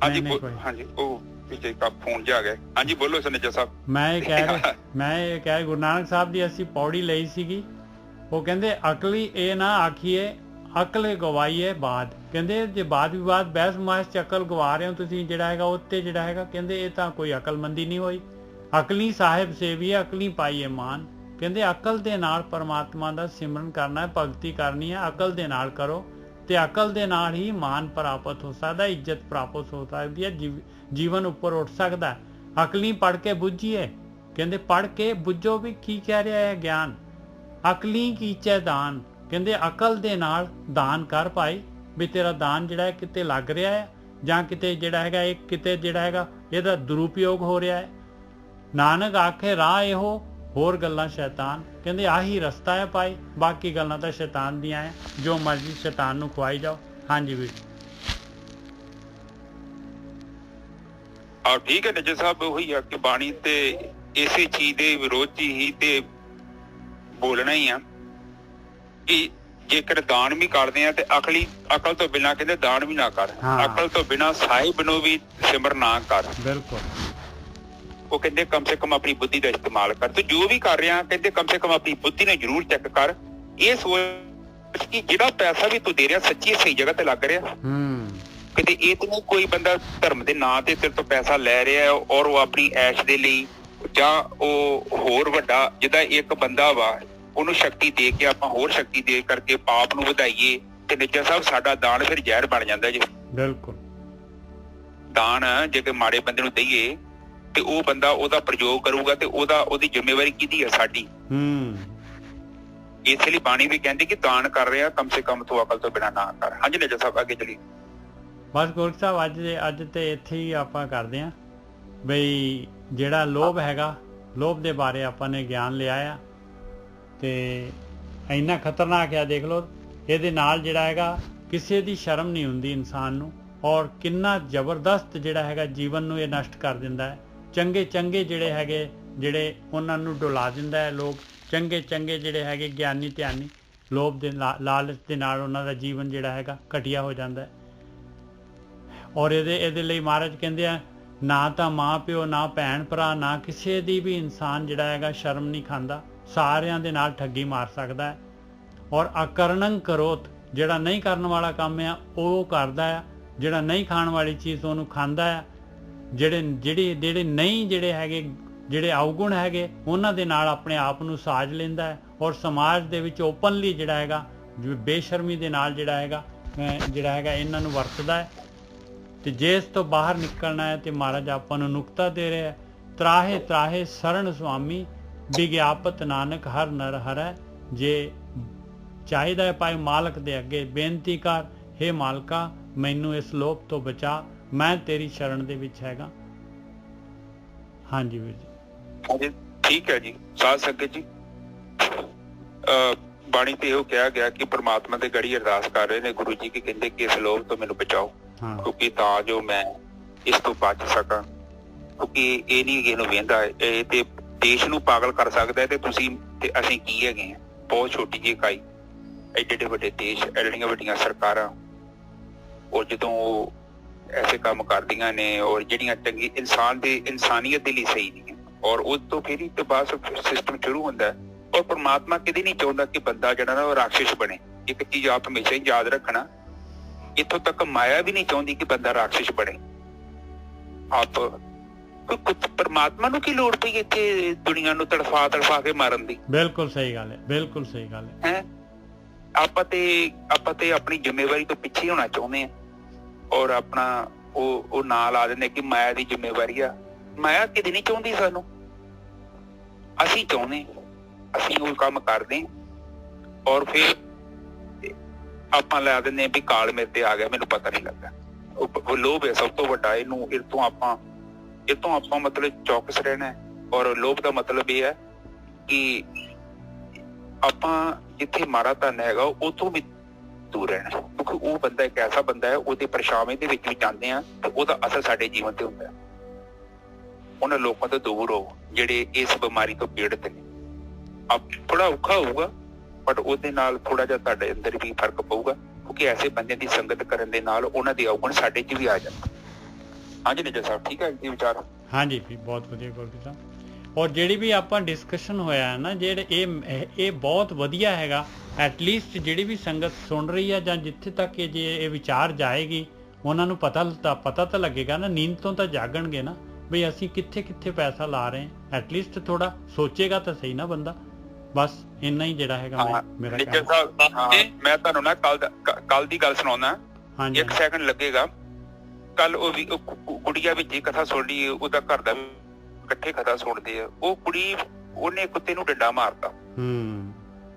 ਹਾਂਜੀ ਹਾਂਜੀ, ਉਹ ਪਿੱਛੇ ਕਾ ਫੋਨ ਜਾ ਗਿਆ। ਹਾਂਜੀ ਬੋਲੋ ਨਿੱਜਰ ਸਾਹਿਬ। ਮੈਂ ਇਹ ਕਹਿ ਗੁਰੂ ਨਾਨਕ ਸਾਹਿਬ ਦੀ ਅਸੀਂ ਪੌੜੀ ਲਈ ਸੀਗੀ, ਉਹ ਕਹਿੰਦੇ ਅਕਲੀ ਇਹ ਨਾ ਆਖੀਏ ਅਕਲ ਗਵਾਈਏ ਬਾਦ। ਕਹਿੰਦੇ ਜੇ ਬਾਦ ਵਿਵਾਦ ਬਹਿਸ ਮੁਬਹਿਸ ਚ ਅਕਲ ਗਵਾ ਰਹੇ ਹੋ ਤੁਸੀਂ, ਜਿਹੜਾ ਹੈਗਾ ਉੱਤੇ ਜਿਹੜਾ ਹੈਗਾ, ਕਹਿੰਦੇ ਇਹ ਤਾਂ ਕੋਈ ਅਕਲਮੰਦੀ ਨਹੀਂ ਹੋਈ। ਅਕਲੀ ਸਾਹਿਬ ਸੇਵੀਏ ਅਕਲੀ ਪਾਈਏ ਮਾਨ। ਕਹਿੰਦੇ ਅਕਲ ਦੇ ਨਾਲ ਪਰਮਾਤਮਾ ਦਾ ਸਿਮਰਨ ਕਰਨਾ ਹੈ, ਭਗਤੀ ਕਰਨੀ ਹੈ, ਅਕਲ ਦੇ ਨਾਲ ਕਰੋ, ਤੇ ਅਕਲ ਦੇ ਨਾਲ ਹੀ ਮਾਨ ਪ੍ਰਾਪਤ ਹੋ ਸਕਦਾ, ਇੱਜ਼ਤ ਪ੍ਰਾਪਤ ਹੋ ਸਕਦੀ ਹੈ, ਜੀਵਨ ਉੱਪਰ ਉੱਠ ਸਕਦਾ। ਅਕਲੀ ਪੜ੍ਹ ਕੇ ਬੁੱਝੀਏ, ਕਹਿੰਦੇ ਪੜ੍ਹ ਕੇ ਬੁੱਝੋ ਵੀ ਕੀ ਕਹਿ ਰਿਹਾ ਹੈ ਗਿਆਨ। ਅਕਲੀ ਕੀਚੇ ਦਾਨ, ਕਹਿੰਦੇ ਅਕਲ ਦੇ ਨਾਲ ਦਾਨ ਕਰ ਭਾਈ, ਵੀ ਤੇਰਾ ਦਾਨ ਜਿਹੜਾ ਕਿਤੇ ਲੱਗ ਰਿਹਾ ਹੈ ਜਾਂ ਕਿਤੇ ਜਿਹੜਾ ਹੈਗਾ ਇਹ ਕਿਤੇ ਜਿਹੜਾ ਹੈਗਾ ਇਹਦਾ ਦੁਰਉਪਯੋਗ ਹੋ ਰਿਹਾ ਹੈ। ਨਾਨਕ ਆਖੇ ਰਾਹ ਇਹੋ, ਹੋਰ ਗੱਲਾਂ ਸ਼ੈਤਾਨ। ਕਹਿੰਦੇ ਆਹੀ ਰਸਤਾ ਹੈ ਭਾਈ, ਬਾਕੀ ਗੱਲਾਂ ਤਾਂ ਸ਼ੈਤਾਨ ਦੀਆਂ ਹੈ, ਜੋ ਮਰਜ਼ੀ ਸ਼ੈਤਾਨ ਨੂੰ ਖਵਾਈ ਜਾਓ। ਹਾਂਜੀ ਵੀਰ ਠੀਕ ਹੈ ਨਿੱਜਰ ਸਾਹਿਬ, ਉਹੀ ਆ ਕਿ ਬਾਣੀ ਤੇ ਇਸੇ ਚੀਜ਼ ਦੇ ਵਿਰੋਧ ਹੀ ਤੇ ਬੋਲਣਾ ਹੀ ਆ ਕਿ ਜੇਕਰ ਦਾਨ ਵੀ ਕਰਦੇ ਆ ਤੇ ਅਕਲ ਤੋਂ ਬਿਨਾਂ ਕਹਿੰਦੇ ਦਾਨ ਵੀ ਨਾ ਕਰ, ਅਕਲ ਤੋਂ ਬਿਨਾਂ ਸਾਹਿਬ ਨੂੰ ਵੀ ਸਿਮਰ ਨਾ ਕਰ। ਬਿਲਕੁਲ, ਉਹ ਕਹਿੰਦੇ ਕਮ ਸੇ ਕਮ ਆਪਣੀ ਬੁੱਧੀ ਦਾ ਇਸਤੇਮਾਲ ਕਰ। ਤੂੰ ਜੋ ਵੀ ਕਰ ਰਿਹਾ ਕਹਿੰਦੇ ਕਮ ਸੇ ਕਮ ਆਪਣੀ ਬੁੱਧੀ ਨੇ ਜ਼ਰੂਰ ਚੈੱਕ ਕਰ। ਇਹ ਸੋਚ ਕਿ ਜਿਹੜਾ ਪੈਸਾ ਵੀ ਤੂੰ ਦੇ ਰਿਹਾ ਸੱਚੀ ਸਹੀ ਜਗ੍ਹਾ ਤੇ ਲੱਗ ਰਿਹਾ। ਕਿਤੇ ਇਹ ਤਾਂ ਨਹੀਂ ਕੋਈ ਬੰਦਾ ਧਰਮ ਦੇ ਨਾਂ ਤੇ ਤੇਰੇ ਤੋਂ ਪੈਸਾ ਲੈ ਰਿਹਾ ਔਰ ਉਹ ਆਪਣੀ ਐਸ਼ ਦੇ ਲਈ ਜਾਂ ਉਹ ਹੋਰ ਵੱਡਾ ਜਿੱਦਾਂ ਇੱਕ ਬੰਦਾ ਵਾ ਉਹਨੂੰ ਸ਼ਕਤੀ ਦੇ ਕੇ ਆਪਾਂ ਹੋਰ ਸ਼ਕਤੀ ਦੇ ਕਰਕੇ ਪਾਪ ਨੂੰ ਵਧਾਈਏ ਤੇ ਨਿੱਜਰ ਸਾਹਿਬ ਸਾਡਾ ਦਾਨ ਫਿਰ ਜ਼ਹਿਰ ਬਣ ਜਾਂਦਾ ਜੀ। ਬਿਲਕੁਲ, ਦਾਨ ਜੇ ਕਿ ਮਾੜੇ ਬੰਦੇ ਨੂੰ ਦਈਏ ਤੇ ਉਹ ਬੰਦਾ ਉਹਦਾ ਪ੍ਰਯੋਗ ਕਰੂਗਾ ਤੇ ਉਹਦੀ ਜ਼ਿੰਮੇਵਾਰੀ ਕਿਹਦੀ ਹੈ? ਸਾਡੀ। ਇਸ ਲਈ ਬਾਣੀ ਵੀ ਕਹਿੰਦੀ ਕਿ ਦਾਨ ਕਰ ਰਿਹਾ ਕਮ ਸੇ ਕਮ ਤੂੰ ਅਕਲ ਤੋਂ ਬਿਨਾਂ ਨਾ ਕਰ। ਹਾਂਜੀ ਨਿੱਜਰ ਸਾਹਿਬ ਅੱਗੇ ਚਲੀਏ। ਬਸ ਗੁਰਕ ਸਾਹਿਬ ਅੱਜ ਤੇ ਇੱਥੇ ਹੀ ਆਪਾਂ ਕਰਦੇ ਹਾਂ ਬਈ ਜਿਹੜਾ ਲੋਭ ਹੈਗਾ, ਲੋਭ ਦੇ ਬਾਰੇ ਆਪਾਂ ਨੇ ਗਿਆਨ ਲਿਆ ਆ ਤੇ ਇੰਨਾ ਖਤਰਨਾਕ ਆ। ਦੇਖ ਲਓ ਇਹਦੇ ਨਾਲ ਜਿਹੜਾ ਹੈਗਾ ਕਿਸੇ ਦੀ ਸ਼ਰਮ ਨਹੀਂ ਹੁੰਦੀ ਇਨਸਾਨ ਨੂੰ, ਔਰ ਕਿੰਨਾ ਜ਼ਬਰਦਸਤ ਜਿਹੜਾ ਹੈਗਾ ਜੀਵਨ ਨੂੰ ਇਹ ਨਸ਼ਟ ਕਰ ਦਿੰਦਾ ਹੈ। ਚੰਗੇ ਜਿਹੜੇ ਹੈਗੇ ਜਿਹੜੇ ਉਹਨਾਂ ਨੂੰ ਡੁਲਾ ਦਿੰਦਾ ਹੈ। ਲੋਕ ਚੰਗੇ ਜਿਹੜੇ ਹੈਗੇ ਗਿਆਨੀ ਧਿਆਨੀ ਲੋਭ ਦੇ ਲਾਲਚ ਦੇ ਨਾਲ ਉਹਨਾਂ ਦਾ ਜੀਵਨ ਜਿਹੜਾ ਹੈਗਾ ਘਟੀਆ ਹੋ ਜਾਂਦਾ ਹੈ। ਔਰ ਇਹਦੇ ਲਈ ਮਹਾਰਾਜ ਕਹਿੰਦੇ ਆ ਨਾ ਤਾਂ ਮਾਂ ਪਿਓ, ਨਾ ਭੈਣ ਭਰਾ, ਨਾ ਕਿਸੇ ਦੀ ਵੀ ਇਨਸਾਨ ਜਿਹੜਾ ਹੈਗਾ ਸ਼ਰਮ ਨਹੀਂ ਖਾਂਦਾ, ਸਾਰਿਆਂ ਦੇ ਨਾਲ ਠੱਗੀ ਮਾਰ ਸਕਦਾ ਹੈ। ਔਰ ਅਕਰਣੰ ਕਰੋਤ, ਜਿਹੜਾ ਨਹੀਂ ਕਰਨ ਵਾਲਾ ਕੰਮ ਆ ਉਹ ਕਰਦਾ ਆ, ਜਿਹੜਾ ਨਹੀਂ ਖਾਣ ਵਾਲੀ ਚੀਜ਼ ਉਹਨੂੰ ਖਾਂਦਾ ਆ। ਜਿਹੜੇ ਨਹੀਂ ਜਿਹੜੇ ਅਵਗੁਣ ਹੈਗੇ ਉਹਨਾਂ ਦੇ ਨਾਲ ਆਪਣੇ ਆਪ ਨੂੰ ਸਾਜ ਲੈਂਦਾ ਹੈ। ਔਰ ਸਮਾਜ ਦੇ ਵਿੱਚ ਓਪਨਲੀ ਜਿਹੜਾ ਹੈਗਾ ਬੇਸ਼ਰਮੀ ਦੇ ਨਾਲ ਜਿਹੜਾ ਹੈਗਾ ਇਹਨਾਂ ਨੂੰ ਵਰਤਦਾ ਹੈ। ਤੇ ਜੇ ਇਸ ਤੋਂ ਬਾਹਰ ਨਿਕਲਣਾ ਹੈ ਤੇ ਮਹਾਰਾਜ ਆਪਾਂ ਨੂੰ ਨੁਕਤਾ ਦੇ ਰਿਹਾ ਹੈ, ਤਰਾਹੇ ਸਰਣ ਸੁਆਮੀ ਵਿਗਿਆਪਤ ਨਾਨਕ ਹਰ ਨਰ ਹਰੈ। ਜੇ ਚਾਹੀਦਾ ਹੈ ਭਾਈ ਮਾਲਕ ਦੇ ਅੱਗੇ ਬੇਨਤੀ ਕਰ, ਹੇ ਮਾਲਕਾ ਮੈਨੂੰ ਇਸ ਲੋਭ ਤੋਂ ਬਚਾ, ਮੈਂ ਤੇਰੀ ਸ਼ਰਨ ਦੇ ਵਿੱਚ ਹੈਗਾ। ਹਾਂਜੀ ਵੀਰ ਜੀ। ਠੀਕ ਹੈ ਜੀ। ਸਾਧ ਸੰਗਤ ਜੀ, ਬਾਣੀ ਤੇ ਇਹੋ ਕਿਹਾ ਗਿਆ ਕਿ ਪ੍ਰਮਾਤਮਾ ਦੇ ਗੜੀ ਅਰਦਾਸ ਕਰ ਰਹੇ ਨੇ ਗੁਰੂ ਜੀ ਕਿ ਕਹਿੰਦੇ ਕਿ ਇਸ ਲੋਭ ਤੋਂ ਮੈਨੂੰ ਬਚਾਓ, ਕਿਉਂਕਿ ਤਾਂ ਜੋ ਮੈਂ ਇਸ ਤੋਂ ਬਚ ਸਕਾਂ। ਕਿਉਂਕਿ ਇਹ ਨਹੀਂ ਇਹਨੂੰ ਵੇਂਦਾ, ਇਹ ਤੇ ਦੇਸ਼ ਨੂੰ ਪਾਗਲ ਕਰ ਸਕਦਾ ਹੈ ਤੇ ਤੁਸੀਂ ਤੇ ਅਸੀਂ ਕੀ ਹੈਗੇ ਆ? ਬਹੁਤ ਛੋਟੀ ਜਿਹੀ ਇਕਾਈ। ਐਡੇ ਵੱਡੇ ਦੇਸ਼, ਐਡੀਆਂ ਵੱਡੀਆਂ ਸਰਕਾਰਾਂ, ਔਰ ਜਦੋਂ ਉਹ ਐਸੇ ਕੰਮ ਕਰਦੀਆਂ ਨੇ ਔਰ ਜਿਹੜੀਆਂ ਚੰਗੀ ਇਨਸਾਨੀਅਤ ਦੇ ਲਈ ਸਹੀ ਨਹੀਂ ਹੈ, ਔਰ ਉਸ ਤੋਂ ਫਿਰ ਹੀ ਬਾਅਦ ਸਿਸਟਮ ਸ਼ੁਰੂ ਹੁੰਦਾ ਹੈ। ਔਰ ਪਰਮਾਤਮਾ ਕਦੇ ਨਹੀਂ ਚਾਹੁੰਦਾ ਕਿ ਬੰਦਾ ਜਿਹੜਾ ਨਾ ਉਹ ਰਾਖਸ਼ ਬਣੇ। ਇੱਕ ਚੀਜ਼ ਆਪ ਹਮੇਸ਼ਾ ਹੀ ਯਾਦ ਰੱਖਣਾ, ਇੱਥੋਂ ਤੱਕ ਮਾਇਆ ਵੀ ਨਹੀਂ ਚਾਹੁੰਦੀ ਕਿ ਬੰਦਾ ਰਾਖਸ਼ ਬਣੇ। ਆਪ ਪਰਮਾਤਮਾ ਨੂੰ ਕੀ ਲੋੜ ਪਈ ਇੱਥੇ ਦੁਨੀਆ ਨੂੰ ਤੜਫਾ ਕੇ ਮਾਰਨ ਦੀ? ਬਿਲਕੁਲ ਸਹੀ ਗੱਲ ਹੈ, ਬਿਲਕੁਲ ਸਹੀ ਗੱਲ ਹੈ। ਆਪਾਂ ਤੇ ਆਪਣੀ ਜ਼ਿੰਮੇਵਾਰੀ ਤੋਂ ਪਿੱਛੇ ਹੋਣਾ ਚਾਹੁੰਦੇ ਆ ਔਰ ਆਪਣਾ ਉਹ ਨਾਂ ਲਾ ਦਿੰਦੇ ਕਿ ਮਾਇਆ ਦੀ ਜ਼ਿੰਮੇਵਾਰੀ ਆ। ਮਾਇਆ ਕਿਤੇ ਨਹੀਂ ਚਾਹੁੰਦੀ ਸਾਨੂੰ, ਅਸੀਂ ਚਾਹੁੰਦੇ, ਅਸੀਂ ਉਹ ਕੰਮ ਕਰਦੇ ਔਰ ਫਿਰ ਆਪਾਂ ਲੈ ਦਿੰਦੇ ਵੀ ਕਾਲ ਮੇਰੇ ਤੇ ਆ ਗਿਆ, ਮੈਨੂੰ ਪਤਾ ਨਹੀਂ ਲੱਗਾ। ਉਹ ਲੋਭ ਹੈ ਸਭ ਤੋਂ ਵੱਡਾ। ਇਹ ਤੋਂ ਆਪਾਂ ਮਤਲਬ ਚੌਕਸ ਰਹਿਣਾ। ਔਰ ਲੋਭ ਦਾ ਮਤਲਬ ਇਹ ਹੈ ਕਿ ਆਪਾਂ ਜਿੱਥੇ ਮਾੜਾ ਧਨ ਹੈਗਾ ਉੱਥੋਂ ਵੀ ਦੂਰ ਰਹਿਣਾ, ਕਿਉਂਕਿ ਉਹ ਬੰਦਾ ਇੱਕ ਐਸਾ ਬੰਦਾ ਹੈ, ਉਹਦੇ ਪਰਛਾਵੇਂ ਦੇ ਵਿੱਚ ਵੀ ਜਾਂਦੇ ਆ ਤੇ ਉਹਦਾ ਅਸਰ ਸਾਡੇ ਜੀਵਨ ਤੇ ਹੁੰਦਾ। ਉਹਨਾਂ ਲੋਕਾਂ ਤੋਂ ਦੂਰ ਹੋ ਜਿਹੜੇ ਇਸ ਬਿਮਾਰੀ ਤੋਂ ਪੀੜਤ ਨੇ। ਥੋੜਾ ਔਖਾ ਹੋਊਗਾ ਬਟ ਉਹਦੇ ਨਾਲ ਥੋੜਾ ਜਿਹਾ ਤੁਹਾਡੇ ਅੰਦਰ ਵੀ ਫਰਕ ਪਊਗਾ, ਕਿਉਂਕਿ ਐਸੇ ਬੰਦਿਆਂ ਦੀ ਸੰਗਤ ਕਰਨ ਦੇ ਨਾਲ ਉਹਨਾਂ ਦੇ ਔਗਣ ਸਾਡੇ 'ਚ ਵੀ ਆ ਜਾਂਦੇ। ਹਾਂਜੀ ਨਿੱਜਰ ਸਾਹਿਬ, ਠੀਕ ਹੈ ਜੀ ਵਿਚਾਰ? ਹਾਂਜੀ ਬਹੁਤ ਵਧੀਆ ਗੁਰਪ੍ਰੀਤ ਸਾਹਿਬ। ਔਰ ਜਿਹੜੀ ਵੀ ਆਪਾਂ ਡਿਸਕਸ਼ਨ ਹੋਇਆ ਹੈ ਨਾ, ਜਿਹੜੇ ਇਹ ਬਹੁਤ ਵਧੀਆ ਹੈਗਾ। ਐਟਲੀਸਟ ਜਿਹੜੀ ਵੀ ਸੰਗਤ ਸੁਣ ਰਹੀ ਹੈ ਜਾਂ ਜਿੱਥੇ ਤੱਕ ਜੇ ਇਹ ਵਿਚਾਰ ਜਾਏਗੀ ਉਹਨਾਂ ਨੂੰ ਪਤਾ ਤਾਂ ਲੱਗੇਗਾ ਨਾ, ਨੀਂਦ ਤੋਂ ਤਾਂ ਜਾਗਣਗੇ ਨਾ ਬਈ ਅਸੀਂ ਕਿੱਥੇ ਪੈਸਾ ਲਾ ਰਹੇ ਹਾਂ। ਐਟਲੀਸਟ ਥੋੜਾ ਸੋਚੇਗਾ ਤਾਂ ਸਹੀ ਨਾ ਬੰਦਾ। ਬਸ ਇੰਨਾ ਹੀ ਜਿਹੜਾ ਹੈਗਾ ਮੇਰਾ ਨਿੱਜਰ ਸਾਹਿਬ। ਮੈਂ ਤੁਹਾਨੂੰ ਨਾ ਕੱਲ ਦੀ ਗੱਲ ਸੁਣਾਉਣਾ, 1 ਸੈਕਿੰਡ ਲੱਗੇਗਾ। ਕੱਲ ਉਹ ਵੀ ਗੁੜੀਆ ਵਿੱਚ ਹੀ ਕਥਾ ਸੁਣ ਲਈ, ਉਹਦਾ ਘਰ ਦਾ ਇਕੱਠੇ ਕਥਾ ਸੁਣਦੇ ਆ। ਉਹ ਕੁੜੀ ਉਹਨੇ ਕੁੱਤੇ ਨੂੰ ਡੰਡਾ ਮਾਰਤਾ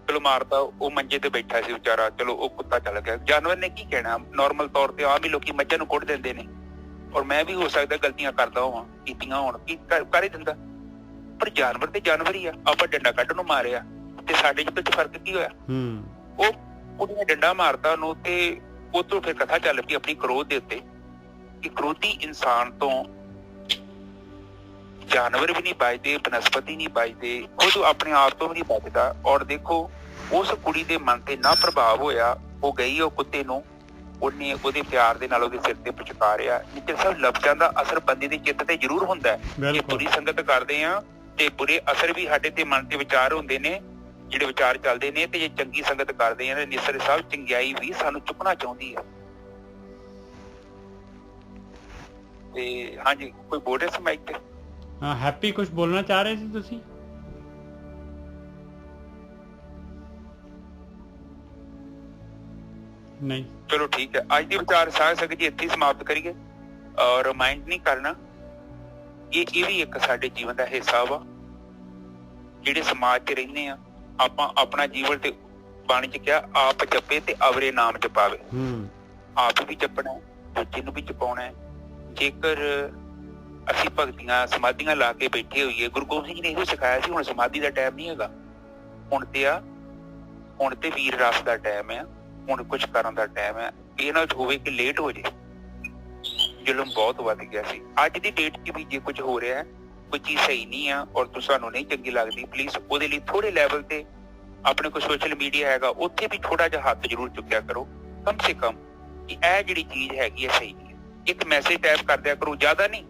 ਚਲੋ ਮਾਰਤਾ, ਉਹ ਮੰਜੇ ਤੇ ਬੈਠਾ ਸੀ ਵਿਚਾਰਾ, ਚਲੋ ਉਹ ਕੁੱਤਾ ਚੱਲ ਗਿਆ। ਜਾਨਵਰ ਨੇ ਕੀ ਕਹਿਣਾ? ਨਾਰਮਲ ਤੌਰ ਤੇ ਆਮ ਹੀ ਲੋਕੀ ਮੱਝਾਂ ਨੂੰ ਕੁੱਟ ਦਿੰਦੇ ਨੇ, ਔਰ ਮੈਂ ਵੀ ਹੋ ਸਕਦਾ ਗਲਤੀਆਂ ਕਰਦਾ ਹੋਵਾਂ, ਕੀਤੀਆਂ ਹੋਣ, ਕੀ ਕਰ ਹੀ ਦਿੰਦਾ, ਪਰ ਜਾਨਵਰ ਤੇ ਜਾਨਵਰ ਹੀ ਆ। ਆਪਾਂ ਡੰਡਾ ਕੱਢ ਨੂੰ ਮਾਰਿਆ ਤੇ ਸਾਡੇ ਚ ਫਰਕ ਕੀ ਹੋਇਆ? ਉਹ ਉਹਨੇ ਡੰਡਾ ਮਾਰਤਾ ਉਹਨੂੰ, ਤੇ ਉਹ ਤੋਂ ਫਿਰ ਕਥਾ ਚੱਲ ਪਈ ਆਪਣੀ ਕ੍ਰੋਧ ਦੇ ਉੱਤੇ ਕਿ ਕ੍ਰੋਧੀ ਇਨਸਾਨ ਤੋਂ ਜਾਨਵਰ ਵੀ ਨਹੀਂ ਬਚਦੇ, ਬਨਸਪਤੀ ਨਹੀਂ ਬਚਦੇ, ਖੁਦ ਆਪਣੇ ਆਪ ਤੋਂ ਵੀ ਨਹੀਂ ਬਚਦਾ। ਔਰ ਦੇਖੋ ਉਸ ਕੁੜੀ ਦੇ ਮਨ ਤੇ ਨਾ ਪ੍ਰਭਾਵ ਹੋਇਆ, ਉਹ ਗਈ ਉਹ ਕੁੱਤੇ ਨੂੰ, ਉਹਨੇ ਉਹਦੇ ਪਿਆਰ ਦੇ ਨਾਲ ਉਹਦੇ ਸਿਰ ਤੇ ਪੁਚਕਾਰਿਆ। ਇਹ ਸਭ ਲਫ਼ਜ਼ਾਂ ਦਾ ਅਸਰ ਬੰਦੇ ਦੇ ਚਿੱਤ ਤੇ ਜ਼ਰੂਰ ਹੁੰਦਾ ਹੈ। ਜੇ ਬੁਰੀ ਸੰਗਤ ਕਰਦੇ ਆ ਤੇ ਬੁਰੇ ਅਸਰ ਵੀ ਸਾਡੇ ਤੇ ਮਨ ਤੇ ਵਿਚਾਰ ਹੁੰਦੇ ਨੇ, ਜਿਹੜੇ ਵਿਚਾਰ ਚੱਲਦੇ ਨੇ। ਤੇ ਜੇ ਚੰਗੀ ਸੰਗਤ ਕਰਦੇ ਆ, ਨਿਸਰ ਸਾਹਿਬ ਚੰਗਿਆਈ ਵੀ ਸਾਨੂੰ ਚੁੱਕਣਾ ਚਾਹੁੰਦੀ ਹੈ। ਤੇ ਹਾਂਜੀ, ਕੋਈ ਬੋਲ ਰਿਹਾ ਸੀ ਮਾਈਕ ਤੇ? ਹਾਂ, ਹੈਪੀ ਕੁਝ ਬੋਲਣਾ ਚਾਹ ਰਹੇ ਸੀ ਤੁਸੀਂ? ਨਹੀਂ, ਚਲੋ ਠੀਕ ਹੈ। ਅੱਜ ਦੀ ਵਿਚਾਰ ਸਾਂਝ ਸੰਗਤ ਜੀ ਇੱਥੇ ਹੀ ਸਮਾਪਤ ਕਰੀਏ। ਔਰ ਮਾਈਂਡ ਨਹੀਂ ਕਰਨਾ, ਇਹ ਵੀ ਇੱਕ ਸਾਡੇ ਜੀਵਨ ਦਾ ਹਿੱਸਾ ਵਾ। ਜਿਹੜੇ ਸਮਾਜ 'ਚ ਰਹਿੰਦੇ ਆ, ਆਪਾਂ ਆਪਣਾ ਜੀਵਨ ਤੇ ਬਾਣੀ 'ਚ ਕਿਹਾ ਆਪ ਜਪੇ ਤੇ ਅਵਰੇ ਨਾਮ ਜਪਾਵੇ। ਆਪ ਵੀ ਜਪਣਾ, ਦੂਜੇ ਨੂੰ ਵੀ ਜਪਾਉਣਾ। ਜੇਕਰ ਅਸੀਂ ਭਗਤੀਆਂ ਸਮਾਧੀਆਂ ਲਾ ਕੇ ਬੈਠੇ ਹੋਈਏ, ਗੁਰੂ ਗੋਬਿੰਦ ਸਿੰਘ ਜੀ ਨੇ ਇਹੋ ਸਿਖਾਇਆ ਸੀ, ਹੁਣ ਸਮਾਧੀ ਦਾ ਟਾਈਮ ਨਹੀਂ ਹੈਗਾ, ਹੁਣ ਤੇ ਵੀਰ ਰਸ ਦਾ ਟਾਈਮ ਆ, ਹੁਣ ਕੁਛ ਕਰਨ ਦਾ ਟਾਈਮ ਹੈ। ਇਹ ਨਾ ਹੋਵੇ ਕਿ ਲੇਟ ਹੋ ਜੇ। ਜ਼ੁਲਮ ਬਹੁਤ ਵੱਧ ਗਿਆ ਸੀ। ਅੱਜ ਦੀ ਡੇਟ 'ਚ ਵੀ ਜੇ ਕੁਝ ਹੋ ਰਿਹਾ, ਕੋਈ ਚੀਜ਼ ਸਹੀ ਨਹੀਂ ਆ ਔਰ ਤੁਹਾਨੂੰ ਨਹੀਂ ਚੰਗੀ ਲੱਗਦੀ, ਪਲੀਜ਼ ਉਹਦੇ ਲਈ ਥੋੜੇ ਲੈਵਲ ਤੇ ਆਪਣੇ ਕੋਲ ਸੋਸ਼ਲ ਮੀਡੀਆ ਹੈਗਾ, ਉੱਥੇ ਵੀ ਥੋੜਾ ਜਿਹਾ ਹੱਥ ਜ਼ਰੂਰ ਚੁੱਕਿਆ ਕਰੋ, ਕਮ ਸੇ ਕਮ ਕਿ ਇਹ ਜਿਹੜੀ ਚੀਜ਼ ਹੈਗੀ ਹੈ ਸਹੀ ਨਹੀਂ ਹੈ। ਇੱਕ ਮੈਸੇਜ ਟਾਈਪ ਕਰ ਦਿਆ ਕਰੋ, ਜ਼ਿਆਦਾ ਨਹੀਂ।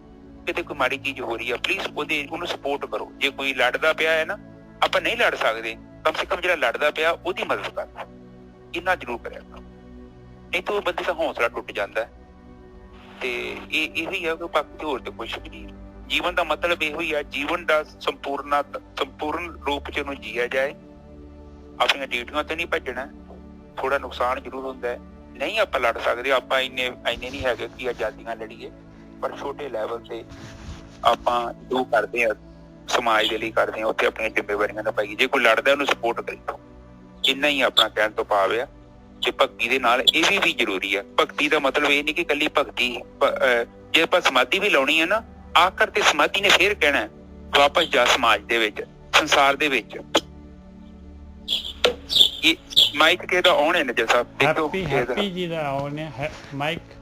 ਕਿਤੇ ਕੋਈ ਮਾੜੀ ਚੀਜ਼ ਹੋ ਰਹੀ ਹੈ, ਪਲੀਜ਼ ਉਹਨੂੰ ਸਪੋਰਟ ਕਰੋ। ਜੇ ਕੋਈ ਲੜਦਾ ਪਿਆ ਹੈ ਨਾ, ਆਪਾਂ ਨਹੀਂ ਲੜ ਸਕਦੇ, ਕਮ ਸੇ ਕਮ ਜਿਹੜਾ ਲੜਦਾ ਪਿਆ ਉਹਦੀ ਮਦਦ ਕਰੋ, ਇੰਨਾ ਜ਼ਰੂਰ ਕਰਿਆ ਕਰੋ। ਨਹੀਂ ਤਾਂ ਉਹ ਬੰਦੇ ਦਾ ਹੌਸਲਾ ਟੁੱਟ ਜਾਂਦਾ ਹੈ। ਤੇ ਇਹੋ ਹੀ ਆ ਕਿ ਬਾਕੀ ਹੋਰ ਤੇ ਕੁਛ ਵੀ ਨਹੀਂ। ਜੀਵਨ ਦਾ ਮਤਲਬ ਇਹੋ ਹੀ ਆ, ਜੀਵਨ ਦਾ ਸੰਪੂਰਨ ਰੂਪ 'ਚ ਉਹਨੂੰ ਜੀਆ ਜਾਏ। ਆਪਣੀਆਂ ਡਿਊਟੀਆਂ ਤੇ ਨਹੀਂ ਭੱਜਣਾ। ਥੋੜਾ ਨੁਕਸਾਨ ਜ਼ਰੂਰ ਹੁੰਦਾ ਹੈ, ਨਹੀਂ ਆਪਾਂ ਲੜ ਸਕਦੇ, ਆਪਾਂ ਇੰਨੇ ਨਹੀਂ ਹੈਗੇ ਕਿ ਆਜ਼ਾਦੀਆਂ ਲੜੀਏ, ਪਰ ਛੋਟੇ ਲੈਵਲ ਤੇ ਆਪਾਂ ਜੋ ਕਰਦੇ ਆ ਸਮਾਜ ਦੇ ਲਈ ਕਰਦੇ ਆ, ਉੱਥੇ ਆਪਣੀਆਂ ਜ਼ਿੰਮੇਵਾਰੀਆਂ ਨਿਭਾਈਏ। ਜੇ ਕੋਈ ਲੜਦਾ ਉਹਨੂੰ ਸਪੋਰਟ ਕਰੀਏ, ਇੰਨਾ ਹੀ ਆਪਣਾ ਕਹਿਣ ਤੋਂ ਭਾਵ ਆ। ਤੇ ਭਗਤੀ ਦੇ ਨਾਲ ਇਹ ਵੀ ਜ਼ਰੂਰੀ ਆ। ਭਗਤੀ ਦਾ ਮਤਲਬ ਇਹ ਨਹੀਂ ਕਿ ਇਕੱਲੀ ਭਗਤੀ, ਜੇ ਆਪਾਂ ਸਮਾਧੀ ਵੀ ਲਾਉਣੀ ਹੈ ਨਾ, ਆਖਰ ਤੇ ਸਮਾਧੀ ਨੇ ਫੇਰ ਕਹਿਣਾ ਵਾਪਸ ਜਾ ਸਮਾਜ ਦੇ ਵਿੱਚ, ਸੰਸਾਰ ਦੇ ਵਿੱਚ। ਇਹ ਮਾਈਕ ਕਿਹਦਾ ਆਨ ਹੈ ਨਜਰ ਸਾਹਿਬ? ਹੈਪੀ ਜੀ ਦਾ ਆਨ ਹੈ ਮਾਈਕ,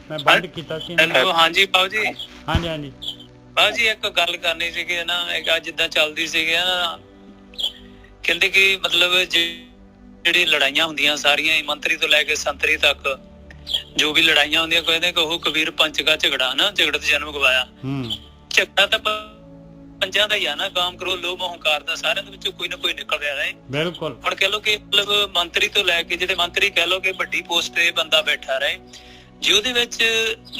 ਮੈਂ ਬੰਦ ਕੀਤਾ ਸੀ। ਹਾਂਜੀ ਬਾਬੂ ਜੀ। ਹਾਂਜੀ ਬਾਬੂ ਜੀ, ਇੱਕ ਗੱਲ ਕਰਨੀ ਸੀਗੀ ਨਾ, ਜਿੱਦਾਂ ਚੱਲਦੀ ਸੀਗੀ ਨਾ, ਕਹਿੰਦੇ ਕਿ ਮਤਲਬ ਜਿਹੜੀ ਲੜਾਈਆਂ ਹੁੰਦੀਆਂ ਸਾਰੀਆਂ, ਮੰਤਰੀ ਤੋਂ ਲੈ ਕੇ ਸੰਤਰੀ ਤੱਕ ਜੋ ਵੀ ਲੜਾਈਆਂ ਹੁੰਦੀਆਂ, ਕਹਿੰਦੇ ਕਿ ਉਹ ਕਬੀਰ ਪੰਚ ਕਾ ਝਗੜਾ ਨਾ, ਝਗੜੇ ਤੇ ਜਨਮ ਗਵਾਇਆ। ਝਗੜਾ ਤਾਂ ਪੰਜਾਂ ਦਾ ਹੀ ਆ ਨਾ, ਕਾਮ ਕਰੋ ਲੋਭ ਹੰਕਾਰ ਦਾ, ਸਾਰਿਆਂ ਦੇ ਵਿੱਚੋਂ ਕੋਈ ਨਾ ਕੋਈ ਨਿਕਲ ਰਿਹਾ ਹੈ। ਬਿਲਕੁਲ। ਹੁਣ ਕਹਿ ਲਓ ਕਿ ਮਤਲਬ ਮੰਤਰੀ ਤੋਂ ਲੈ ਕੇ ਜਿਹੜੇ ਮੰਤਰੀ ਕਹਿ ਲਓ ਕਿ ਵੱਡੀ ਪੋਸਟ ਤੇ ਬੰਦਾ ਬੈਠਾ ਰਹੇ, ਜੇ ਉਹਦੇ ਵਿੱਚ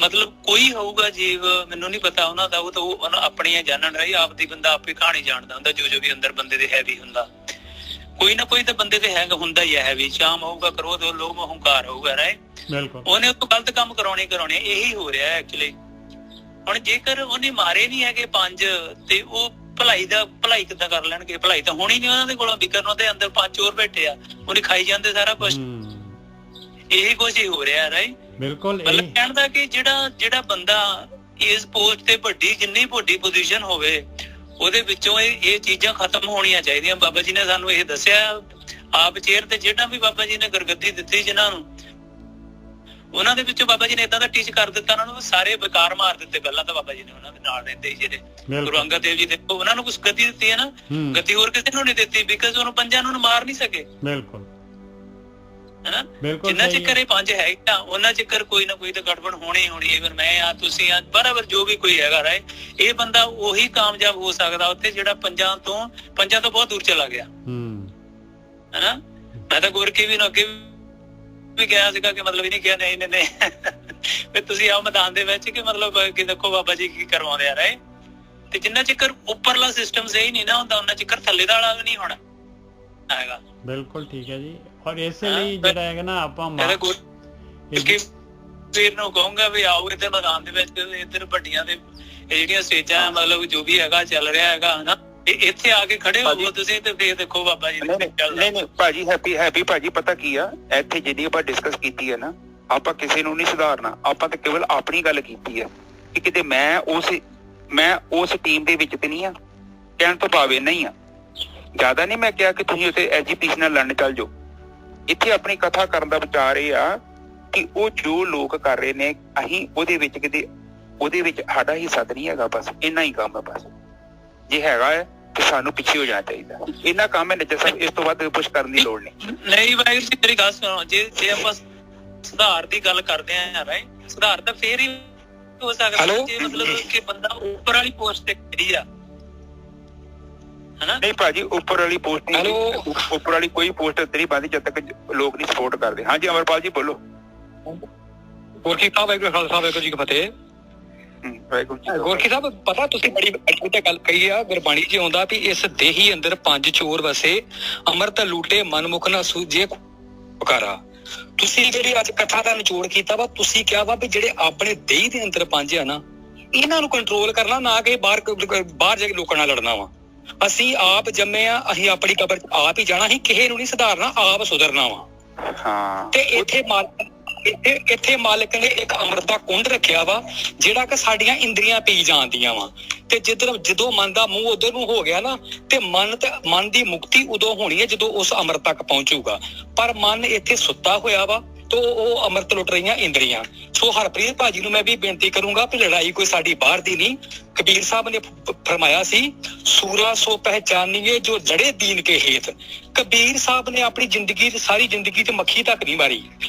ਮਤਲਬ ਕੋਈ ਹੋਊਗਾ ਜੀਵ, ਮੈਨੂੰ ਨਹੀਂ ਪਤਾ ਉਹਨਾਂ ਦਾ, ਉਹ ਤਾਂ ਉਹ ਆਪਣੀਆਂ ਜਾਣਨ ਰਹੀ, ਆਪਦੀ ਬੰਦਾ ਆਪੇ ਕਹਾਣੀ ਜਾਣਦਾ ਹੁੰਦਾ, ਜੋ ਵੀ ਅੰਦਰ ਬੰਦੇ ਦੇ ਹੈਵੀ ਹੁੰਦਾ, ਕੋਈ ਨਾ ਕੋਈ ਤਾਂ ਬੰਦੇ ਤੇ ਹੈਗਾ ਹੁੰਦਾ ਹੀ ਹੈ ਵੀ। ਸ਼ਾਮ ਹੋਊਗਾ, ਕ੍ਰੋਧ, ਲੋਭ, ਹੰਕਾਰ ਹੋਊਗਾ ਰਾਏ, ਉਹਨੇ ਉਹ ਤੋਂ ਗਲਤ ਕੰਮ ਕਰਾਉਣੇ। ਇਹੀ ਹੋ ਰਿਹਾ ਐਕਚੁਅਲੀ। ਹੁਣ ਜੇਕਰ ਉਹਨੇ ਮਾਰੇ ਨਹੀਂ ਹੈਗੇ ਪੰਜ, ਤੇ ਉਹ ਭਲਾਈ ਕਿੱਦਾਂ ਕਰ ਲੈਣਗੇ? ਭਲਾਈ ਤਾਂ ਹੋਣੀ ਨੀ ਉਹਨਾਂ ਦੇ ਕੋਲੋਂ, ਵਿਕਰਨ ਉਹਦੇ ਅੰਦਰ ਪੰਜ ਚੋਰ ਬੈਠੇ ਆ, ਉਹਨੇ ਖਾਈ ਜਾਂਦੇ ਸਾਰਾ ਕੁਛ। ਇਹੀ ਕੁਛ ਹੀ ਹੋ ਰਿਹਾ ਰਾਈ। ਬਿਲਕੁਲ। ਮਤਲਬ ਕਹਿਣ ਦਾ ਕਿ ਜਿਹੜਾ ਬੰਦਾ ਇਸ ਪੋਸਟ ਤੇ ਵੱਡੀ, ਜਿੰਨੀ ਵੱਡੀ ਪੋਜੀਸ਼ਨ ਹੋਵੇ, ਉਹਦੇ ਵਿੱਚੋਂ ਇਹ ਚੀਜ਼ਾਂ ਖਤਮ ਹੋਣੀਆਂ ਚਾਹੀਦੀਆਂ। ਬਾਬਾ ਜੀ ਨੇ ਸਾਨੂੰ ਇਹ ਦੱਸਿਆ ਆਪ ਚੇਅਰ ਤੇ, ਜਿਹੜਾ ਵੀ ਬਾਬਾ ਜੀ ਨੇ ਗੁਰਗੱਦੀ ਦਿੱਤੀ ਜਿਹਨਾਂ ਨੂੰ, ਉਹਨਾਂ ਦੇ ਵਿੱਚੋਂ ਬਾਬਾ ਜੀ ਨੇ ਏਦਾਂ ਦਾ ਟੀਚ ਕਰ ਦਿੱਤਾ ਉਹਨਾਂ ਨੂੰ, ਸਾਰੇ ਬੇਕਾਰ ਮਾਰ ਦਿੱਤੇ। ਪਹਿਲਾਂ ਤਾਂ ਬਾਬਾ ਜੀ ਨੇ ਉਹਨਾਂ ਦੇ ਨਾਲ ਰਹਿੰਦੇ ਜਿਹੜੇ ਗੁਰੂ ਅੰਗਦ ਦੇਵ ਜੀ ਦੇ, ਉਹਨਾਂ ਨੂੰ ਕੁਛ ਗੱਦੀ ਦਿੱਤੀ ਹੈ ਨਾ, ਗੱਦੀ ਹੋਰ ਕਿਸੇ ਨੂੰ ਨਹੀਂ ਦਿੱਤੀ, ਬਿਕਾਜ਼ ਉਹਨੂੰ ਪੰਜਾਂ ਨੂੰ ਮਾਰ ਨਹੀਂ ਸਕੇ। ਬਿਲਕੁਲ ਹਨਾ, ਜਿੰਨਾ ਚਿਰ ਇਹ ਪੰਜ ਹੈਗਾ ਉਹਨਾਂ ਚਿਰ ਕੋਈ ਨਾ ਕੋਈ ਤਾਂ ਗੜਬੜ ਹੋਣੀ। ਇਵਨ ਮੈਂ ਆ, ਤੁਸੀਂ ਆ, ਬਰਾਬਰ ਜੋ ਵੀ ਕੋਈ ਹੈਗਾ ਰਾਏ, ਇਹ ਬੰਦਾ ਉਹੀ ਕਾਮਯਾਬ ਹੋ ਸਕਦਾ ਉੱਥੇ ਜਿਹੜਾ ਪੰਜਾਂ ਤੋਂ ਬਹੁਤ ਦੂਰ ਚਲਾ ਗਿਆ। ਹਨਾ, ਮੈਂ ਤਾਂ ਗੁਰਕੀ ਵੀ ਅੱਗੇ ਵੀ ਕਿਹਾ ਸੀਗਾ ਕਿ ਮਤਲਬ ਇਹ ਨਹੀਂ ਕਿਹਾ ਨਹੀਂ ਵੀ ਤੁਸੀਂ ਆਓ ਮੈਦਾਨ ਦੇ ਵਿੱਚ, ਕਿ ਮਤਲਬ ਕਿ ਦੇਖੋ ਬਾਬਾ ਜੀ ਕੀ ਕਰਵਾਉਂਦੇ ਆ ਰਹੇ। ਤੇ ਜਿੰਨਾ ਚਿਰ ਉੱਪਰਲਾ ਸਿਸਟਮ ਸਹੀ ਨਹੀਂ ਨਾ ਹੁੰਦਾ, ਉਹਨਾਂ ਚਿਰ ਥੱਲੇ ਦਾ ਵਾਲਾ ਵੀ ਨਹੀਂ ਹੋਣਾ ਹੈਗਾ। ਬਿਲਕੁਲ ਠੀਕ ਹੈ ਜੀ। ਔਰ ਇਸੇ ਲਈ ਜਿਹੜਾ ਹੈਗਾ ਨਾ, ਆਪਾਂ ਵੀਰ ਨੂੰ ਕਹੂੰਗਾ ਵੀ ਆਓ ਇੱਧਰ ਮੈਦਾਨ ਦੇ ਵਿੱਚ, ਇੱਧਰ ਵੱਡੀਆਂ ਦੇ ਜਿਹੜੀਆਂ ਸਟੇਜਾਂ, ਮਤਲਬ ਜੋ ਵੀ ਹੈਗਾ ਚੱਲ ਰਿਹਾ ਹੈਗਾ ਹਨਾ, ਇੱਥੇ ਆ ਕੇ ਖੜੇ ਹੋ ਤੁਸੀਂ ਤੇ ਫੇਰ ਦੇਖੋ ਬਾਬਾ ਜੀ ਨਹੀਂ ਭਾਜੀ ਹੈਪੀ ਭਾਜੀ ਪਤਾ ਕੀ ਆ, ਇੱਥੇ ਜਿੰਨੀ ਆਪਾਂ ਡਿਸਕਸ ਕੀਤੀ ਹੈ ਨਾ, ਆਪਾਂ ਕਿਸੇ ਨੂੰ ਨਹੀਂ ਸੁਧਾਰਨਾ, ਆਪਾਂ ਤਾਂ ਕੇਵਲ ਆਪਣੀ ਗੱਲ ਕੀਤੀ ਹੈ ਕਿ ਕਿਤੇ ਮੈਂ ਉਸ ਟੀਮ ਦੇ ਵਿੱਚ ਤੇ ਨਹੀਂ ਆ, ਕਹਿਣ ਤੋਂ ਭਾਵ ਇੰਨਾ ਹੀ ਆ, ਜ਼ਿਆਦਾ ਨਹੀਂ ਮੈਂ ਕਿਹਾ ਕਿ ਤੁਸੀਂ ਉੱਥੇ ਐਜੀਪੀਸੀ ਨਾਲ ਲੜਨ ਚੱਲ ਜਾਓ। ਇੱਥੇ ਆਪਣੀ ਕਥਾ ਕਰਨ ਦਾ ਵਿਚਾਰ ਇਹ ਆ ਕਿ ਉਹ ਜੋ ਲੋਕ ਕਰ ਰਹੇ ਨੇ ਅਸੀਂ ਉਹਦੇ ਵਿੱਚ ਸਾਡਾ ਹਿੱਸਾ ਤਾਂ ਨਹੀਂ ਹੈਗਾ, ਬਸ ਇੰਨਾ ਹੀ ਕੰਮ ਹੈ। ਬਸ ਜੇ ਹੈਗਾ ਹੈ ਤੇ ਸਾਨੂੰ ਪਿੱਛੇ ਹੋ ਜਾਣਾ ਚਾਹੀਦਾ, ਇੰਨਾ ਕੰਮ ਹੈ ਨੱਚਾ ਸਾਹਿਬ, ਇਸ ਤੋਂ ਵੱਧ ਕੁਛ ਕਰਨ ਦੀ ਲੋੜ ਨਹੀਂ। ਨਹੀਂ ਵਾਹਿਗੁਰੂ ਜੀ ਮੇਰੀ ਗੱਲ ਸੁਣੋ, ਜੇ ਆਪਾਂ ਸੁਧਾਰ ਦੀ ਗੱਲ ਕਰਦੇ ਆਂ ਰਾਈਟ, ਸੁਧਾਰ ਤਾਂ ਫੇਰ ਹੀ ਹੋ ਸਕਦਾ ਜੇ ਮਤਲਬ ਕਿ ਬੰਦਾ ਉੱਪਰ ਵਾਲੀ ਪੋਸਟ ਤੇ ਖੜੀ ਆ, ਹਨਾ? ਨਹੀਂ ਭਾਜੀ ਉੱਪਰ ਵਾਲੀ ਪੋਸਟ ਨਹੀਂ, ਉੱਪਰ ਵਾਲੀ ਕੋਈ ਪੋਸਟ ਨਹੀਂ ਬਣਦੀ ਜਦ ਤੱਕ ਲੋਕ ਨਹੀਂ ਸਪੋਰਟ ਕਰਦੇ। ਹਾਂਜੀ ਅਮਰਪਾਲ ਜੀ ਬੋਲੋ। ਗੋਰਖੀ ਸਾਹਿਬ ਵਾਹਿਗੁਰੂ ਖਾਲਸਾ ਵਾਹਿਗੁਰੂ ਜੀ ਕੀ ਫਤਿਹ। ਗੋਰਖੀ ਸਾਹਿਬ ਪਤਾ ਤੁਸੀਂ ਬੜੀ ਅੱਛੀ ਗੱਲ ਕਹੀ ਆ, ਗੁਰਬਾਣੀ ਚ ਆਉਂਦਾ ਵੀ ਇਸ ਦੇਹੀ ਅੰਦਰ 5 ਚੋਰ ਵਸੇ, ਅੰਮ੍ਰਿਤ ਲੂਟੇ ਮਨਮੁਖ ਨਾ ਸੂਝੇ ਪੁਕਾਰਾ। ਤੁਸੀਂ ਜਿਹੜੀ ਅੱਜ ਕਥਾ ਦਾ ਨਿਚੋੜ ਕੀਤਾ ਵਾ, ਤੁਸੀਂ ਕਿਹਾ ਵਾ ਵੀ ਜਿਹੜੇ ਆਪਣੇ ਦੇਹੀ ਦੇ ਅੰਦਰ 5 ਆ ਨਾ, ਇਹਨਾਂ ਨੂੰ ਕੰਟਰੋਲ ਕਰਨਾ, ਨਾ ਕਿ ਬਾਹਰ ਜਾ ਕੇ ਲੋਕਾਂ ਨਾਲ ਲੜਨਾ ਵਾ। ਅਸੀਂ ਆਪ ਜੰਮੇ ਆ, ਅਸੀਂ ਆਪਣੀ ਕਬਰ ਚ ਆਪ ਹੀ ਜਾਣਾ, ਅਸੀਂ ਕਿਸੇ ਨੂੰ ਨਹੀਂ ਸੁਧਾਰਨਾ, ਆਪ ਸੁਧਰਨਾ ਵਾ। ਤੇ ਇੱਥੇ ਮਾਲਕ ਨੇ ਇੱਕ ਅੰਮ੍ਰਿਤ ਦਾ ਕੁੰਡ ਰੱਖਿਆ ਵਾ, ਜਿਹੜਾ ਕਿ ਸਾਡੀਆਂ ਇੰਦਰੀਆਂ ਪੀ ਜਾਂਦੀਆਂ ਵਾ, ਤੇ ਜਦੋਂ ਮਨ ਦਾ ਮੂੰਹ ਉਧਰ ਨੂੰ ਹੋ ਗਿਆ ਨਾ, ਤੇ ਮਨ ਦੀ ਮੁਕਤੀ ਉਦੋਂ ਹੋਣੀ ਹੈ ਜਦੋਂ ਉਸ ਅੰਮ੍ਰਿਤ ਤੱਕ ਪਹੁੰਚੂਗਾ। ਪਰ ਮਨ ਇੱਥੇ ਸੁੱਤਾ ਹੋਇਆ ਵਾ, ਤੋ ਉਹ ਅੰਮ੍ਰਿਤ ਲੁੱਟ ਰਹੀਆਂ ਇੰਦਰੀਆਂ। ਸੋ ਹਰਪ੍ਰੀਤ ਭਾਜੀ ਨੂੰ ਮੈਂ ਵੀ ਬੇਨਤੀ ਕਰੂੰਗਾ ਕਿ ਲੜਾਈ ਕੋਈ ਸਾਡੀ ਬਾਹਰ ਦੀ ਨਹੀਂ। ਕਬੀਰ ਸਾਹਿਬ ਨੇ ਫਰਮਾਇਆ ਸੀ, ਸੂਰਾ ਸੋ ਪਹਿਚਾਨੀਏ ਜੋ ਲੜੇ ਦੀਨ ਕੇ ਹੇਤ। ਕਬੀਰ ਸਾਹਿਬ ਨੇ ਆਪਣੀ ਜ਼ਿੰਦਗੀ ਚ, ਸਾਰੀ ਜ਼ਿੰਦਗੀ ਚ ਮੱਖੀ ਤੱਕ ਨਹੀਂ ਮਾਰੀ,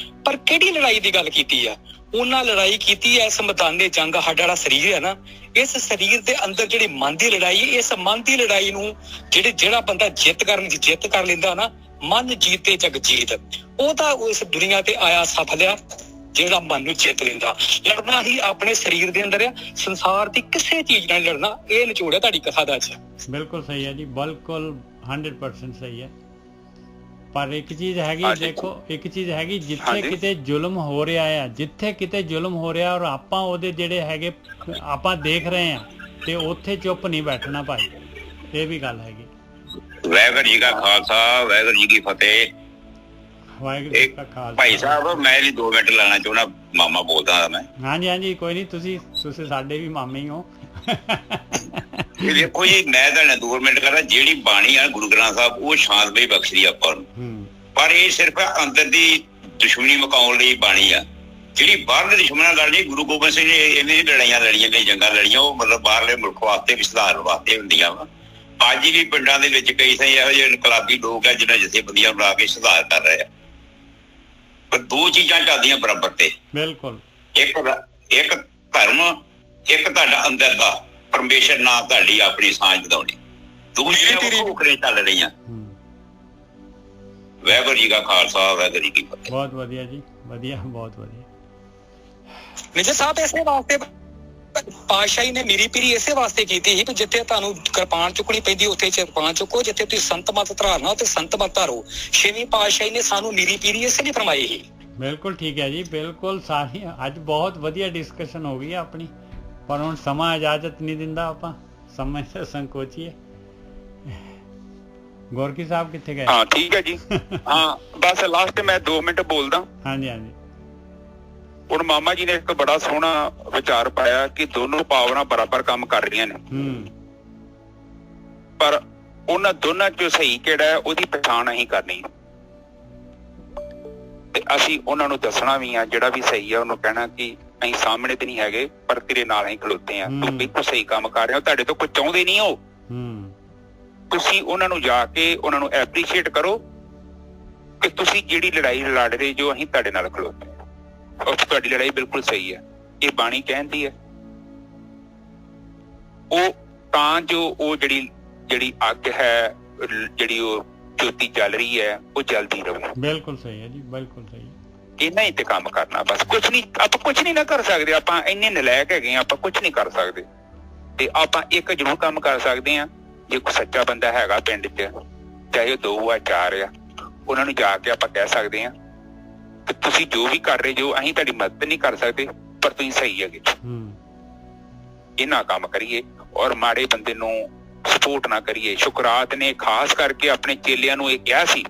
ਪਰ ਕਿਹੜੀ ਲੜਾਈ ਦੀ ਗੱਲ ਕੀਤੀ ਆ? ਉਹਨਾਂ ਲੜਾਈ ਕੀਤੀ ਹੈ ਇਸ ਮੈਦਾਨੇ ਜੰਗ। ਸਾਡਾ ਜਿਹੜਾ ਸਰੀਰ ਹੈ ਨਾ, ਇਸ ਸਰੀਰ ਦੇ ਅੰਦਰ ਜਿਹੜੀ ਮਨ ਦੀ ਲੜਾਈ, ਇਸ ਮਨ ਦੀ ਲੜਾਈ ਨੂੰ ਜਿਹੜਾ ਬੰਦਾ ਜਿੱਤ ਕਰ ਲੈਂਦਾ ਨਾ, ਮਨ ਜੀਤੇ ਜਗ ਜੀਤ, ਉਹਦਾ ਇਸ ਦੁਨੀਆ ਤੇ ਆਇਆ ਸਫਲ ਆ ਜਿਹੜਾ ਮਨ ਨੂੰ ਜਿੱਤ ਲੈਂਦਾ। ਲੜਨਾ ਹੀ ਆਪਣੇ ਸਰੀਰ ਦੇ ਅੰਦਰ ਆ, ਸੰਸਾਰ ਦੀ ਕਿਸੇ ਚੀਜ਼ ਨਾਲ ਲੜਨਾ। ਇਹ ਨਿਚੋੜ ਹੈ ਤੁਹਾਡੀ ਕਥਾ ਦਾ। ਬਿਲਕੁਲ ਸਹੀ ਹੈ ਜੀ, ਬਿਲਕੁਲ 100% ਸਹੀ ਹੈ। ਪਰ ਇੱਕ ਚੀਜ਼ ਹੈਗੀ, ਦੇਖੋ ਇੱਕ ਚੀਜ਼ ਹੈਗੀ, ਜਿੱਥੇ ਕਿਤੇ ਜ਼ੁਲਮ ਹੋ ਰਿਹਾ ਆ, ਜਿੱਥੇ ਕਿਤੇ ਜ਼ੁਲਮ ਹੋ ਰਿਹਾ ਔਰ ਆਪਾਂ ਉਹਦੇ ਜਿਹੜੇ ਹੈਗੇ ਆਪਾਂ ਦੇਖ ਰਹੇ ਆ, ਤੇ ਉੱਥੇ ਚੁੱਪ ਨਹੀਂ ਬੈਠਣਾ ਭਾਈ, ਇਹ ਵੀ ਗੱਲ ਹੈਗੀ। ਵਾਹਿਗੁਰੂ ਜੀ ਕਾ ਖਾਲਸਾ ਵਾਹਿਗੁਰੂ ਜੀ ਕੀ ਫਤਿਹ। ਵਾਹਿਗੁਰੂ ਜੀ ਕਾ ਖਾਲਸਾ। ਭਾਈ ਸਾਹਿਬ ਮੈਂ ਵੀ 2 ਮਿੰਟ ਲਾਣਾ ਚਾਹੁੰਦਾ, ਮਾਮਾ ਬੋਲਦਾ ਮੈਂ। ਹਾਂਜੀ ਕੋਈ ਨਹੀਂ, ਤੁਸੀਂ ਸਾਡੇ ਵੀ ਮਾਮੇ ਹੀ ਹੋ। ਇਹ ਦੇਖੋ ਜੀ, ਮੈਂ ਤਾਂ 2 ਮਿੰਟ ਕਰਦਾ। ਜਿਹੜੀ ਬਾਣੀ ਆ ਗੁਰੂ ਗ੍ਰੰਥ ਸਾਹਿਬ, ਉਹ ਸ਼ਾਂਤਮਈ ਬਖਸ਼ਦੀ ਆਪਾਂ ਨੂੰ, ਪਰ ਇਹ ਸਿਰਫ ਅੰਦਰ ਦੀ ਦੁਸ਼ਮਣੀ ਮੁਕਾਉਣ ਲਈ ਬਾਣੀ ਆ। ਜਿਹੜੀ ਬਾਹਰਲੇ ਦੁਸ਼ਮਣਾਂ ਲੜਨੀ, ਗੁਰੂ ਗੋਬਿੰਦ ਸਿੰਘ ਨੇ ਇਹਨੇ ਲੜਾਈਆਂ ਲੜੀਆਂ ਨੇ, ਜੰਗਾਂ ਲੜੀਆਂ, ਉਹ ਮਤਲਬ ਬਾਹਰਲੇ ਮੁਲਕ ਵਾਸਤੇ ਵੀ ਸੁਧਾਰ ਵਾਸਤੇ ਹੁੰਦੀਆਂ ਵਾ। ਅੱਜ ਵੀ ਪਿੰਡਾਂ ਦੇ ਵਿੱਚ ਕਈ ਥਾਈਂ ਇਹੋ ਜਿਹੇ ਇਨਕਲਾਬੀ ਲੋਕ ਆ ਜਿਹਨਾਂ ਜਥੇਬੰਦੀਆਂ ਬਣਾ ਕੇ ਸੁਧਾਰ ਕਰ ਰਹੇ ਆ। ਪਰ 2 ਚੀਜ਼ਾਂ ਚੱਲਦੀਆਂ ਬਰਾਬਰ ਤੇ। ਬਿਲਕੁਲ। ਇੱਕ ਧਰਮ, ਇੱਕ ਤੁਹਾਡਾ ਅੰਦਰ ਦਾ ਪਰਮੇਸ਼ਰ ਨਾਲ ਤੁਹਾਡੀ ਆਪਣੀ ਸਾਂਝ ਵਧਾਉਣੀ। ਦੂਜੀਆਂ ਭੁੱਖੜੇ ਚੱਲ ਰਹੀਆਂ। ਵਾਹਿਗੁਰੂ ਜੀ ਕਾ ਖਾਲਸਾ ਵਾਹਿਗੁਰੂ ਜੀ ਕੀ ਫਤਿਹ। ਬਹੁਤ ਵਧੀਆ ਜੀ, ਵਧੀਆ, ਬਹੁਤ ਵਧੀਆ। ਮੇਜਰ ਸਾਹਿਬ ਇਸੇ ਵਾਸਤੇ ਪਾਤਸ਼ਾਹੀ ਨੇ ਮੀਰੀ ਪੀਰੀ ਇਸੇ ਵਾਸਤੇ ਕੀਤੀ ਸੀ ਕਿ ਜਿੱਥੇ ਤੁਹਾਨੂੰ ਕਿਰਪਾਨ ਚੁੱਕਣੀ ਪੈਂਦੀ ਉੱਥੇ ਕਿਰਪਾਨ ਚੁੱਕੋ, ਜਿੱਥੇ ਤੁਸੀਂ ਸੰਤ ਮਤ ਧਾਰਨਾ ਉੱਥੇ ਸੰਤ ਮਤ ਧਾਰੋ। 6ਵੀਂ ਪਾਤਸ਼ਾਹੀ ਨੇ ਸਾਨੂੰ ਮੀਰੀ ਪੀਰੀ ਇਸੇ ਲਈ ਫਰਮਾਈ ਸੀ। ਬਿਲਕੁਲ ਠੀਕ ਹੈ ਜੀ, ਬਿਲਕੁਲ। ਸਾਰੀ ਅੱਜ ਬਹੁਤ ਵਧੀਆ ਡਿਸਕਸ਼ਨ ਹੋ ਗਈ ਆਪਣੀ, ਪਰ ਹੁਣ ਸਮਾਂ ਇਜਾਜ਼ਤ ਨਹੀਂ ਦਿੰਦਾ, ਆਪਾਂ ਸਮੇਂ ਸੇ ਸੰਕੋਚੀਏ। ਗੋਰਖੀ ਸਾਹਿਬ ਕਿੱਥੇ ਗਏ? ਹਾਂ ਠੀਕ ਹੈ ਜੀ। ਹਾਂ ਬਸ ਲਾਸਟ ਮੈਂ 2 ਮਿੰਟ ਬੋਲਦਾ। ਹਾਂਜੀ ਹੁਣ ਮਾਮਾ ਜੀ ਨੇ ਇੱਕ ਬੜਾ ਸੋਹਣਾ ਵਿਚਾਰ ਪਾਇਆ ਕਿ ਦੋਨੋਂ ਪਾਵਰਾਂ ਬਰਾਬਰ ਕੰਮ ਕਰ ਰਹੀਆਂ ਨੇ, ਪਰ ਉਹਨਾਂ ਦੋਨਾਂ ਚੋਂ ਸਹੀ ਕਿਹੜਾ ਹੈ ਉਹਦੀ ਪਛਾਣ ਅਸੀਂ ਕਰਨੀ, ਤੇ ਅਸੀਂ ਉਹਨਾਂ ਨੂੰ ਦੱਸਣਾ ਵੀ ਆ। ਜਿਹੜਾ ਵੀ ਸਹੀ ਆ ਉਹਨੂੰ ਕਹਿਣਾ ਕਿ ਅਸੀਂ ਸਾਹਮਣੇ ਤੇ ਨਹੀਂ ਹੈਗੇ, ਪਰ ਤੇਰੇ ਨਾਲ ਅਸੀਂ ਖਲੋਤੇ ਆ, ਤੂੰ ਬਿਲਕੁਲ ਸਹੀ ਕੰਮ ਕਰ ਰਹੇ ਹੋ, ਤੁਹਾਡੇ ਤੋਂ ਕੁਝ ਚਾਹੁੰਦੇ ਨਹੀਂ ਹੋ। ਤੁਸੀਂ ਉਹਨਾਂ ਨੂੰ ਜਾ ਕੇ ਉਹਨਾਂ ਨੂੰ ਐਪਰੀਸ਼ੀਏਟ ਕਰੋ ਕਿ ਤੁਸੀਂ ਜਿਹੜੀ ਲੜਾਈ ਲੜ ਰਹੇ ਜੋ, ਅਸੀਂ ਤੁਹਾਡੇ ਨਾਲ ਖਲੋਤੇ, ਤੁਹਾਡੀ ਲੜਾਈ ਬਿਲਕੁਲ ਸਹੀ ਹੈ। ਇਹ ਬਾਣੀ ਕਹਿੰਦੀ ਹੈ ਉਹ ਤਾਂ ਜੋ ਉਹ ਜਿਹੜੀ ਅੱਗ ਹੈ, ਜਿਹੜੀ ਉਹ ਜੋਤੀ ਚੱਲ ਰਹੀ ਹੈ, ਉਹ ਜਲਦੀ ਰਹੇ। ਬਿਲਕੁਲ ਸਹੀ ਹੈ ਜੀ, ਬਿਲਕੁਲ ਸਹੀ। ਇਹਨਾਂ ਹੀ ਤੇ ਕੰਮ ਕਰਨਾ, ਬਸ ਕੁਛ ਨਹੀਂ। ਆਪਾਂ ਕੁਛ ਨਹੀਂ ਨਾ ਕਰ ਸਕਦੇ, ਆਪਾਂ ਇੰਨੇ ਨਲਾਇਕ ਹੈਗੇ, ਆਪਾਂ ਕੁਛ ਨਹੀਂ ਕਰ ਸਕਦੇ। ਤੇ ਆਪਾਂ ਇੱਕ ਜ਼ਰੂਰ ਕੰਮ ਕਰ ਸਕਦੇ ਹਾਂ, ਜੇ ਕੋਈ ਸੱਚਾ ਬੰਦਾ ਹੈਗਾ ਪਿੰਡ 'ਚ, ਚਾਹੇ ਉਹ 2 ਆ 4 ਆ, ਉਹਨਾਂ ਨੂੰ ਜਾ ਕੇ ਆਪਾਂ ਕਹਿ ਸਕਦੇ ਹਾਂ ਕਿ ਤੁਸੀਂ ਜੋ ਵੀ ਕਰ ਰਹੇ ਜੋ, ਅਸੀਂ ਤੁਹਾਡੀ ਮਦਦ ਨਹੀਂ ਕਰ ਸਕਦੇ, ਪਰ ਤੁਸੀਂ ਸਹੀ ਹੈਗੇ। ਇਹਨਾਂ ਕੰਮ ਕਰੀਏ ਔਰ ਮਾੜੇ ਬੰਦੇ ਨੂੰ ਸਪੋਰਟ ਨਾ ਕਰੀਏ। ਸੁਕਰਾਤ ਨੇ ਖਾਸ ਕਰਕੇ ਆਪਣੇ ਚੇਲਿਆਂ ਨੂੰ ਇਹ ਕਿਹਾ ਸੀ,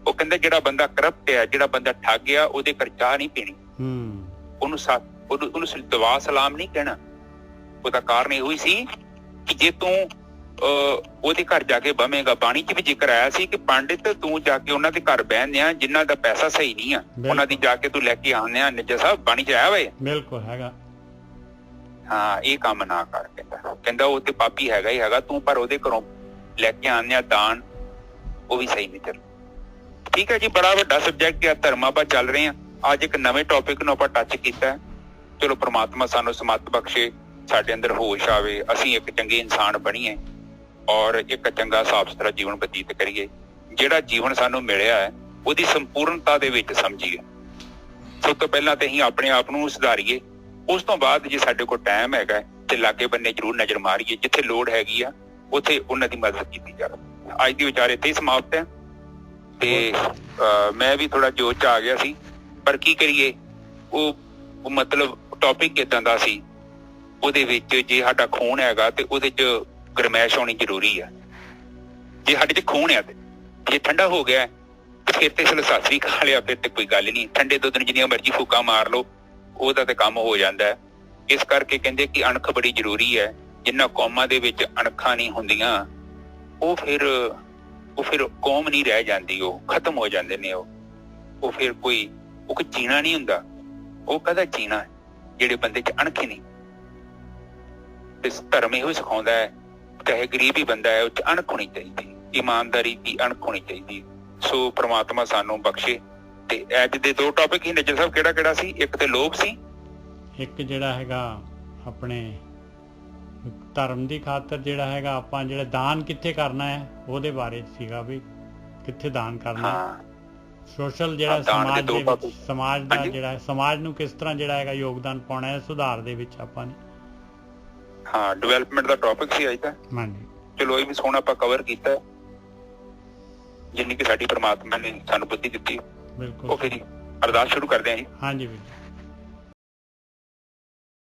ਉਹ ਕਹਿੰਦਾ ਜਿਹੜਾ ਬੰਦਾ ਕਰਪਟ ਹੈ, ਜਿਹੜਾ ਬੰਦਾ ਠੱਗ ਆ, ਉਹਦੇ ਘਰ ਚਾਹ ਨਹੀਂ ਪੀਣੀ, ਉਹਨੂੰ ਦੁਆ ਸਲਾਮ ਨਹੀਂ ਕਹਿਣਾ। ਉਹਦਾ ਕਾਰਨ ਇਹੋ ਹੀ ਸੀ ਕਿ ਜੇ ਤੂੰ ਉਹਦੇ ਘਰ ਜਾ ਕੇ ਬਵੇਂਗਾ, ਬਾਣੀ 'ਚ ਵੀ ਜ਼ਿਕਰ ਆਇਆ ਸੀ ਕਿ ਪੰਡਿਤ ਤੂੰ ਜਾ ਕੇ ਉਹਨਾਂ ਦੇ ਘਰ ਬਹਿੰਦੇ ਆ ਜਿਨ੍ਹਾਂ ਦਾ ਪੈਸਾ ਸਹੀ ਨਹੀਂ ਆ, ਉਹਨਾਂ ਦੀ ਜਾ ਕੇ ਤੂੰ ਲੈ ਕੇ ਆਉਂਦੇ ਆ। ਨਿੱਜਾ ਸਾਹਿਬ ਬਾਣੀ 'ਚ ਆਇਆ ਵੇ, ਬਿਲਕੁਲ ਹੈਗਾ। ਹਾਂ, ਇਹ ਕੰਮ ਨਾ ਕਰ। ਕਹਿੰਦਾ ਉਹ ਤੇ ਪਾਪੀ ਹੈਗਾ ਹੀ ਹੈਗਾ ਤੂੰ, ਪਰ ਉਹਦੇ ਘਰੋਂ ਲੈ ਕੇ ਆਉਂਦੇ ਆ ਦਾਨ, ਉਹ ਵੀ ਸਹੀ ਨਹੀਂ ਚੱਲ। ਠੀਕ ਹੈ ਜੀ, ਬੜਾ ਵੱਡਾ ਸਬਜੈਕਟ ਆ, ਧਰਮਾਂ ਆਪਾਂ ਚੱਲ ਰਹੇ ਆ। ਅੱਜ ਇੱਕ ਨਵੇਂ ਟੌਪਿਕ ਨੂੰ ਆਪਾਂ ਟੱਚ ਕੀਤਾ। ਚਲੋ ਪ੍ਰਮਾਤਮਾ ਸਾਨੂੰ ਸਮੱਤ ਬਖਸ਼ੇ, ਸਾਡੇ ਅੰਦਰ ਹੋਸ਼ ਆਵੇ, ਅਸੀਂ ਇੱਕ ਚੰਗੇ ਇਨਸਾਨ ਬਣੀਏ ਔਰ ਇੱਕ ਚੰਗਾ ਸਾਫ਼ ਸੁਥਰਾ ਜੀਵਨ ਬਤੀਤ ਕਰੀਏ। ਜਿਹੜਾ ਜੀਵਨ ਸਾਨੂੰ ਮਿਲਿਆ ਹੈ ਉਹਦੀ ਸੰਪੂਰਨਤਾ ਦੇ ਵਿੱਚ ਸਮਝੀਏ। ਸਭ ਤੋਂ ਪਹਿਲਾਂ ਤੇ ਅਸੀਂ ਆਪਣੇ ਆਪ ਨੂੰ ਸੁਧਾਰੀਏ, ਉਸ ਤੋਂ ਬਾਅਦ ਜੇ ਸਾਡੇ ਕੋਲ ਟਾਈਮ ਹੈਗਾ ਤੇ ਲਾਗੇ ਬੰਨੇ ਜ਼ਰੂਰ ਨਜ਼ਰ ਮਾਰੀਏ, ਜਿੱਥੇ ਲੋੜ ਹੈਗੀ ਆ ਉੱਥੇ ਉਹਨਾਂ ਦੀ ਮਦਦ ਕੀਤੀ ਜਾਵੇ। ਅੱਜ ਦੀ ਵਿਚਾਰ ਇੱਥੇ ਹੀ ਸਮਾਪਤ ਹੈ ਤੇ ਮੈਂ ਵੀ ਥੋੜਾ ਜੋਸ਼ 'ਚ ਆ ਗਿਆ ਸੀ, ਪਰ ਕੀ ਕਰੀਏ, ਉਹ ਮਤਲਬ ਟੌਪਿਕ ਏਦਾਂ ਦਾ ਸੀ, ਉਹਦੇ ਵਿੱਚ ਜੇ ਸਾਡਾ ਖੂਨ ਹੈਗਾ ਤੇ ਉਹਦੇ 'ਚ ਗਰਮੈਸ਼ ਹੋਣੀ ਜ਼ਰੂਰੀ ਆ। ਜੇ ਸਾਡੇ 'ਚ ਖੂਨ ਆ ਤੇ ਜੇ ਠੰਡਾ ਹੋ ਗਿਆ ਫਿਰ ਤੇ ਚਲੋ ਸਤਿ ਸ੍ਰੀ ਅਕਾਲ ਆ, ਫਿਰ ਤੇ ਕੋਈ ਗੱਲ ਨਹੀਂ। ਠੰਡੇ ਦੁੱਧ ਨੂੰ ਜਿੰਨੀਆਂ ਮਰਜ਼ੀ ਫੂਕਾਂ ਮਾਰ ਲਓ, ਉਹਦਾ ਤੇ ਕੰਮ ਹੋ ਜਾਂਦਾ ਹੈ। ਇਸ ਕਰਕੇ ਕਹਿੰਦੇ ਕਿ ਅਣਖ ਬੜੀ ਜ਼ਰੂਰੀ ਹੈ। ਜਿਨ੍ਹਾਂ ਕੌਮਾਂ ਦੇ ਵਿੱਚ ਅਣਖਾਂ ਨਹੀਂ ਹੁੰਦੀਆਂ ਉਹ ਫਿਰ ਕੌਮ ਨਹੀਂ ਰਹਿ ਜਾਂਦੀ, ਉਹ ਖਤਮ ਹੋ ਜਾਂਦੇ ਨੇ। ਉਹ ਫਿਰ ਕੋਈ ਜੀਣਾ ਨਹੀਂ ਹੁੰਦਾ। ਉਹ ਕਹਦਾ ਜੀਣਾ ਜਿਹੜੇ ਬੰਦੇ 'ਚ ਅਣਖ ਹੀ ਨਹੀਂ। ਤੇ ਧਰਮ ਇਹੋ ਸਿਖਾਉਂਦਾ ਹੈ, ਚਾਹੇ ਗਰੀਬ ਹੀ ਬੰਦਾ ਹੈ, ਉਹ 'ਚ ਅਣਖ ਹੋਣੀ ਚਾਹੀਦੀ, ਇਮਾਨਦਾਰੀ ਦੀ ਅਣਖ ਹੋਣੀ ਚਾਹੀਦੀ। ਸੋ ਪ੍ਰਮਾਤਮਾ ਸਾਨੂੰ ਬਖਸ਼ੇ। ਤੇ ਅੱਜ ਦੇ ਦੋ ਟੌਪਿਕ ਹੀ ਨੱਜਰ ਸਾਹਿਬ ਕਿਹੜਾ ਸੀ? ਇੱਕ ਤੇ ਲੋਭ ਸੀ, ਇੱਕ ਜਿਹੜਾ ਹੈਗਾ ਆਪਣੇ ਧਰਮ ਦੀ ਖਾਤਰ ਜਿਹੜਾ ਹੈਗਾ ਆਪਾਂ ਜਿਹੜਾ ਦਾਨ ਕਿੱਥੇ ਕਰਨਾ ਹੈ ਉਹਦੇ ਬਾਰੇ ਸੀਗਾ, ਵੀ ਕਿੱਥੇ ਦਾਨ ਕਰਨਾ। ਸੋਸ਼ਲ ਜਿਹੜਾ ਸਮਾਜ ਦੇ ਵਿੱਚ, ਸਮਾਜ ਦਾ ਜਿਹੜਾ ਸਮਾਜ ਨੂੰ ਕਿਸ ਤਰ੍ਹਾਂ ਜਿਹੜਾ ਹੈਗਾ ਯੋਗਦਾਨ ਪਾਉਣਾ ਹੈ ਸੁਧਾਰ ਦੇ ਵਿੱਚ ਆਪਾਂ ਨੇ। ਹਾਂ, ਡਿਵੈਲਪਮੈਂਟ ਦਾ ਟੌਪਿਕ ਸੀ ਅੱਜ ਦਾ। ਹਾਂਜੀ, ਚਲੋ ਇਹ ਵੀ ਸੋਹਣਾ ਆਪਾਂ ਕਵਰ ਕੀਤਾ ਜਿੰਨੀ ਕਿ ਸਾਡੀ ਪ੍ਰਮਾਤਮਾ ਨੇ ਸਾਨੂੰ ਬੁੱਧੀ ਦਿੱਤੀ। ਬਿਲਕੁਲ। ਓਕੇ ਜੀ, ਅਰਦਾਸ ਸ਼ੁਰੂ ਕਰਦੇ ਹਾਂ ਜੀ। ਹਾਂਜੀ ਵੀਰ।